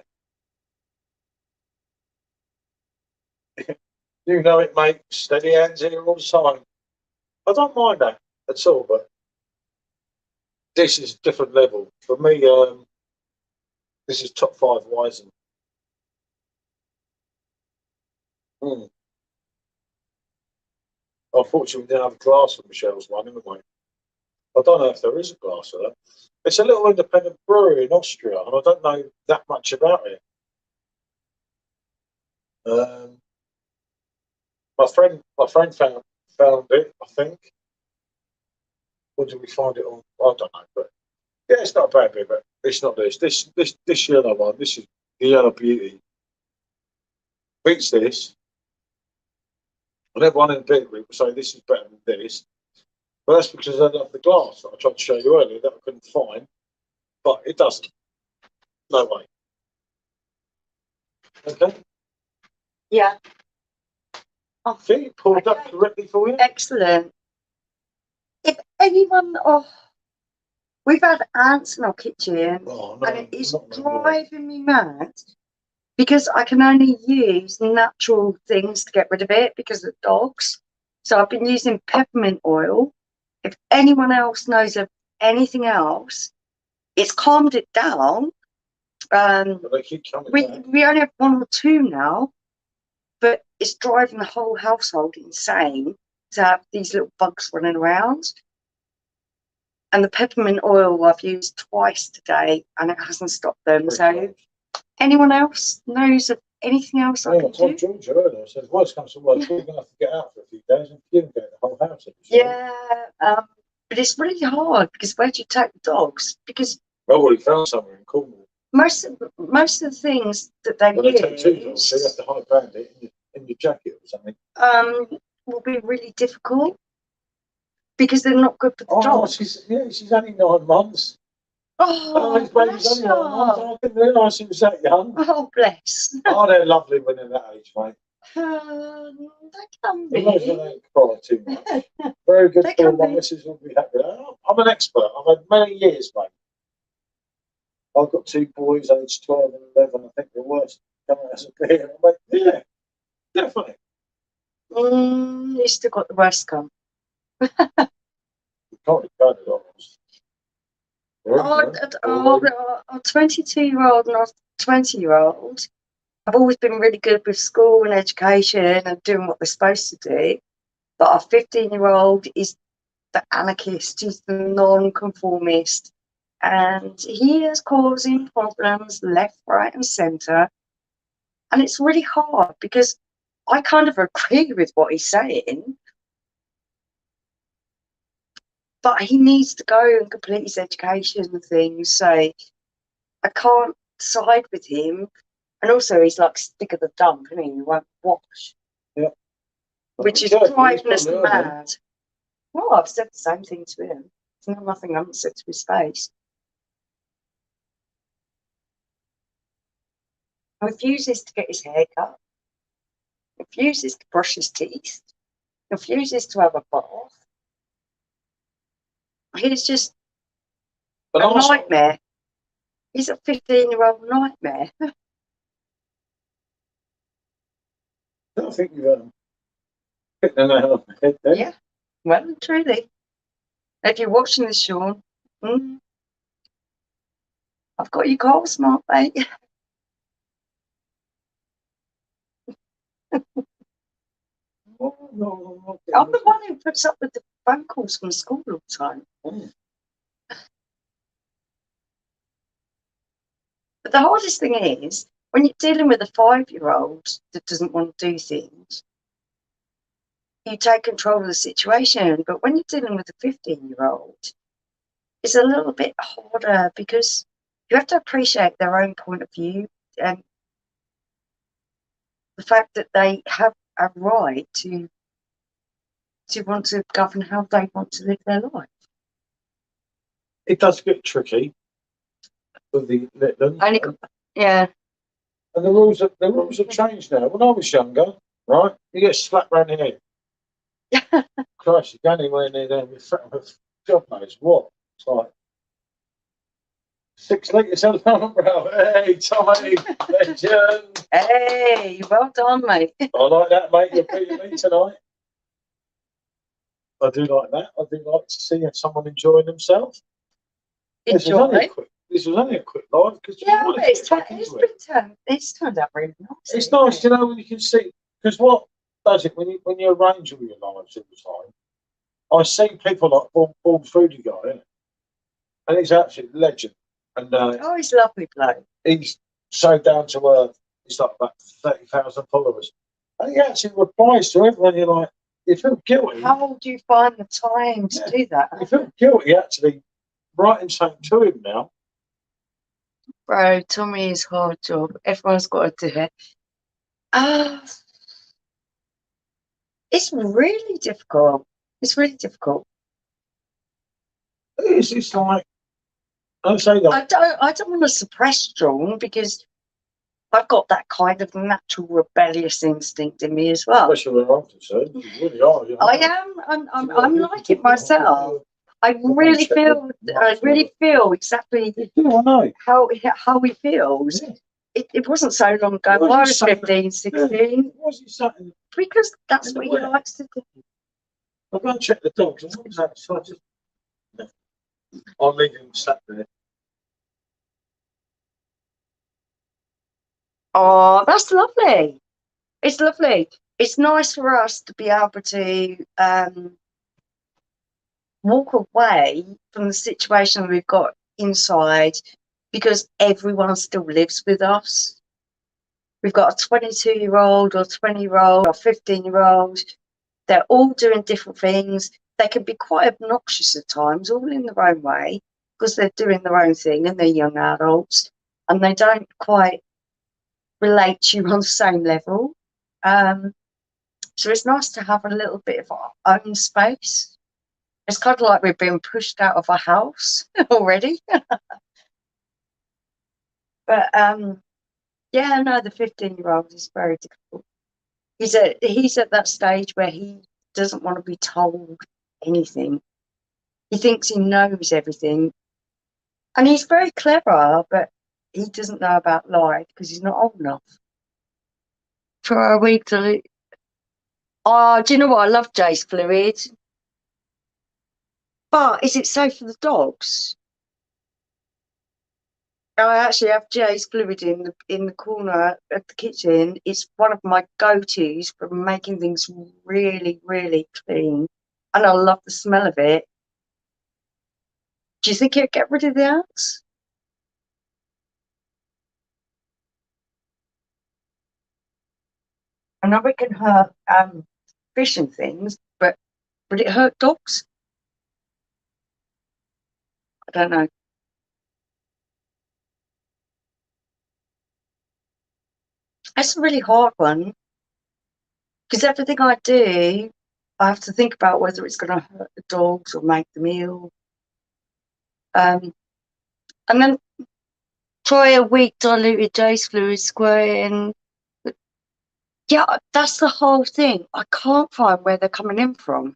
Speaker 1: You know it, mate. Steady hands here all the time. I don't mind that at all, but This is a different level for me. This is top 5 Weizen. Unfortunately, we didn't have a glass for Michelle's one anyway. I don't know if there is a glass of that. It's a little independent brewery in Austria, and I don't know that much about it. My friend found it, I think. Or did we find it on? I don't know, but yeah, it's not a bad beer, but it's not this. This yellow one. This is the Yellow Beauty. Beats this. And everyone in the beer group will say this is better than this. But that's because I don't have the glass that I tried to show you earlier that I couldn't find. But it doesn't. No way. Okay.
Speaker 2: Yeah.
Speaker 1: I think it pulled up correctly for you.
Speaker 2: Excellent. If anyone, we've had ants in our kitchen, and it is driving me mad because I can only use natural things to get rid of it because of dogs. So I've been using peppermint oil. If anyone else knows of anything else, it's calmed it down.
Speaker 1: But they keep coming back.
Speaker 2: We only have 1 or 2 now, but it's driving the whole household insane to have these little bugs running around. And the peppermint oil I've used twice today, and it hasn't stopped them. So, anyone else knows of anything else I can do?
Speaker 1: I told George earlier. I said, worst comes to worst, we're going to have to get out for a few days and fumigate the whole house.
Speaker 2: Yeah, but it's really hard because where do you take the dogs? Because
Speaker 1: I've already found somewhere in Cornwall.
Speaker 2: most of the things that they
Speaker 1: use, take 2 dogs, so you have to hide behind it in your jacket or something.
Speaker 2: Will be really difficult because they're not good for the dogs.
Speaker 1: She's only 9 months.
Speaker 2: Oh,
Speaker 1: bless only 9 months. I didn't realise she was that young.
Speaker 2: Oh, bless.
Speaker 1: They're lovely when they're that age, mate.
Speaker 2: They can be.
Speaker 1: They don't cry too much. Very good for my missus will be happy. I'm an expert. I've had many years, mate. I've got 2 boys, aged 12 and 11. I think the worst coming as a beer. I'm like, yeah, definitely.
Speaker 2: You still got the worst come.
Speaker 1: You can't regard it almost.
Speaker 2: Our 22-year-old and our 20-year-old have always been really good with school and education and doing what they're supposed to do. But our 15-year-old is the anarchist, he's the non-conformist, and he is causing problems left, right, and centre. And it's really hard because I kind of agree with what he's saying, but he needs to go and complete his education and things. So I can't side with him. And also, he's like stick of the dump, isn't he? He won't wash.
Speaker 1: Yeah.
Speaker 2: Which is driving us mad. Well, I've said the same thing to him. There's nothing I haven't said to his face. He refuses to get his hair cut. He refuses to brush his teeth. He refuses to have a bath. He's just a nightmare. He's a 15-year-old nightmare.
Speaker 1: I think you've hit the nail on the head there.
Speaker 2: Yeah, well and truly. If you're watching this, Sean, I've got you call smart, mate.
Speaker 1: No,
Speaker 2: I'm the one who puts up with the phone calls from school all the time. But the hardest thing is, when you're dealing with a 5-year-old that doesn't want to do things, you take control of the situation. But when you're dealing with a 15-year-old, it's a little bit harder because you have to appreciate their own point of view and the fact that they have a right to want to govern how they want to live their life.
Speaker 1: It does get tricky with the little.
Speaker 2: Yeah.
Speaker 1: And the rules have changed now. When I was younger, right, you get slapped round the head. Christ, you go anywhere near there with God knows what. It's like 6 litres of umbrella. Hey, Tommy, legend.
Speaker 2: Hey, well done, mate.
Speaker 1: I like that, mate. You're beating me tonight. I do like that. I do like to see someone enjoying themselves. This was only a quick live because
Speaker 2: it's turned out really nice.
Speaker 1: It's nice, you know, when you can see, because what does it when you arrange all your lives all the time? I see people like Paul Foodie guy, isn't it? And he's absolutely legend. And
Speaker 2: he's a lovely bloke.
Speaker 1: He's so down to earth. He's like about 30,000 followers, and he actually replies to everyone. You're like, you feel guilty.
Speaker 2: How do you find the time to do that?
Speaker 1: You feel guilty actually writing something to him now.
Speaker 2: Bro, Tommy is hard job. Everyone's got to do it. It's really difficult. It's really difficult.
Speaker 1: It's like I say that.
Speaker 2: I don't want to suppress John because I've got that kind of natural rebellious instinct in me as well.
Speaker 1: Especially when I'm concerned, you really are. You know?
Speaker 2: I am. I'm like it myself. I really feel exactly how he feels.
Speaker 1: Yeah.
Speaker 2: It wasn't so long ago. I was 15, 16. Because that's what he likes to do.
Speaker 1: I'll go and check the dogs. I'll leave him sat there.
Speaker 2: Oh, that's lovely. It's lovely. It's nice for us to be able to walk away from the situation we've got inside because everyone still lives with us. We've got a 22-year-old or 20-year-old or 15-year-old. They're all doing different things. They can be quite obnoxious at times, all in their own way, because they're doing their own thing and they're young adults and they don't quite relate to you on the same level. So it's nice to have a little bit of our own space. It's kind of like we're being pushed out of our house already. But yeah, no, the 15-year-old is very difficult. He's at that stage where he doesn't want to be told anything. He thinks he knows everything. And he's very clever, but he doesn't know about life because he's not old enough. For a week to... Oh, do you know what? I love Jay's Fluid. But is it safe for the dogs? I actually have Jay's Fluid in the corner of the kitchen. It's one of my go-tos for making things really, really clean. And I love the smell of it. Do you think it'd get rid of the ants? I know it can hurt fish and things, but would it hurt dogs? I don't know. That's a really hard one because everything I do, I have to think about whether it's going to hurt the dogs or make them ill. And then try a week diluted Jay's Fluid squirting. Yeah, that's the whole thing. I can't find where they're coming in from.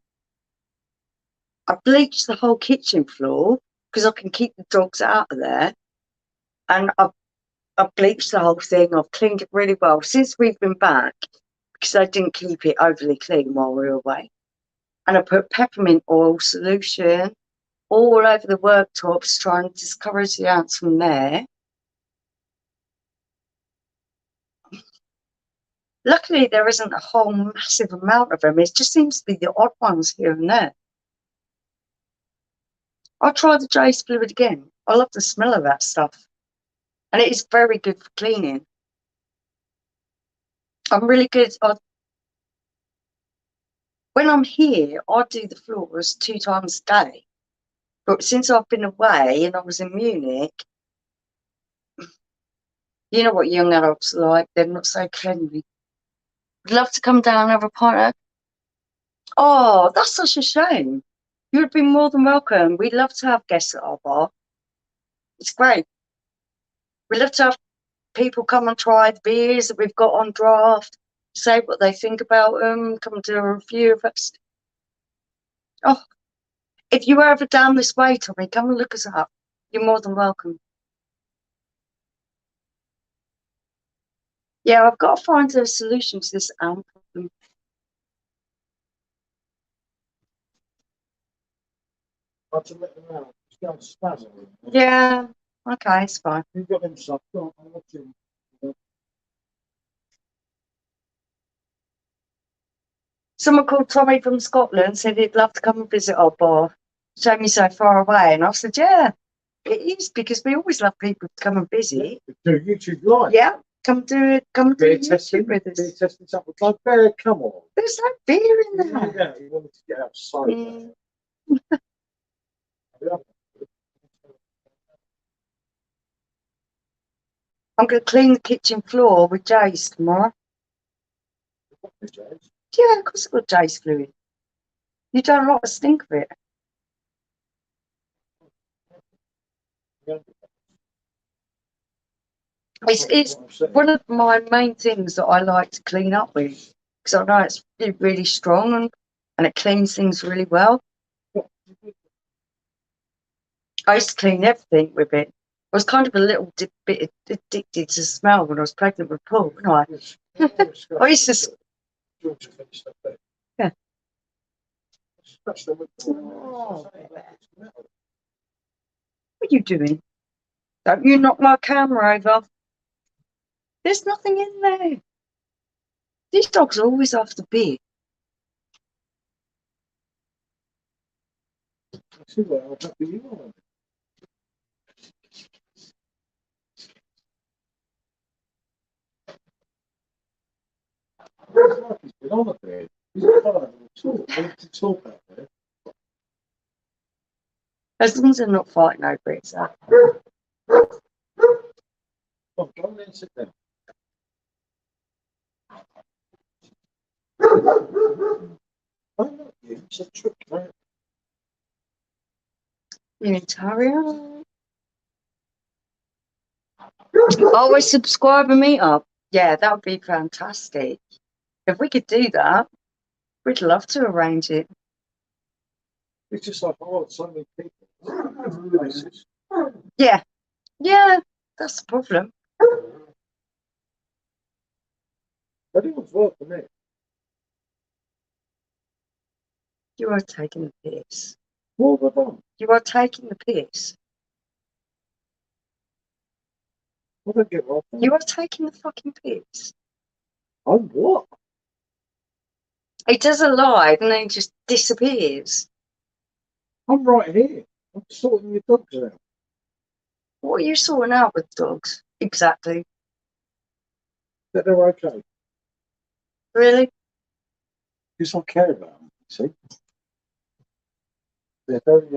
Speaker 2: I bleached the whole kitchen floor because I can keep the dogs out of there. And I've bleached the whole thing. I've cleaned it really well since we've been back because I didn't keep it overly clean while we were away. And I put peppermint oil solution all over the worktops, trying to discourage the ants from there. Luckily, there isn't a whole massive amount of them. It just seems to be the odd ones here and there. I'll try the Jay's Fluid again. I love the smell of that stuff. And it is very good for cleaning. I'm really good. When I'm here, I do the floors 2 times a day. But since I've been away and I was in Munich, you know what young adults are like. They're not so cleanly. I'd love to come down and have a pint. Oh, that's such a shame. You would be more than welcome. We'd love to have guests at our bar. It's great. We'd love to have people come and try the beers that we've got on draft, say what they think about them, come and do a review of us. Oh, if you were ever down this way, Tommy, come and look us up. You're more than welcome. Yeah, I've got to find a solution to this ant problem.
Speaker 1: I have to let them out. go and spasm.
Speaker 2: Yeah. Okay, it's fine.
Speaker 1: You've got them stuff. I'm watching.
Speaker 2: Someone called Tommy from Scotland said he'd love to come and visit our bar. Showed me so far away, and I said, yeah, it is, because we always love people to come and visit.
Speaker 1: Do YouTube live.
Speaker 2: Yeah, come do it. Come do
Speaker 1: Beer
Speaker 2: YouTube
Speaker 1: testing
Speaker 2: with us.
Speaker 1: Beer testing something like beer. Come on.
Speaker 2: There's no beer in there.
Speaker 1: Yeah, you wanted to get outside.
Speaker 2: I'm going to clean the kitchen floor with Jay's tomorrow. Yeah, of course I've got Jay's fluid. You don't like the stink of it. It's one of my main things that I like to clean up with, because I know it's really strong and it cleans things really well. I used to clean everything with it. I was kind of a little bit addicted to the smell when I was pregnant with Paul, wasn't I? I used to. Yeah. Oh, what are you doing? Don't you knock my camera over. There's nothing in there. These dogs are always after beer.
Speaker 1: He's been on a bit. He's to talk out there.
Speaker 2: As long as they're not fighting over it, so.
Speaker 1: Come on, go and sit down. It's a trick, man.
Speaker 2: Unitarian. Always subscribe and meet up. Yeah, that would be fantastic. If we could do that, we'd love to arrange it.
Speaker 1: It's just like, oh, so many people.
Speaker 2: Yeah, yeah, that's the problem.
Speaker 1: Anyone's work for me.
Speaker 2: You are taking the piss.
Speaker 1: What have I done?
Speaker 2: You are taking the piss.
Speaker 1: I don't get what
Speaker 2: You are taking the fucking piss.
Speaker 1: I'm what?
Speaker 2: He does a live and then he just disappears.
Speaker 1: I'm right here. I'm sorting your dogs out.
Speaker 2: What are you sorting out with dogs? Exactly.
Speaker 1: That they're okay.
Speaker 2: Really?
Speaker 1: Because I care about them, see? They're very,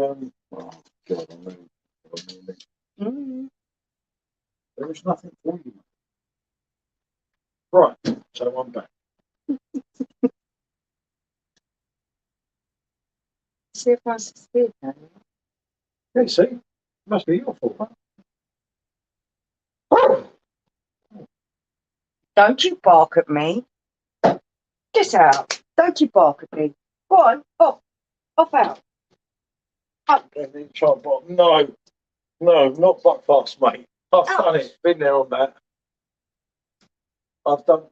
Speaker 1: oh, God, I mean. There is nothing for you. Right, so I'm back.
Speaker 2: See if I succeed now.
Speaker 1: Yeah, see? Must be your fault.
Speaker 2: Don't you bark at me. Get out. Don't you bark at me. Go on, off. Off out. Up.
Speaker 1: No, not Buckfast, mate. I've done it. Been there on that. I've done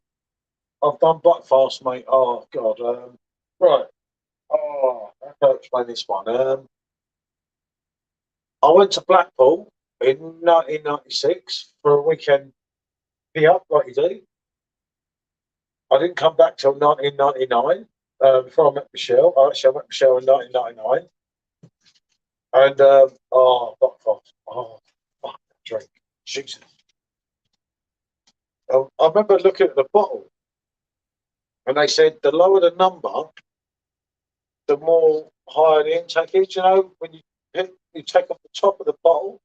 Speaker 1: Buckfast, mate. Oh God. Right. Oh, I can't explain this one. I went to Blackpool in 1996 for a weekend up, like you do. I didn't come back till 1999 before I met Michelle. I met Michelle in 1999. And Buckfast. Oh, fuck that drink. Jesus. I remember looking at the bottle, and they said the lower the number, the more higher the intake is. You know, when you take off the top of the bottle,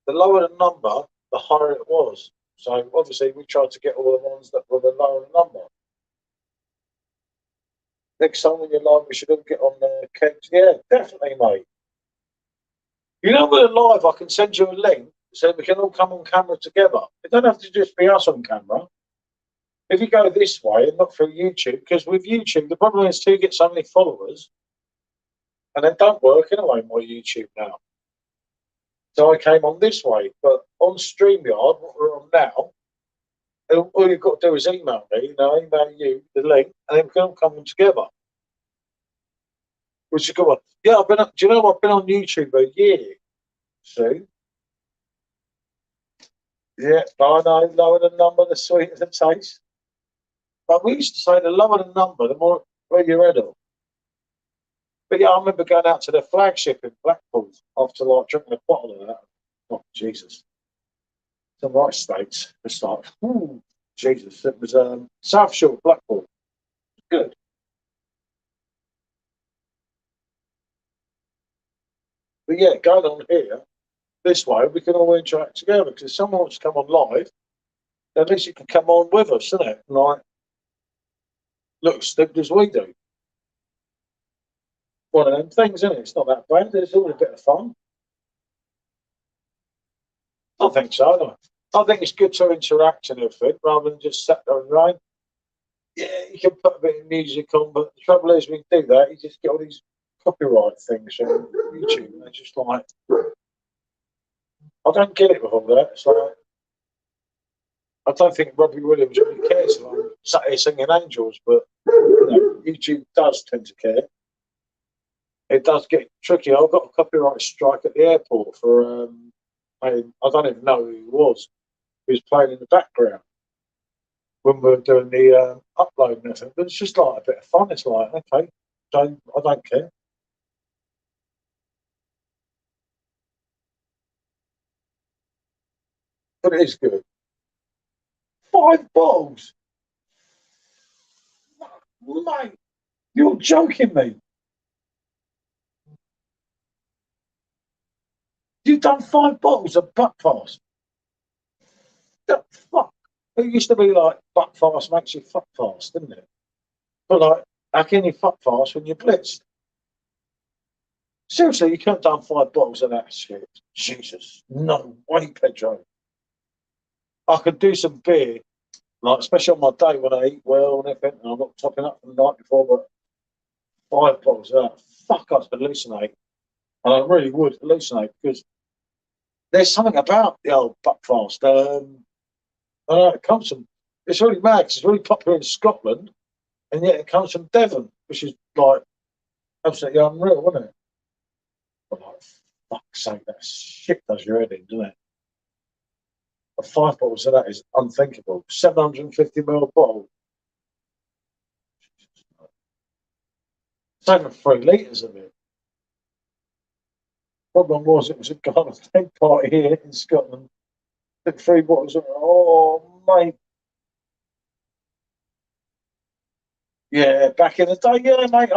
Speaker 1: the lower the number, the higher it was. So obviously we tried to get all the ones that were the lower number. Next time when you're live, we should all get on the kegs. Yeah, definitely, mate. You know, we're live. I can send you a link so we can all come on camera together. It don't have to just be us on camera. If you go this way and not through YouTube, because with YouTube, the problem is to get so many followers, and they don't work anyway, my YouTube now. So I came on this way, but on StreamYard, what we're on now, all you've got to do is email me, email you the link, and then we can all come on together. Which is good one. Yeah, I've been. Do you know I've been on YouTube a year soon? Yeah, I know. Lower the number, the sweeter the taste. But we used to say the lower the number, the more where you're head of. But yeah, I remember going out to the flagship in Blackpool after like drinking a bottle of that. Oh Jesus! Some right states. It's like, Jesus. It was South Shore, Blackpool. Good. But yeah, going on here this way, we can all interact together. Because if someone wants to come on live, at least you can come on with us, isn't it? Like, look as stupid as we do. One of them things, isn't it? It's not that bad. There's all a bit of fun. I think so. Don't I think it's good to interact and everything rather than just sit there and rain. Yeah, you can put a bit of music on, but the trouble is, when you do that, you just get all these copyright things on YouTube, and they're just like, I don't get it with all that. It's like, I don't think Robbie Williams really cares if I'm sat here singing Angels, but YouTube does tend to care. It does get tricky. I've got a copyright strike at the airport for, I don't even know who he was. He was playing in the background when we were doing the upload and everything. But it's just like a bit of fun. It's like, okay, I don't care. But it is good. 5 bottles? Mate, you're joking me. You've done 5 bottles of Buckfast. The fuck? It used to be like Buckfast makes you fuck fast, didn't it? But like, how can you fuck fast when you're blitzed? Seriously, you can't done 5 bottles of that shit. Jesus. No way, Pedro. I could do some beer, like especially on my day when I eat well and everything, and I'm not topping up from the night before, but 5 bottles of that. Fuck, I'd hallucinate. And I really would hallucinate because there's something about the old Buckfast. I know it comes from, it's really mad 'cause it's really popular in Scotland, and yet it comes from Devon, which is like absolutely unreal, isn't it? But like, fuck's sake, that shit does your head in, doesn't it? 5 bottles of that is unthinkable. 750 ml bottle. It's over 3 litres of it. Problem was, it was a garden tent party here in Scotland. Took 3 bottles of it. Oh, mate. Yeah, back in the day, yeah, mate.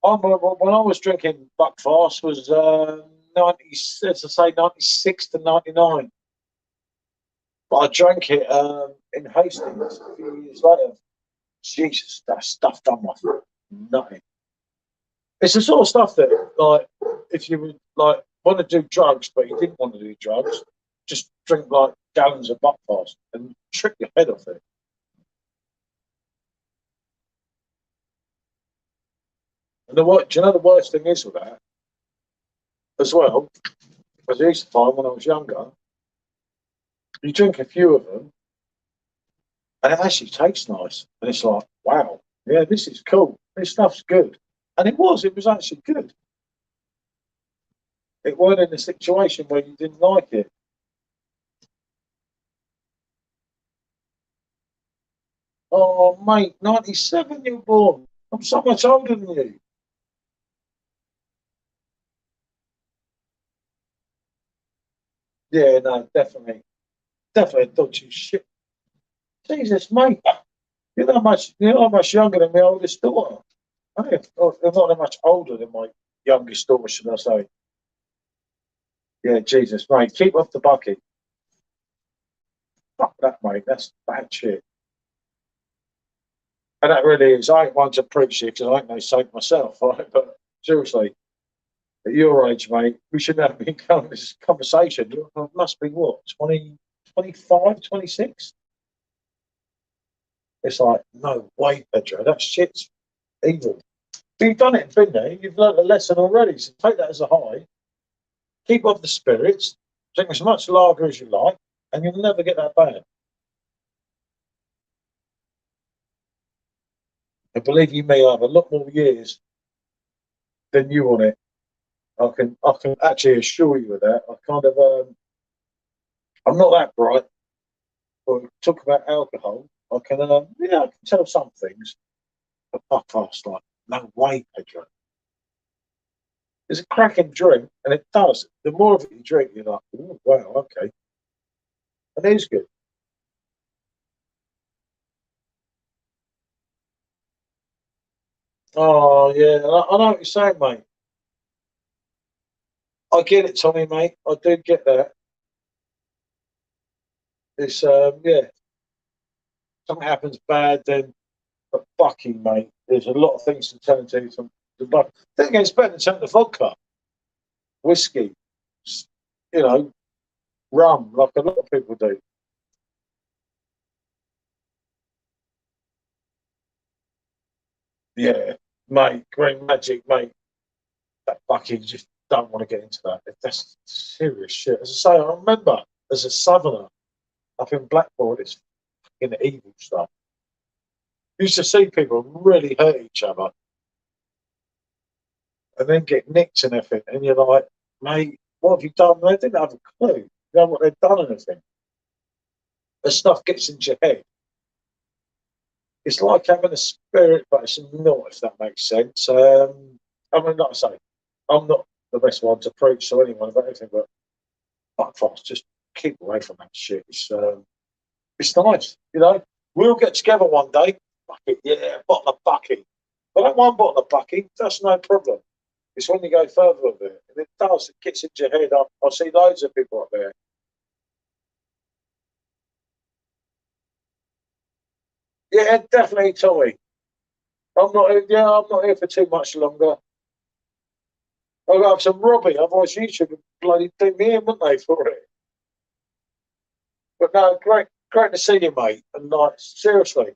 Speaker 1: When I was drinking Buckfast was 90, as I say, 96 to 99. But I drank it in Hastings a few years later. Jesus, that stuff done my nothing. It's the sort of stuff that, like, if you would like want to do drugs, but you didn't want to do drugs, just drink like gallons of Buckfast and trick your head off it. And do you know the worst thing is with that as well? Because I used to find when I was younger, you drink a few of them, and it actually tastes nice, and it's like, wow, yeah, this is cool. This stuff's good, and it was actually good. It weren't in a situation where you didn't like it. Oh, mate, 97 you're born. I'm so much older than you. Yeah, no, definitely. Definitely a dodgy shit. Jesus, mate. You're not much younger than my oldest daughter. Are you? Oh, they're not that much older than my youngest daughter, should I say. Yeah, Jesus, mate. Keep off the bucket. Fuck that, mate. That's bad shit. And that really is. I ain't one to preach it because I ain't no saint myself, right? But seriously, at your age, mate, we shouldn't have been having this conversation. You must be what, 20, 25, 26? It's like, no way, Pedro. That shit's evil. But you've done it and been there. You've learned a lesson already. So take that as a high. Keep off the spirits. Drink as much lager as you like, and you'll never get that bad. And believe you me, I have a lot more years than you on it. I can actually assure you of that. I kind of I'm not that bright. When we talk about alcohol, I can I can tell some things. But fuck fast, like no way, Pedro. It's a cracking drink, and it does. The more of it you drink, you're like, oh wow, okay, and it is good. Oh yeah, I know what you're saying, mate. I get it, Tommy, mate. I do get that. It's yeah, something happens bad, then but fucking mate, there's a lot of things to turn to from the vodka. Thing is, better than turn to vodka, whiskey, you know, rum, like a lot of people do. Yeah, mate, green magic, mate. That fucking just don't want to get into that. That's serious shit. As I say, I remember as a southerner up in Blackpool, it's fucking evil stuff. You used to see people really hurt each other and then get nicked and everything, and you're like, mate, what have you done? They didn't have a clue. You know what they've done and everything. The stuff gets into your head. It's like having a spirit, but it's not, if that makes sense. I mean, like I say, I'm not the best one to preach to anyone about anything, but fuck fast, just keep away from that shit. It's nice, you know. We'll get together one day. Fuck it, yeah, bottle of bucky. But that one bottle of bucky, that's no problem. It's when you go further with it, and it does. It gets into your head. I see loads of people up there. Yeah, definitely, Tommy. I'm not. Yeah, I'm not here for too much longer. I'll have some Robbie. Otherwise, you should bloody do me in, wouldn't they, for it? But no, great to see you, mate. And like, seriously,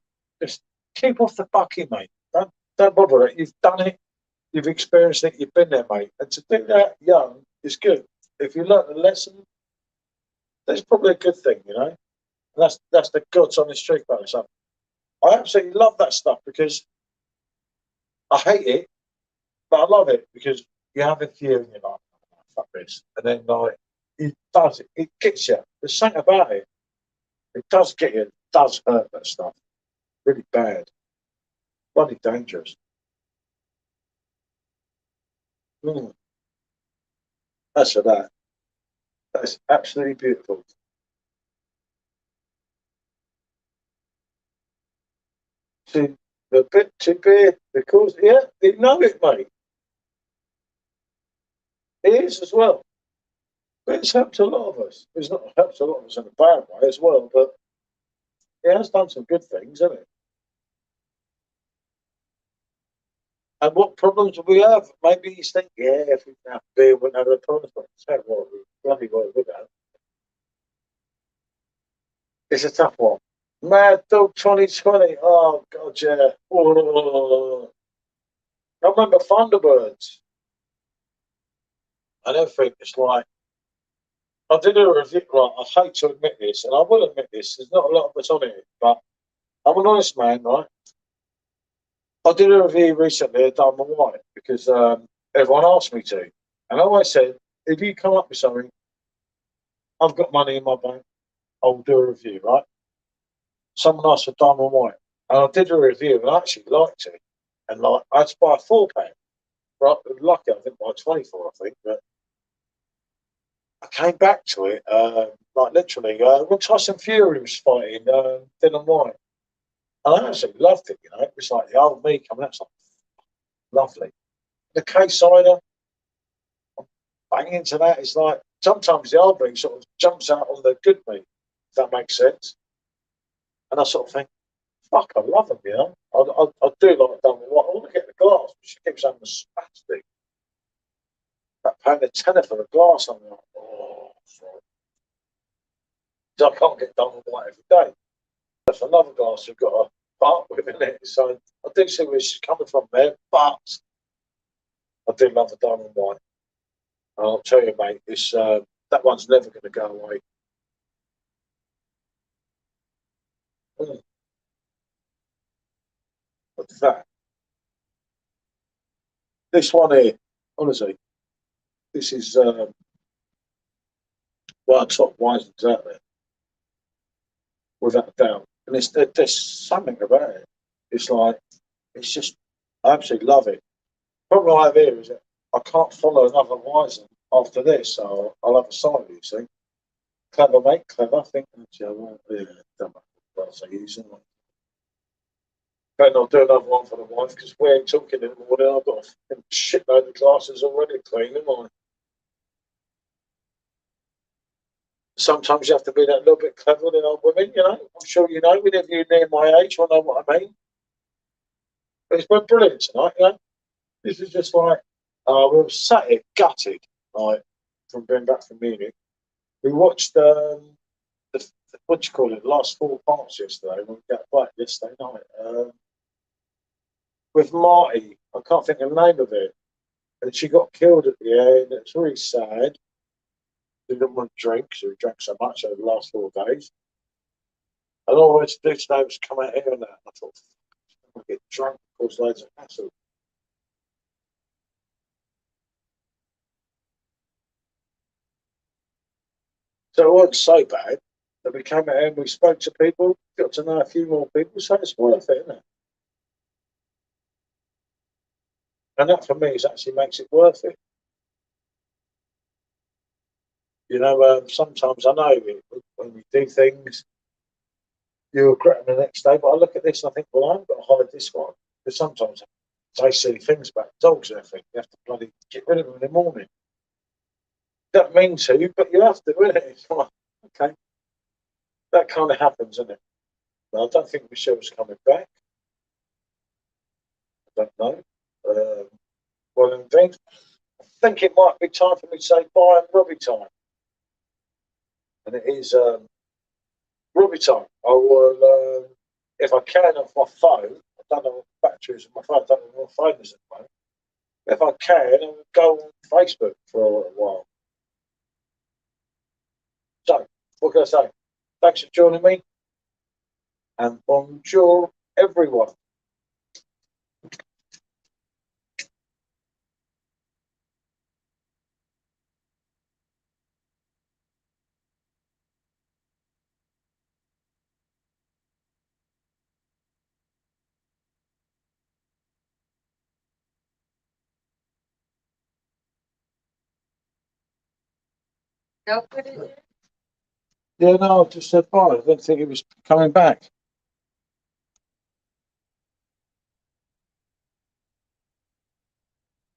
Speaker 1: just keep off the bucky, mate. Don't bother it. You've done it. You've experienced it. You've been there, mate. And to do that young is good. If you learn the lesson, that's probably a good thing, you know. And that's the God's honest truth about it. I absolutely love that stuff because I hate it, but I love it because you have a few and you're like, oh, fuck this. And then like it does it. It gets you. There's something about it. It does get you. It does hurt that stuff. Really bad. Bloody dangerous. Mm, that's for that. That's absolutely beautiful. See the bit to beer because yeah, you know it, mate. It is as well. But it's helped a lot of us. It's not helped a lot of us in a bad way as well, but it has done some good things, hasn't it? And what problems do we have? Maybe you think, yeah, if we didn't have beer, we wouldn't have the problems. But so what? We bloody well would have. It's a tough one. Mad Dog 2020. Oh, God, yeah. Oh. I remember Thunderbirds and everything. It's like, I did a review, right? I hate to admit this, and I will admit this. There's not a lot of us on it, but I'm an honest man, right? I did a review recently of Diamond White because everyone asked me to. And I always said, if you come up with something, I've got money in my bank, I'll do a review, right? Someone asked for Diamond White. And I did a review and I actually liked it. And like I had to buy a 4 pack. Right? Lucky I didn't buy 24, I think, but I came back to it, like literally, when Tyson Fury was fighting Dylan White. And I actually loved it, you know. It was like the old me coming out, like lovely. The K cider, bang into that. It's like sometimes the old me sort of jumps out on the good me, if that makes sense. And I sort of think, fuck, I love them, you know. I do like Dylan White. I want to get the glass, but she keeps having the spastic. That paying a tenner for the glass, I'm like, oh, sorry. I can't get Dylan White every day. That's another glass you've got to part with, isn't it? So I do see where she's coming from there, but I do love the Diamond White. And I'll tell you, mate, it's that one's never going to go away. Mm. of that. This one here, honestly, this is one of the top wines out there, without a doubt. And there's something about it. It's like, it's just, I absolutely love it. The problem I have here is that I can't follow another Weizen after this, so I'll have a side, you see. Clever, mate, clever. I think that's the other one. Yeah, don't matter what I use it. Better not do another one for the wife because we ain't talking in the morning. I've got a shitload of glasses already clean, am I? Sometimes you have to be that little bit clever than old women, you know. I'm sure you know, whenever you're near my age, I know what I mean. But it's been brilliant tonight, you know. This is just like, we were sat here gutted, like, from being back from Munich. We watched the what do you call it, the last 4 parts yesterday when we got back yesterday night. With Marty, I can't think of the name of it. And she got killed at the end. It's really sad. She didn't want to drink, so we drank so much over the last 4 days. And all I wanted to do today was come out here and that. I thought, I'm going to get drunk, cause loads of hassle. So it wasn't so bad that we came out and we spoke to people, got to know a few more people, so it's worth it, isn't it? And that for me is actually makes it worth it. You know, sometimes I know when we do things, you regret them the next day, but I look at this and I think, well, I haven't got to hide this one. Because sometimes I say silly things about dogs and everything. You have to bloody get rid of them in the morning. Don't mean to, but you have to, isn't it? It's like, okay. That kind of happens, isn't it? But I don't think Michelle's coming back. I don't know. Well, indeed, I think it might be time for me to say bye and Robbie time. And it is Robbie time. I will, if I can, off my phone. I don't know what the battery is on my phone. I don't know what my phone is at the moment. If I can, I will go on Facebook for a while. So, what can I say? Thanks for joining me. And bonjour, everyone.
Speaker 2: Go put it in.
Speaker 1: Yeah, no, I just said bye. I didn't think he was coming back.